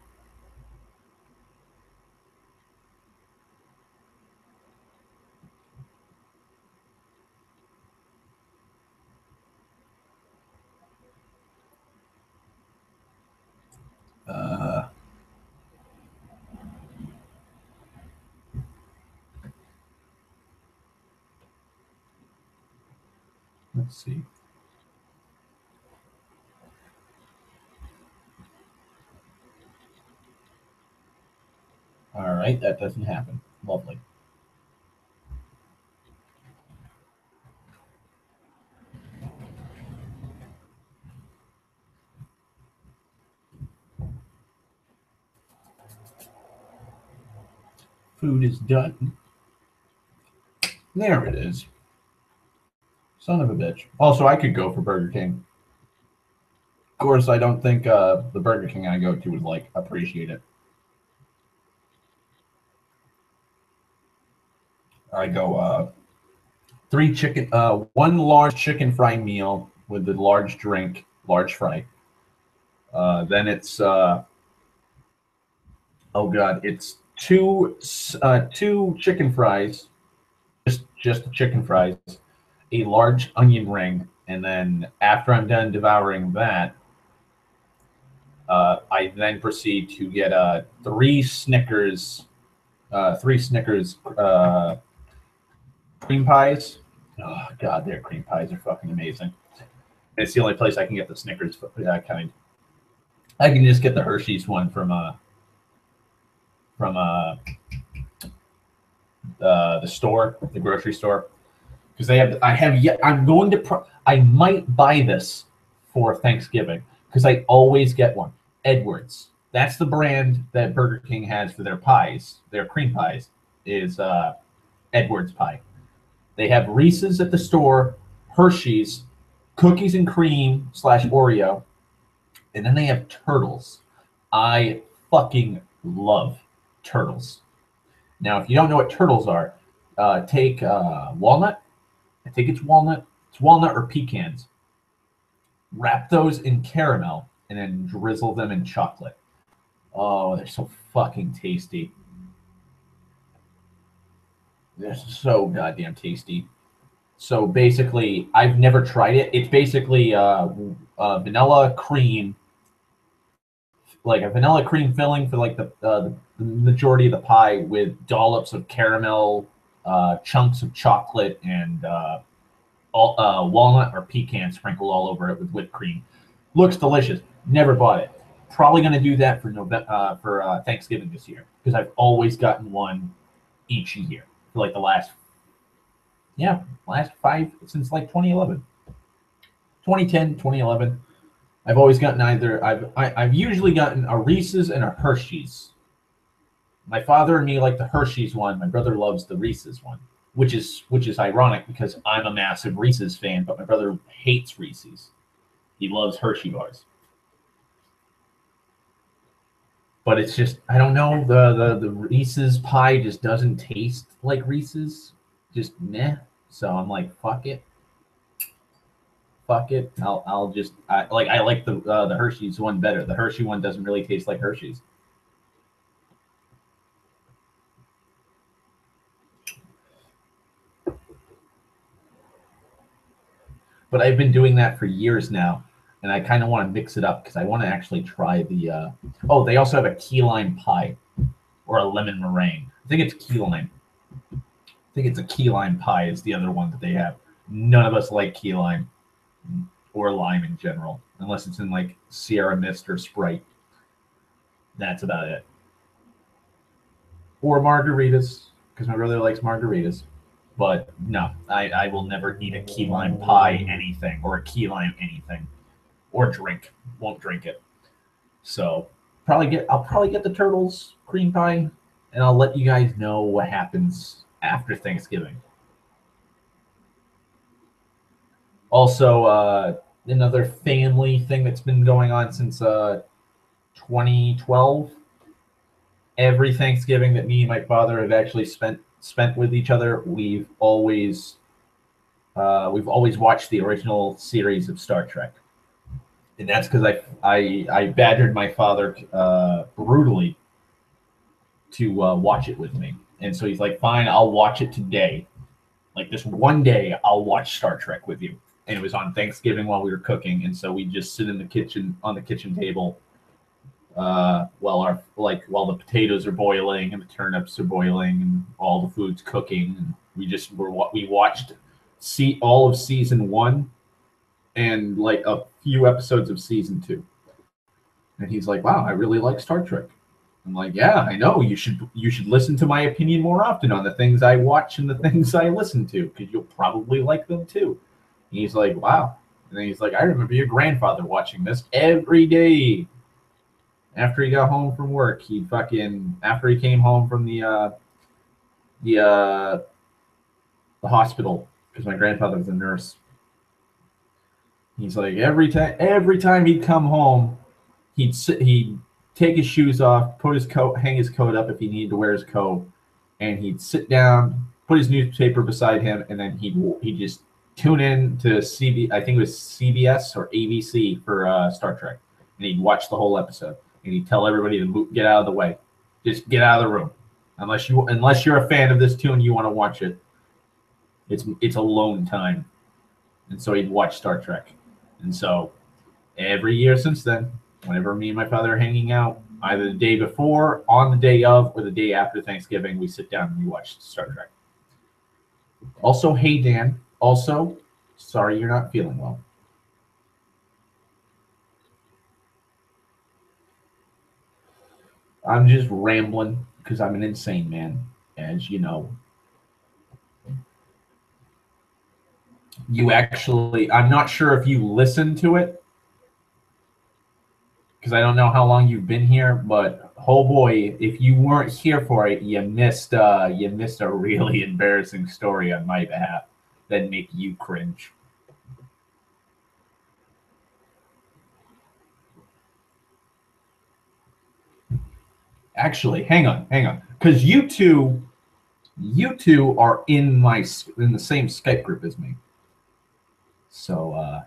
Let's see. All right, that doesn't happen. Lovely. Food is done. There it is. Son of a bitch. Also, I could go for Burger King. Of course, I don't think the Burger King I go to would like appreciate it. I go one large chicken fry meal with the large drink, large fry. Then it's oh god, it's two chicken fries, just the chicken fries, a large onion ring, and then after I'm done devouring that, I then proceed to get three Snickers cream pies. Oh God, their cream pies are fucking amazing. And it's the only place I can get the Snickers kind. I can just get the Hershey's one from the store, the grocery store, because they have. I have yet. I'm going to. I might buy this for Thanksgiving because I always get one. Edwards. That's the brand that Burger King has for their pies. Their cream pies is Edwards pie. They have Reese's at the store, Hershey's, cookies and cream / Oreo, and then they have Turtles. I fucking love Turtles. Now, if you don't know what Turtles are, take walnut. I think it's walnut. It's walnut or pecans. Wrap those in caramel and then drizzle them in chocolate. Oh, they're so fucking tasty. They're so goddamn tasty. So basically, I've never tried it. It's basically vanilla cream, like a vanilla cream filling for like the majority of the pie with dollops of caramel, chunks of chocolate, and walnut or pecan sprinkled all over it with whipped cream. Looks delicious. Never bought it. Probably going to do that for Thanksgiving this year because I've always gotten one each year for like the last five since like 2011, 2010, 2011. I've always gotten either. I've usually gotten a Reese's and a Hershey's. My father and me like the Hershey's one. My brother loves the Reese's one, which is ironic because I'm a massive Reese's fan, but my brother hates Reese's. He loves Hershey bars. But it's just I don't know, the Reese's pie just doesn't taste like Reese's. Just meh. So I'm like, fuck it. Fuck it. I'll just I like the Hershey's one better. The Hershey one doesn't really taste like Hershey's. But I've been doing that for years now, and I kind of want to mix it up because I want to actually try the. Oh, they also have a key lime pie, or a lemon meringue. I think it's key lime. I think it's a key lime pie is the other one that they have. None of us like key lime, or lime in general, unless it's in like Sierra Mist or Sprite. That's about it. Or margaritas, because my brother likes margaritas. But no, I will never eat a key lime pie anything or a key lime anything or drink. Won't drink it. So I'll probably get the Turtles cream pie, and I'll let you guys know what happens after Thanksgiving. Also, another family thing that's been going on since 2012. Every Thanksgiving that me and my father have actually spent with each other, we've always watched the original series of Star Trek, and that's because I badgered my father brutally to watch it with me, and so he's like, "Fine, I'll watch it today. Like this one day, I'll watch Star Trek with you." And it was on Thanksgiving while we were cooking, and so we just sit in the kitchen on the kitchen table while the potatoes are boiling and the turnips are boiling and all the food's cooking, and we watched all of season 1 and like a few episodes of season 2. And he's like, "Wow, I really like Star Trek." I'm like, "Yeah, I know. You should listen to my opinion more often on the things I watch and the things I listen to, because you'll probably like them too." And he's like, "Wow." And then he's like, "I remember your grandfather watching this every day. After he got home from work, after he came home from the hospital, because my grandfather was a nurse. He's like, every time he'd come home, he'd take his shoes off, put his coat, hang his coat up if he needed to wear his coat, and he'd sit down, put his newspaper beside him, and then he'd just tune in to I think it was CBS or ABC for Star Trek, and he'd watch the whole episode. And he'd tell everybody to get out of the way. Just get out of the room. Unless you're a fan of this too and you want to watch it. It's alone time. And so he'd watch Star Trek. And so every year since then, whenever me and my father are hanging out, either the day before, on the day of, or the day after Thanksgiving, we sit down and we watch Star Trek. Also, hey Dan, also, sorry you're not feeling well. I'm just rambling because I'm an insane man, as you know. I'm not sure if you listened to it, because I don't know how long you've been here, but oh boy, if you weren't here for it, you missed a really embarrassing story on my behalf that make you cringe. Actually, hang on, because you two are in the same Skype group as me. So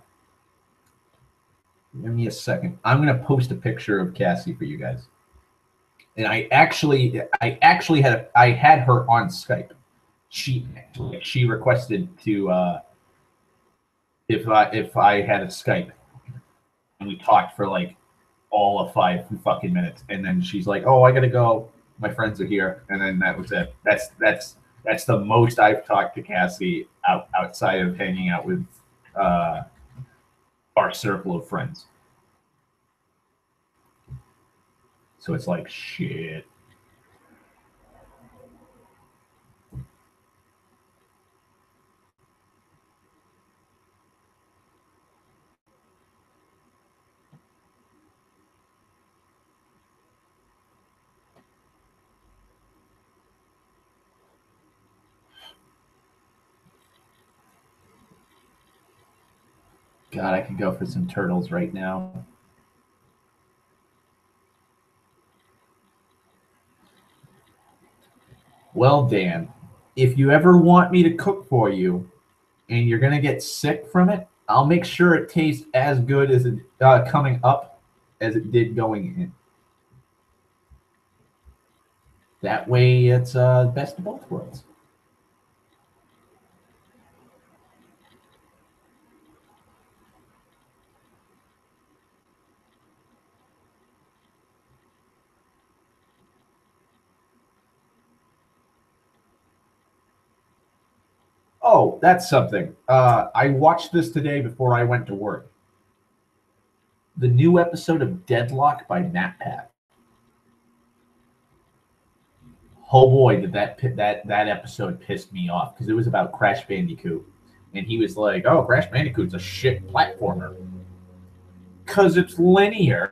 give me a second. I'm gonna post a picture of Cassie for you guys. And I actually had her on Skype. She requested to if I had a Skype, and we talked for like all of 5 fucking minutes, and then she's like, "Oh, I gotta go. My friends are here," and then that was it. That's the most I've talked to Cassie outside of hanging out with our circle of friends. So it's like shit. God, I could go for some turtles right now. Well, Dan, if you ever want me to cook for you and you're going to get sick from it, I'll make sure it tastes as good as it coming up as it did going in. That way it's best of both worlds. Oh, that's something. I watched this today before I went to work. The new episode of Deadlock by MatPat. Oh boy, did that episode pissed me off, because it was about Crash Bandicoot, and he was like, "Oh, Crash Bandicoot's a shit platformer because it's linear.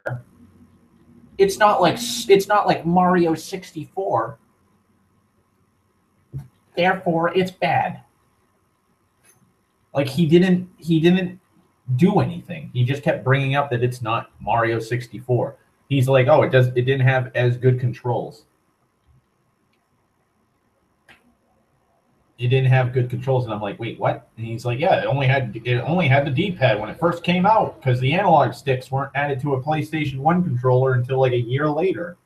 It's not like Mario 64. Therefore, it's bad." Like he didn't do anything. He just kept bringing up that it's not Mario 64. He's like, "Oh, it didn't have as good controls. It didn't have good controls." And I'm like, "Wait, what?" And he's like, "Yeah, it only had the D-pad when it first came out, because the analog sticks weren't added to a PlayStation 1 controller until like a year later."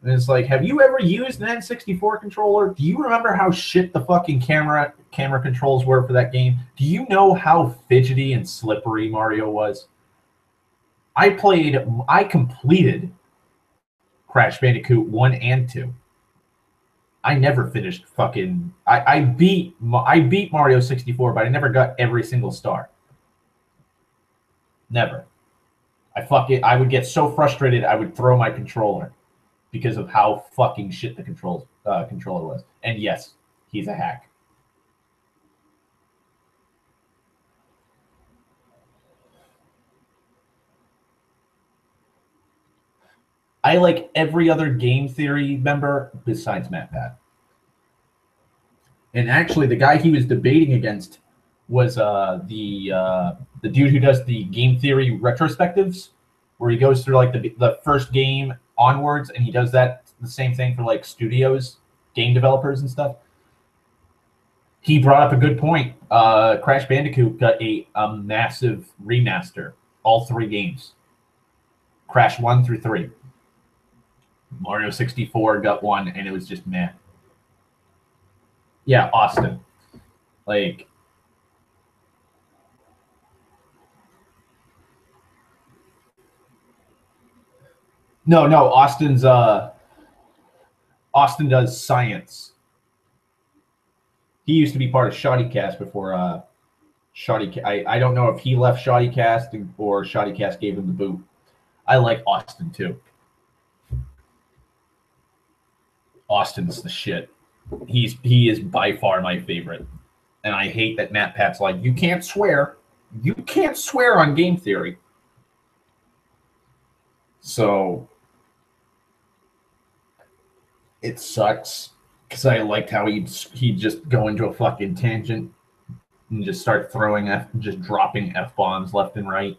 And it's like, have you ever used an N64 controller? Do you remember how shit the fucking camera controls were for that game? Do you know how fidgety and slippery Mario was? I completed Crash Bandicoot 1 and 2. I never finished fucking. I beat Mario 64, but I never got every single star. Never. I would get so frustrated I would throw my controller because of how fucking shit the controller was. And yes, he's a hack. I like every other game theory member besides MatPat. And actually, the guy he was debating against was the dude who does the game theory retrospectives, where he goes through like the first game onwards, and he does the same thing for like studios, game developers and stuff. He brought up a good point. Crash Bandicoot got a massive remaster, all 3 games. Crash 1 through 3. Mario 64 got 1, and it was just meh. Yeah, Austin. Like, No, Austin does science. He used to be part of ShoddyCast before I don't know if he left ShoddyCast or ShoddyCast gave him the boot. I like Austin too. Austin's the shit. He is by far my favorite. And I hate that Matt Pat's like, you can't swear. You can't swear on Game Theory. So it sucks because I liked how he'd just go into a fucking tangent and just start just dropping F-bombs left and right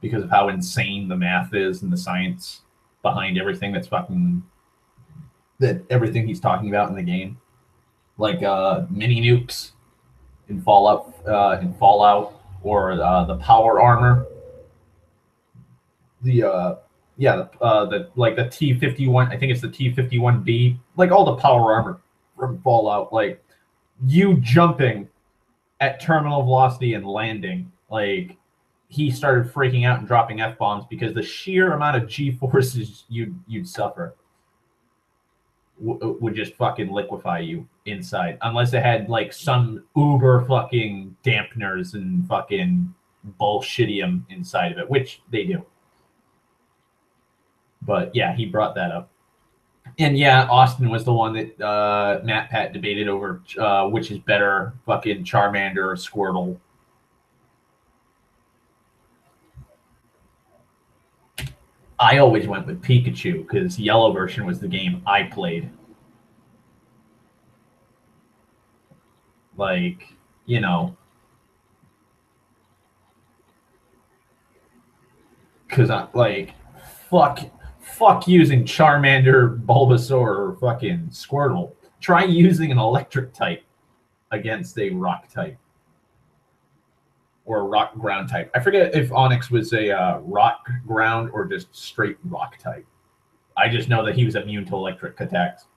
because of how insane the math is and the science behind everything everything he's talking about in the game. Like mini nukes in Fallout, or the power armor. The T-51, I think it's the T-51B, like all the power armor from Fallout, like you jumping at terminal velocity and landing, like he started freaking out and dropping F-bombs because the sheer amount of G-forces you'd suffer would just fucking liquefy you inside, unless it had like some uber fucking dampeners and fucking bullshitium inside of it, which they do. But yeah, he brought that up. And yeah, Austin was the one that Matt Pat debated over which is better, fucking Charmander or Squirtle. I always went with Pikachu because Yellow version was the game I played. Like, you know, because I like fuck using Charmander, Bulbasaur, or fucking Squirtle. Try using an electric type against a rock type. Or a rock ground type. I forget if Onyx was a rock ground or just straight rock type. I just know that he was immune to electric attacks.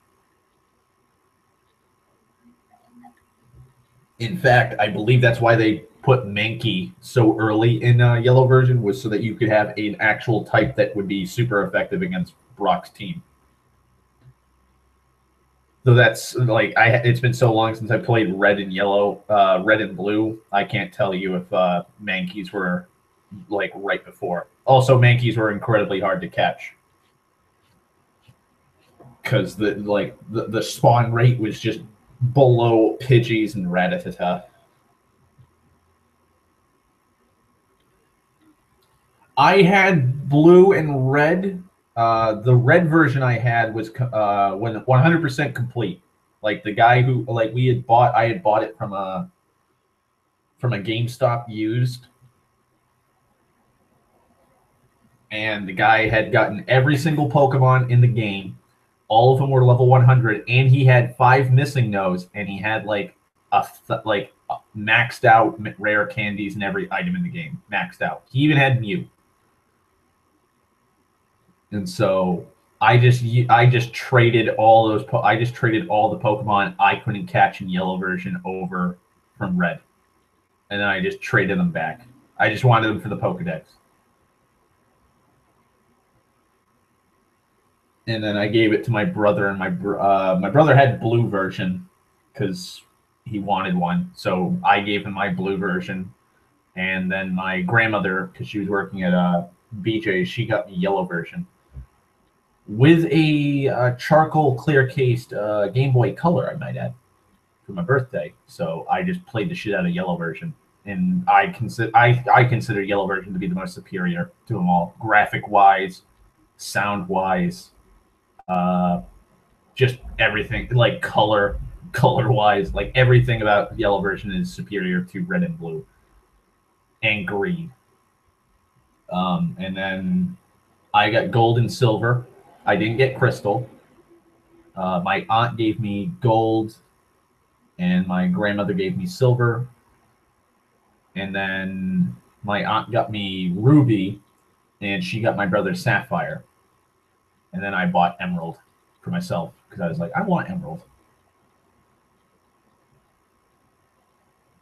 In fact, I believe that's why they put Mankey so early in Yellow version, was so that you could have an actual type that would be super effective against Brock's team. So that's like it's been so long since I played Red and Yellow, Red and Blue. I can't tell you if Mankeys were like right before. Also, Mankeys were incredibly hard to catch because the spawn rate was just below Pidgeys and Rattata. I had Blue and Red. The Red version I had was when 100% complete. Like the guy who I had bought it from a GameStop used, and the guy had gotten every single Pokemon in the game. All of them were level 100, and he had 5 missing no's, and he had maxed out rare candies and every item in the game maxed out. He even had Mew. And so I just traded all those. I just traded all the Pokemon I couldn't catch in Yellow version over from Red, and then I just traded them back. I just wanted them for the Pokedex, and then I gave it to my brother. And my brother had Blue version because he wanted one, so I gave him my Blue version. And then my grandmother, because she was working at BJ, she got me Yellow version. With a charcoal clear cased Game Boy Color, I might add, for my birthday. So I just played the shit out of Yellow version, and I consider Yellow version to be the most superior to them all, graphic wise, sound wise, just everything, like color wise, like everything about Yellow version is superior to Red and Blue and Green. And then I got Gold and Silver. I didn't get Crystal. My aunt gave me Gold, and my grandmother gave me Silver. And then my aunt got me Ruby, and she got my brother Sapphire. And then I bought Emerald for myself because I was like, I want Emerald.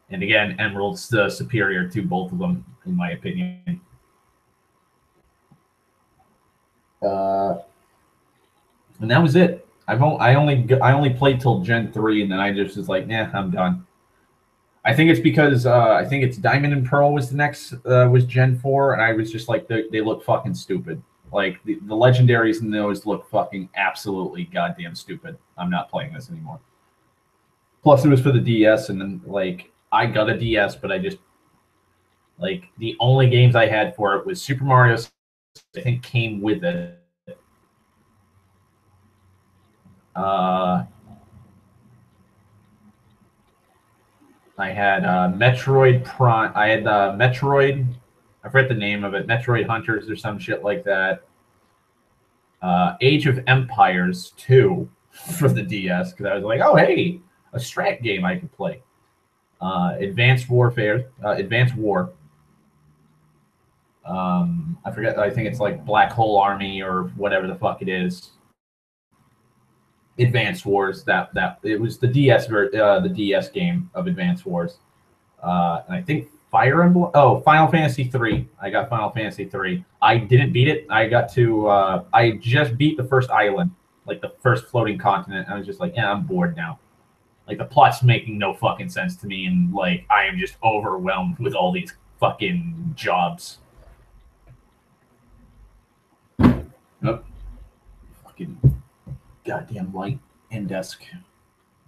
And again, Emerald's superior to both of them, in my opinion. And that was it. I only played till Gen 3, and then I just was like, nah, I'm done. I think it's because I think it's Diamond and Pearl was the next was Gen 4, and I was just like, they look fucking stupid. Like the legendaries in those look fucking absolutely goddamn stupid. I'm not playing this anymore. Plus, it was for the DS, and then like I got a DS, but I just like the only games I had for it was Super Mario. I think came with it. I had Metroid Prime. I had Metroid. I forget the name of it. Metroid Hunters or some shit like that. Age of Empires 2 for the DS because I was like, oh hey, a strat game I could play. Advanced Warfare, Advanced War. I forget. I think it's like Black Hole Army or whatever the fuck it is. Advanced Wars. That it was the the DS game of Advanced Wars. And I think Fire Emblem. Oh, Final Fantasy 3. I got Final Fantasy 3. I didn't beat it. I got to. I just beat the first island, like the first floating continent. I was just like, yeah, I'm bored now. Like the plot's making no fucking sense to me, and like I am just overwhelmed with all these fucking jobs. Nope. Fucking goddamn light and desk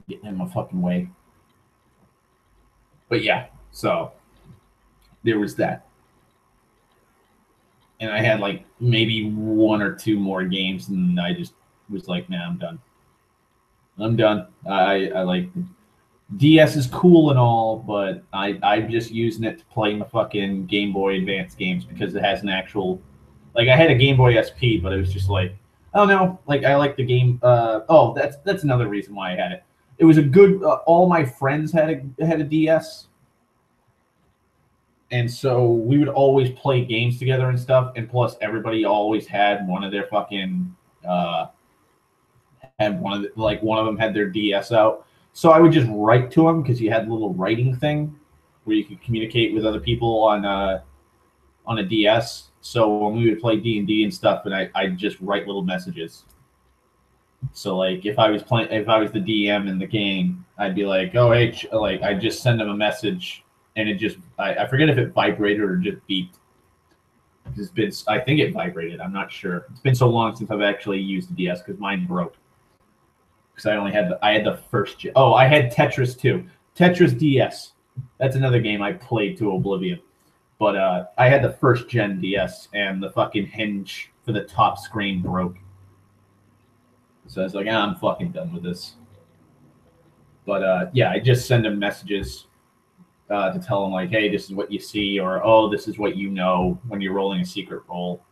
getting in my fucking way. But yeah, so there was that. And I had like maybe one or two more games, and I just was like, nah, I'm done. I'm done. I like DS is cool and all, but I'm just using it to play my fucking Game Boy Advance games because it has an actual. Like I had a Game Boy SP, but it was just like, oh no, like I like the game. Oh, that's another reason why I had it. It was a good. All my friends had a DS, and so we would always play games together and stuff. And plus, everybody always had one of their fucking had one of them had their DS out. So I would just write to them because you had a little writing thing where you could communicate with other people on a DS. So when we would play D&D and stuff, and I'd just write little messages. So like if I was the DM in the game, I'd be like, oh hey, like I'd just send them a message, and it just I forget if it vibrated or just beeped. It's been I think it vibrated. I'm not sure. It's been so long since I've actually used a DS because mine broke. Because I had the first. Oh, I had Tetris too. Tetris DS. That's another game I played to oblivion. But I had the first gen DS, and the fucking hinge for the top screen broke. So I was like, I'm fucking done with this. But yeah, I just send them messages to tell them like, hey, this is what you see, or oh, this is what you know when you're rolling a secret roll.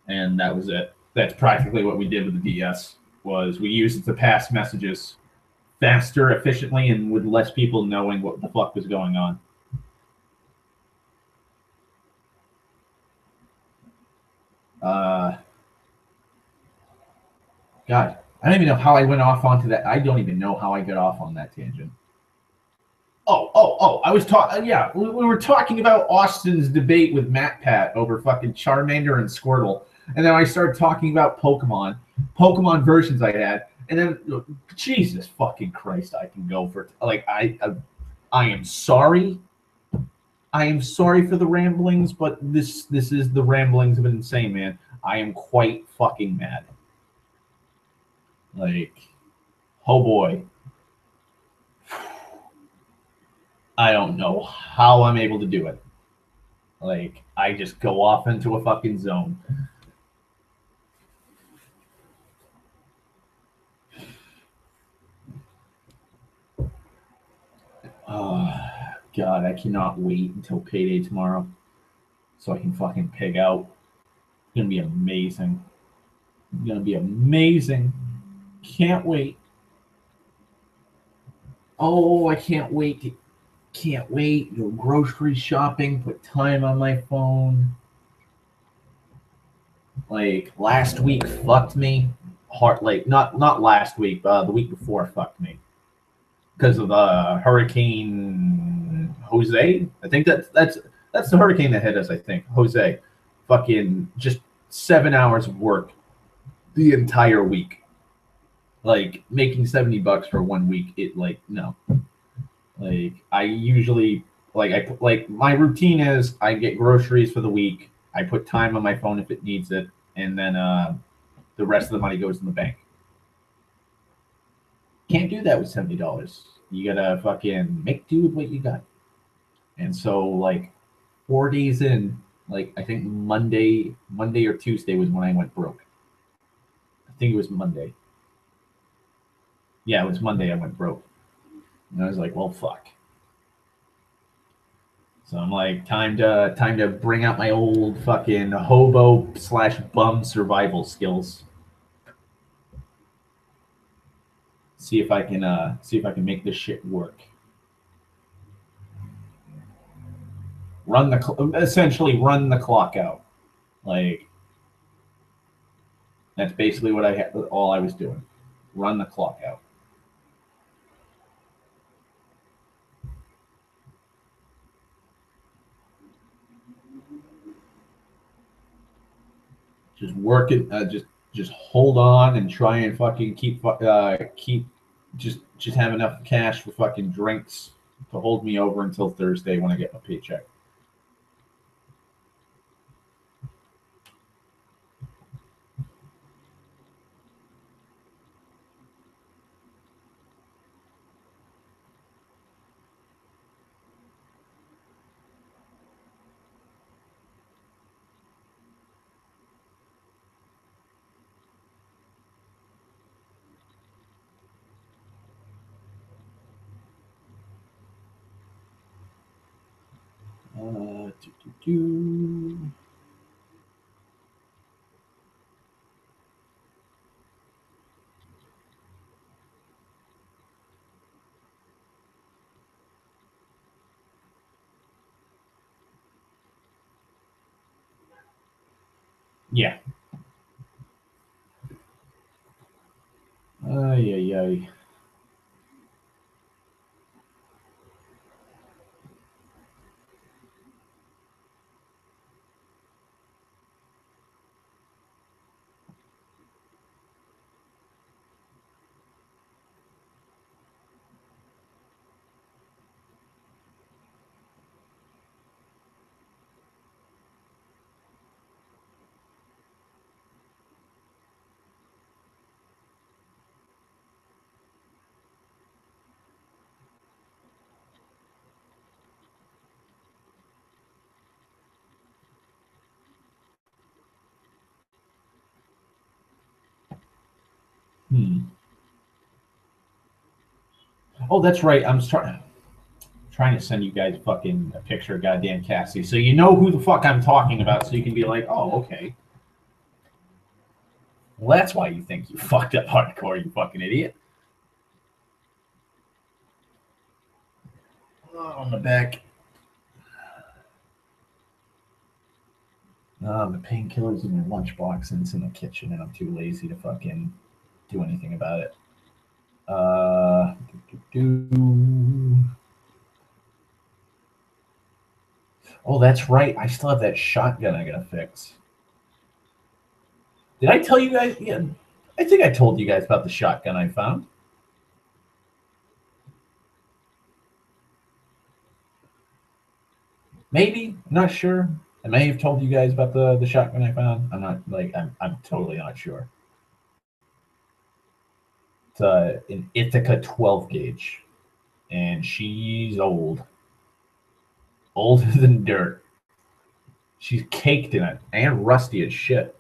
And that was it. That's practically what we did with the DS. Was we used it to pass messages faster, efficiently, and with less people knowing what the fuck was going on. God, I don't even know how I went off onto that. I don't even know how I got off on that tangent. Oh! I was talking. Yeah, we were talking about Austin's debate with Matt Pat over fucking Charmander and Squirtle, and then I started talking about Pokemon versions I had, and then Jesus fucking Christ, I can go for like I am sorry. I am sorry for the ramblings, but this is the ramblings of an insane man. I am quite fucking mad. Like, oh boy. I don't know how I'm able to do it. Like, I just go off into a fucking zone. God, I cannot wait until payday tomorrow so I can fucking pig out. It's going to be amazing. It's going to be amazing. Can't wait. Oh, I can't wait. Can't wait. Go grocery shopping. Put time on my phone. Like last week fucked me. Hard. Like not last week. The week before fucked me because of Hurricane Jose. I think that's the hurricane that hit us. I think Jose. Fucking just 7 hours of work the entire week. Like making $70 for 1 week, it like no. Like I usually like my routine is I get groceries for the week. I put time on my phone if it needs it, and then the rest of the money goes in the bank. Can't do that with $70. You gotta fucking make do with what you got. And so like 4 days in, like I think Monday or Tuesday was when I went broke. I think it was Monday. Yeah, it was Monday I went broke. And I was like, well, fuck. So I'm like, time to bring out my old fucking hobo / bum survival skills. See if I can make this shit work. Essentially run the clock out. Like that's basically what all I was doing. Run the clock out. Just work it. Just hold on and try and fucking keep just have enough cash for fucking drinks to hold me over until Thursday when I get my paycheck. Yeah. Ay, ay, ay. Oh, that's right. I'm trying to send you guys fucking a picture of goddamn Cassie, so you know who the fuck I'm talking about, so you can be like, oh, okay. Well, that's why you think you fucked up hardcore, you fucking idiot. On the back. The painkiller's in my lunchbox and it's in the kitchen, and I'm too lazy to fucking do anything about it. Oh, that's right. I still have that shotgun I gotta fix. Did I tell you guys? Yeah, I think I told you guys about the shotgun I found. Maybe, I'm not sure. I may have told you guys about the shotgun I found. I'm totally not sure. It's an Ithaca 12 gauge, and she's older than dirt. She's caked in it and rusty as shit.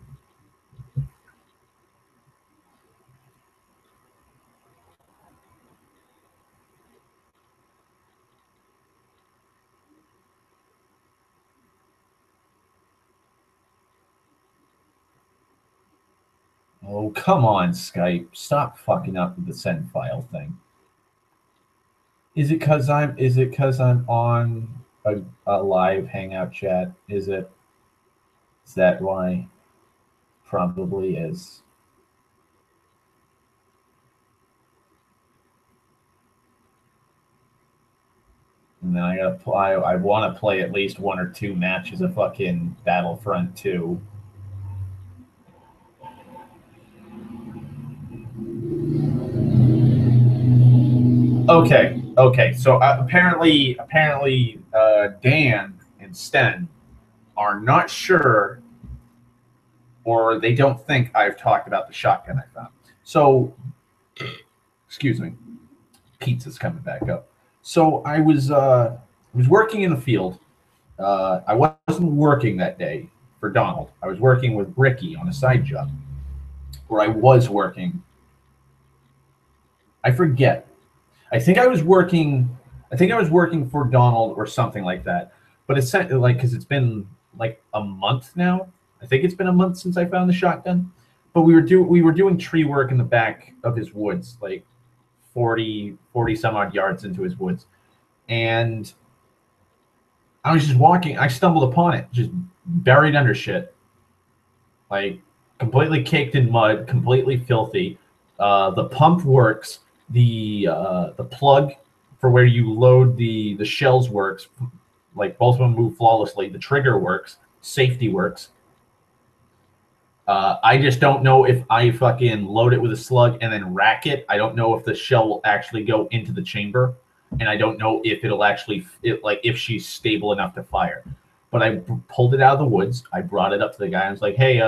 Oh, come on, Skype. Stop fucking up with the send file thing. Is it because I'm on a live hangout chat? Is that why? Probably is. And then I gotta play. I want to play at least 1 or 2 matches of fucking Battlefront 2. Okay. So apparently, Dan and Sten are not sure, or they don't think I've talked about the shotgun I found. So, excuse me, pizza's coming back up. So I was working in the field. I wasn't working that day for Donald. I was working with Ricky on a side job, where I was working. I forget. I think I was working. I think I was working for Donald or something like that. But it's like because it's been like a month now. I think it's been a month since I found the shotgun. But we were doing tree work in the back of his woods, like 40 some odd yards into his woods, and I was just walking. I stumbled upon it, just buried under shit, like completely caked in mud, completely filthy. The pump works. The plug for where you load the shells works. Like both of them move flawlessly. The trigger works. Safety works. I just don't know if I fucking load it with a slug and then rack it. I don't know if the shell will actually go into the chamber, and I don't know if it'll actually like if she's stable enough to fire. But I pulled it out of the woods. I brought it up to the guy. I was like, "Hey,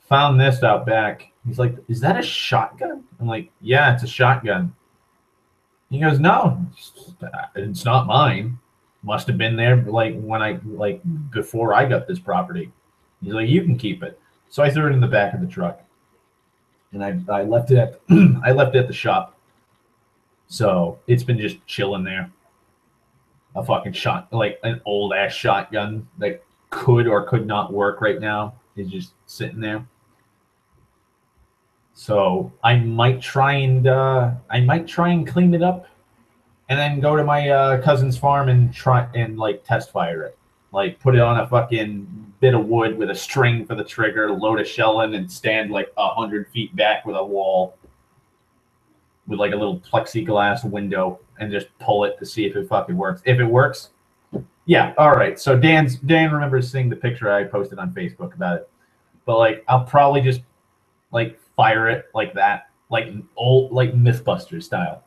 found this out back." He's like, "Is that a shotgun?" I'm like, "Yeah, it's a shotgun." He goes, "No, it's not mine. Must have been there like when I like before I got this property." He's like, "You can keep it." So I threw it in the back of the truck, and I left it at I left it at the shop. So it's been just chilling there. A fucking shot, like an old ass shotgun that could or could not work right now is just sitting there. So I might try and clean it up, and then go to my cousin's farm and try and like test fire it. Like put it on a fucking bit of wood with a string for the trigger, load a shell in, and stand like 100 feet back with a wall with like a little plexiglass window and just pull it to see if it fucking works. If it works, yeah, all right. So Dan remembers seeing the picture I posted on Facebook about it. But like I'll probably just like fire it like that, like old like Mythbusters style,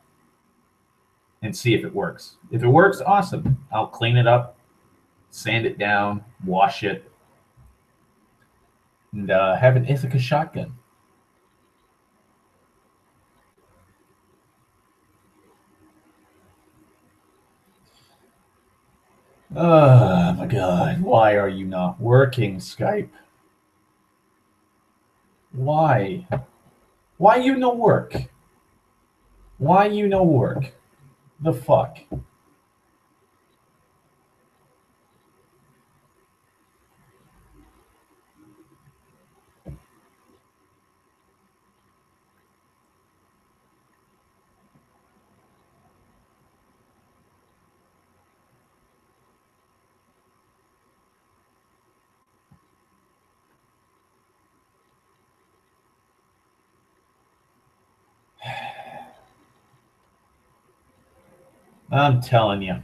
and see if it works. If it works, awesome. I'll clean it up, sand it down, wash it, and have an Ithaca shotgun. Oh my God! Why are you not working, Skype? Why? Why you no work? Why you no work? The fuck? I'm telling you,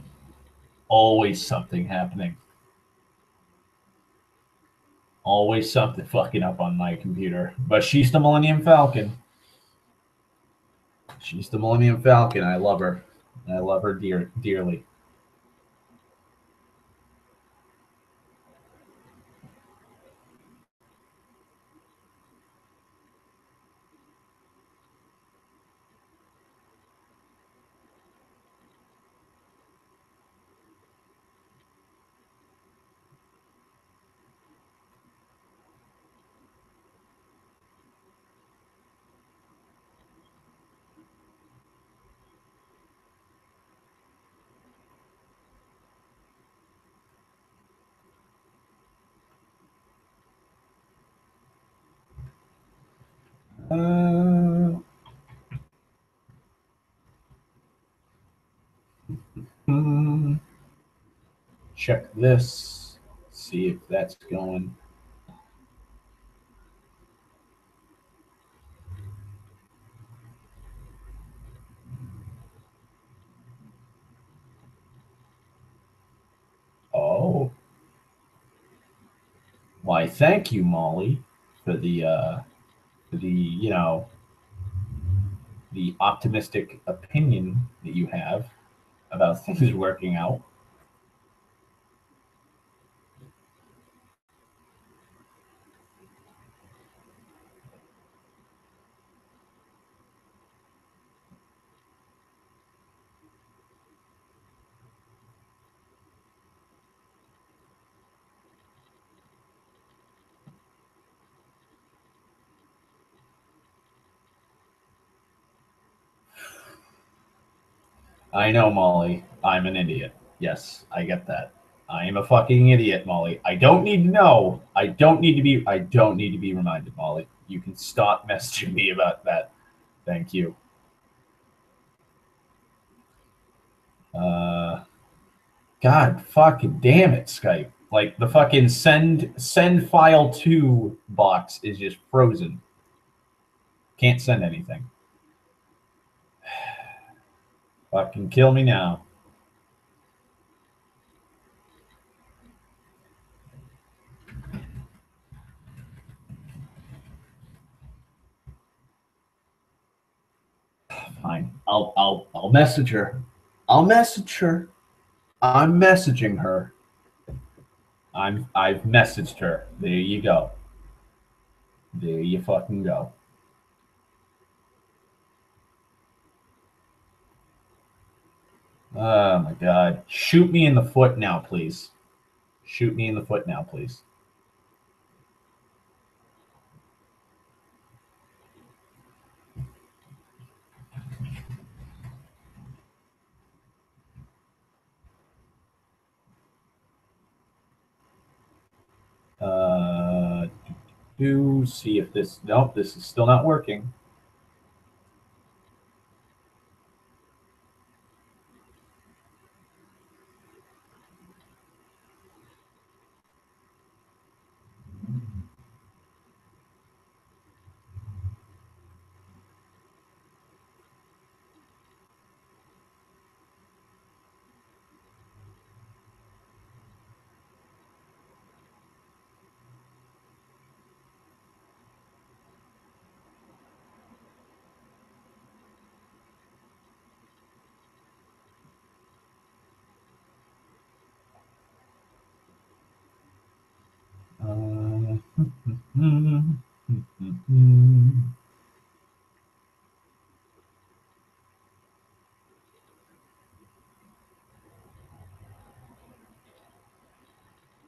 always something happening. Always something fucking up on my computer. But she's the Millennium Falcon. She's the Millennium Falcon. I love her. I love her dearly. Check this. See if that's going. Oh. Why, thank you, Molly, for the the optimistic opinion that you have about things working out. I know, Molly. I'm an idiot. Yes, I get that. I am a fucking idiot, Molly. I don't need to know. I don't need to be reminded, Molly. You can stop messaging me about that. Thank you. God fucking damn it, Skype. Like the fucking send file to box is just frozen. Can't send anything. Fucking kill me now. Fine. I'll message her. I'll message her. I'm messaging her. I've messaged her. There you go. There you fucking go. Oh my god. Shoot me in the foot now, please. Shoot me in the foot now, please. Do see if this. Nope, this is still not working.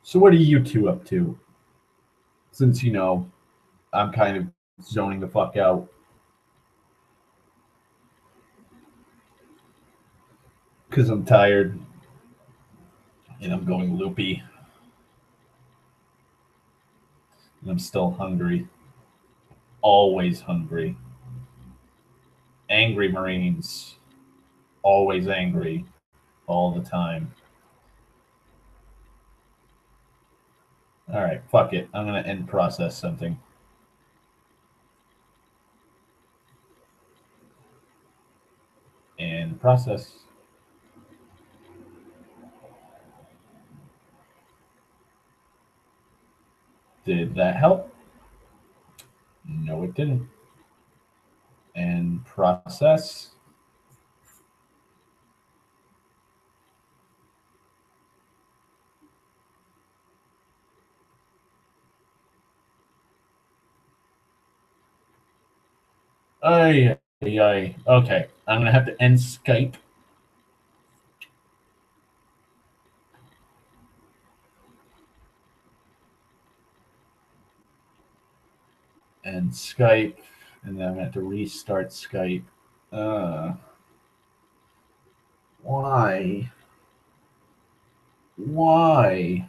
So what are you two up to? Since, you know, I'm kind of zoning the fuck out. Because I'm tired. And I'm going loopy. And I'm still hungry. Always hungry. Angry Marines. Always angry. All the time. Alright, fuck it. I'm going to end process something. And process. Did that help? No, it didn't. And process. Ay, ay, ay. Okay, I'm going to have to end Skype. And Skype, and then I'm going to have to restart Skype. Why? Why?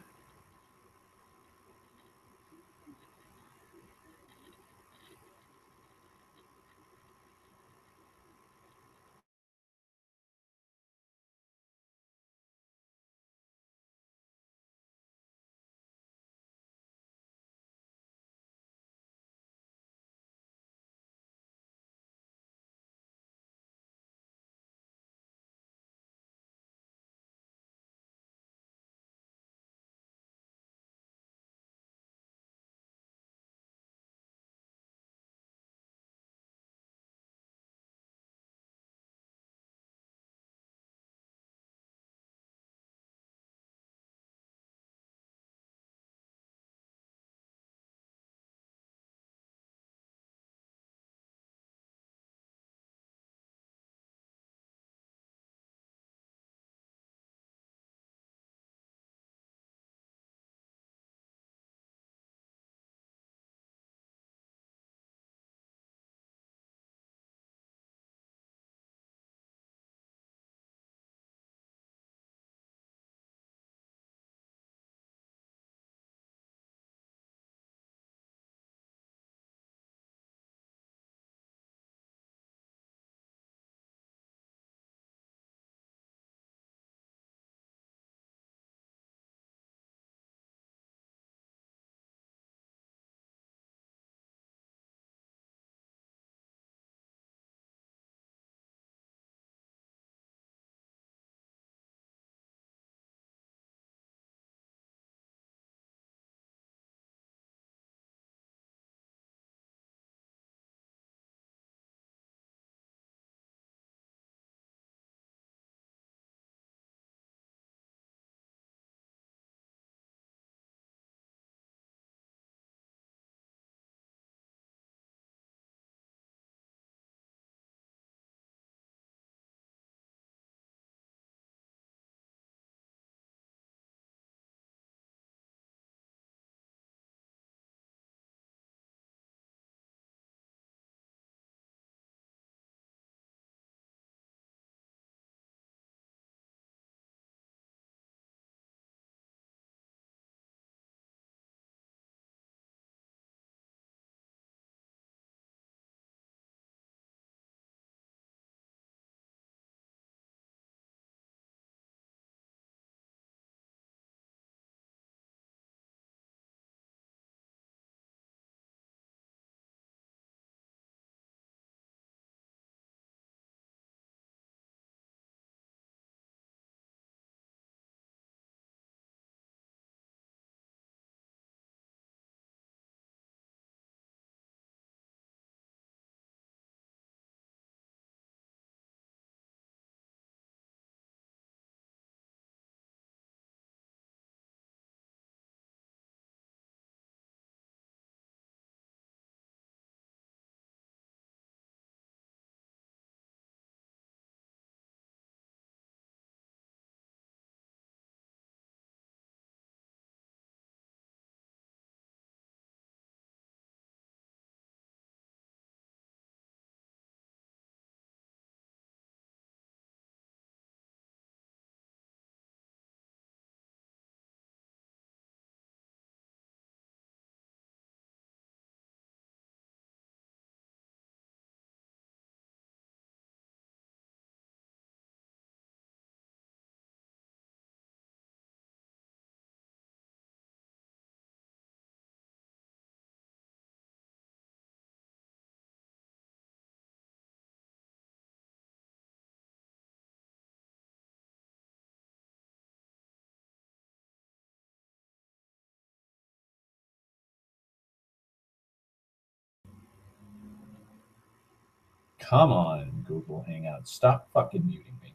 Come on, Google Hangouts. Stop fucking muting me.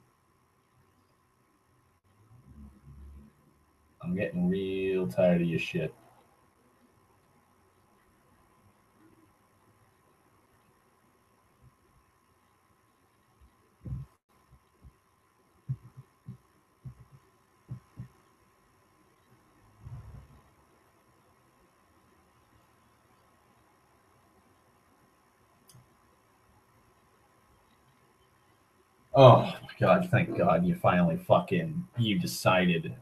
I'm getting real tired of your shit. Oh my God, thank God you finally you decided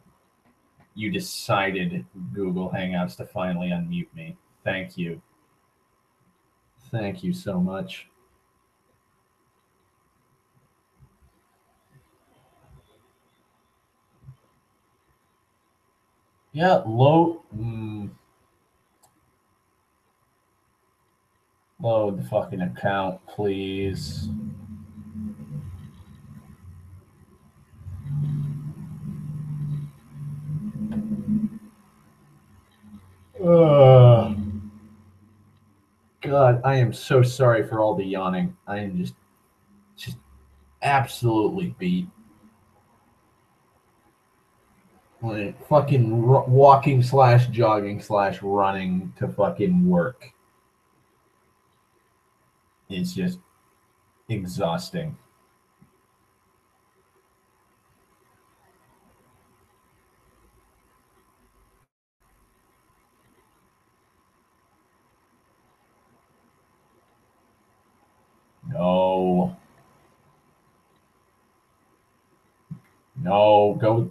Google Hangouts to finally unmute me. Thank you. Thank you so much. Yeah, load the fucking account, please. God, I am so sorry for all the yawning. I am just absolutely beat. Like fucking walking / jogging / running to fucking work. It's just exhausting. No, go.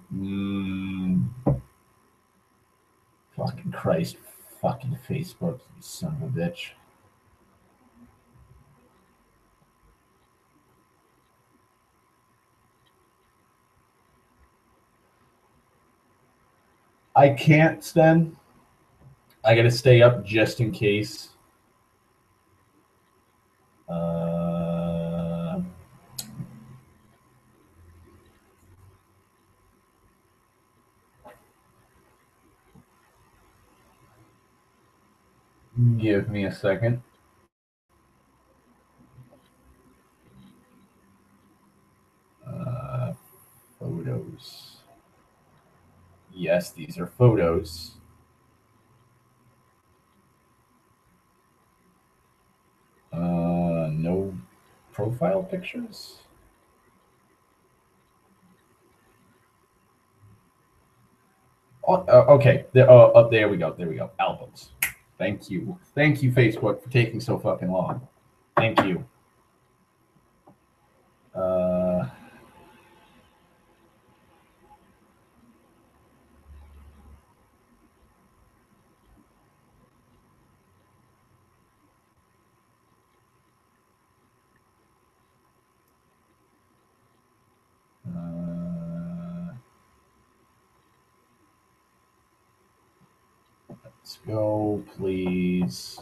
Fucking Christ, fucking Facebook, you son of a bitch. I can't, Sten. I gotta stay up just in case. Give me a second. Photos. Yes, these are photos. No profile pictures. Oh, okay. There we go. There we go. Albums. Thank you, Facebook, for taking so fucking long. Thank you. Let's go, please.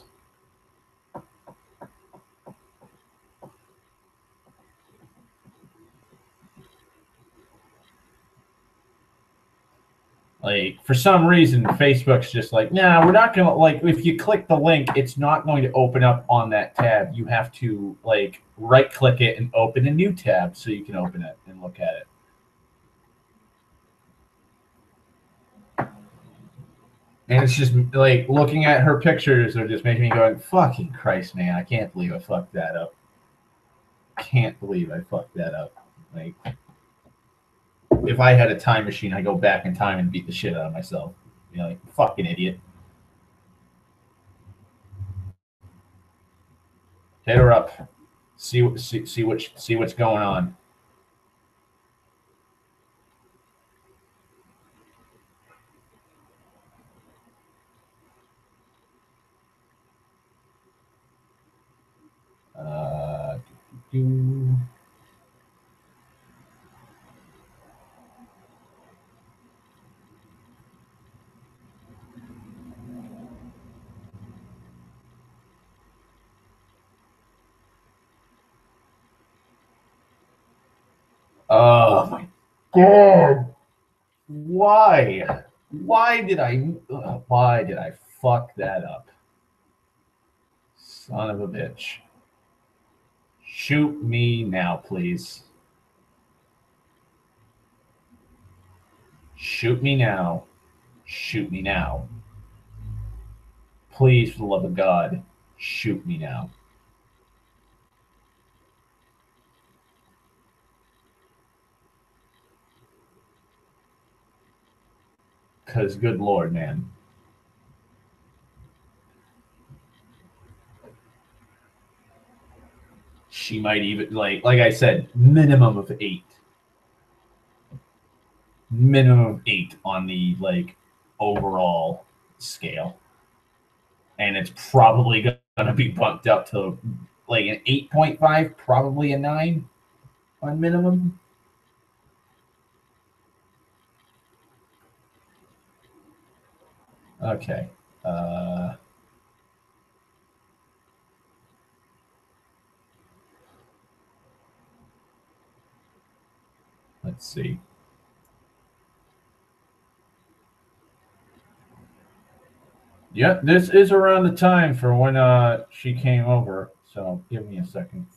Like, for some reason, Facebook's just like, nah, we're not going to, like, if you click the link, it's not going to open up on that tab. You have to, like, right-click it and open a new tab so you can open it and look at it. And it's just, like, looking at her pictures are just making me go, fucking Christ, man, I can't believe I fucked that up. Can't believe I fucked that up. Like, if I had a time machine, I'd go back in time and beat the shit out of myself. You know, like, fucking idiot. Hit her up. See what's going on. Oh my God! Why? Why did I fuck that up? Son of a bitch! Shoot me now, please. Shoot me now. Shoot me now. Please, for the love of God, shoot me now. Because, good Lord, man. She might even, like I said, minimum of 8. Minimum of 8 on the, like, overall scale. And it's probably going to be bumped up to, like, an 8.5, probably a 9 on minimum. Okay. Let's see. Yep, this is around the time for when she came over. So give me a second.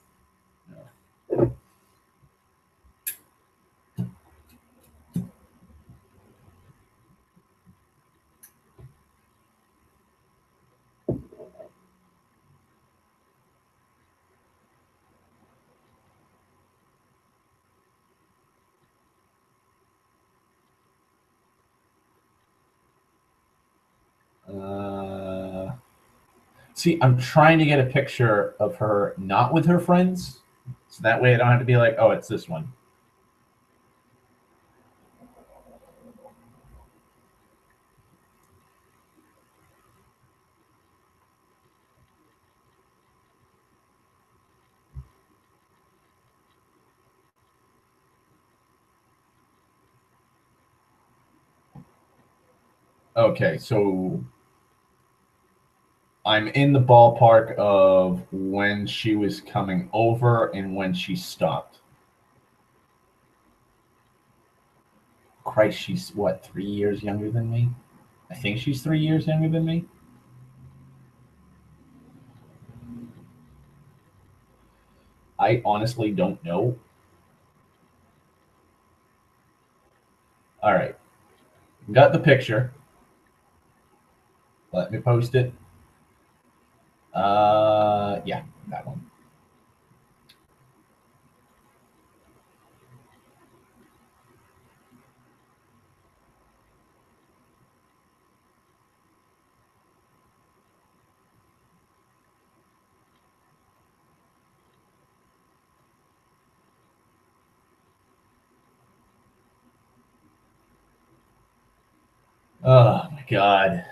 See, I'm trying to get a picture of her not with her friends, so that way I don't have to be like, oh, it's this one. Okay, so I'm in the ballpark of when she was coming over and when she stopped. Christ, she's what, 3 years younger than me? I think she's 3 years younger than me. I honestly don't know. All right. Got the picture. Let me post it. Yeah, that one. Oh my God.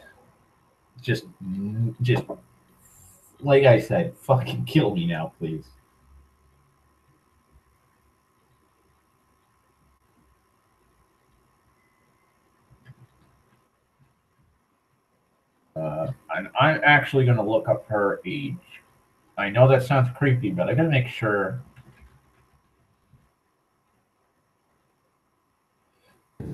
Just like I said, fucking kill me now, please. I'm actually going to look up her age. I know that sounds creepy, but I got to make sure.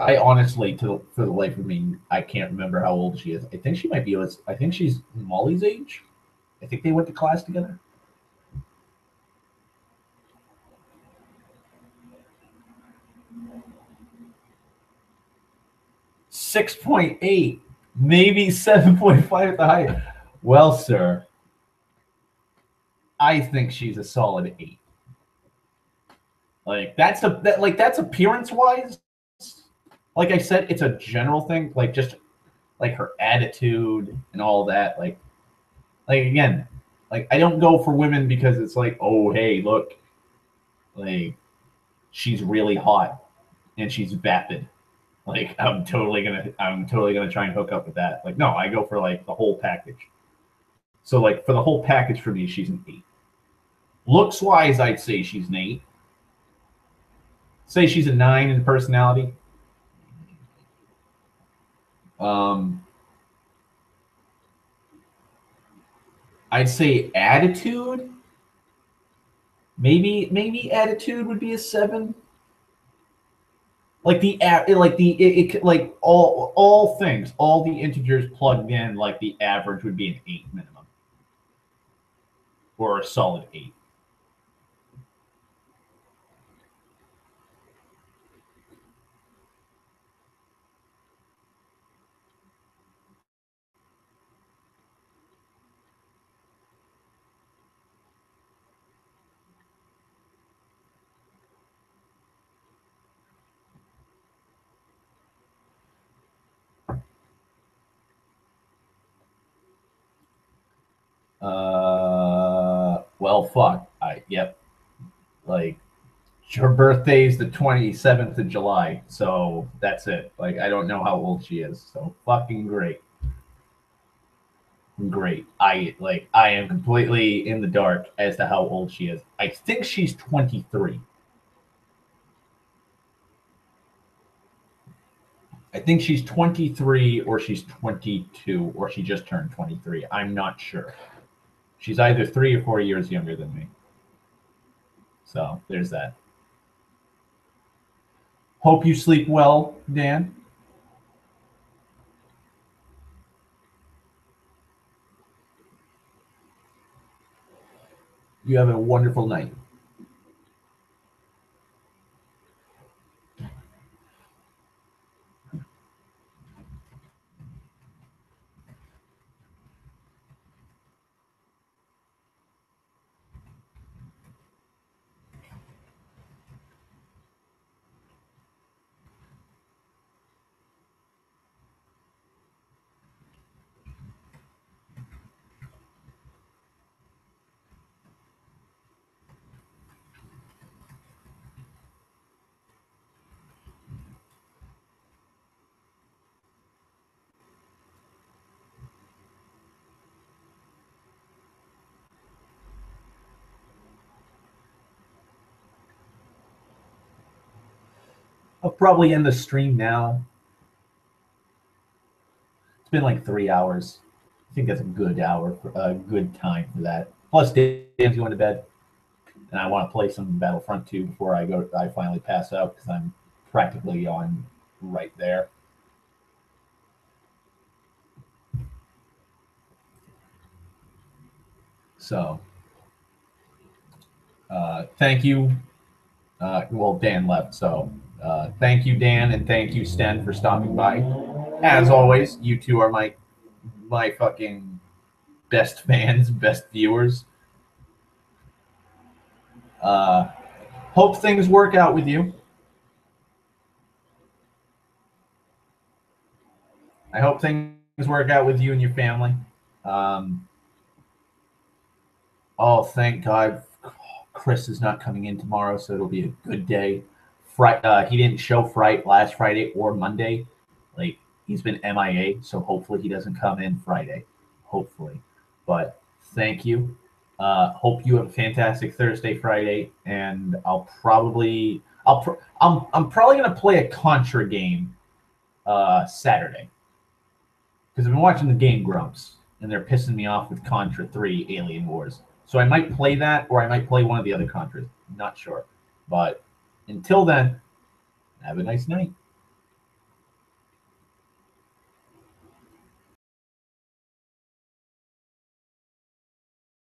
I honestly, for the life of me, I can't remember how old she is. I think she might be. I think she's Molly's age. I think they went to class together. 6.8, maybe 7.5 at the height. Well, sir, I think she's a solid 8. Like that's appearance wise. Like I said, it's a general thing. Like just like her attitude and all that. Like again, like I don't go for women because it's like, oh hey, look, like she's really hot and she's vapid. Like I'm totally gonna try and hook up with that. Like no, I go for like the whole package. So like for the whole package for me, she's an 8. Looks wise, I'd say she's an 8. Say she's a 9 in personality. I'd say attitude. Maybe attitude would be a 7. Like like all things, all the integers plugged in, like the average would be an 8 minimum, or a solid 8. Well, fuck. Yep. Like, her birthday's the 27th of July, so that's it. Like, I don't know how old she is, so fucking great. Great. I am completely in the dark as to how old she is. I think she's 23. I think she's 23 or she's 22 or she just turned 23. I'm not sure. She's either 3 or 4 years younger than me. So there's that. Hope you sleep well, Dan. You have a wonderful night. I'll probably end the stream now. It's been like 3 hours. I think that's a good hour, a good time for that. Plus, Dan's going to bed, and I want to play some Battlefront 2 before I finally pass out because I'm practically on right there. So, thank you. Well, Dan left, so thank you, Dan, and thank you, Sten, for stopping by. As always, you two are my fucking best fans, best viewers. Hope things work out with you. I hope things work out with you and your family. Oh, thank God, Chris is not coming in tomorrow, so it'll be a good day. He didn't show last Friday or Monday. Like, he's been MIA, so hopefully he doesn't come in Friday. Hopefully. But thank you. Hope you have a fantastic Thursday, Friday, and I'm probably gonna play a Contra game Saturday. Because I've been watching the Game Grumps, and they're pissing me off with Contra 3 Alien Wars. So I might play that, or I might play one of the other Contras. Not sure. But until then, have a nice night.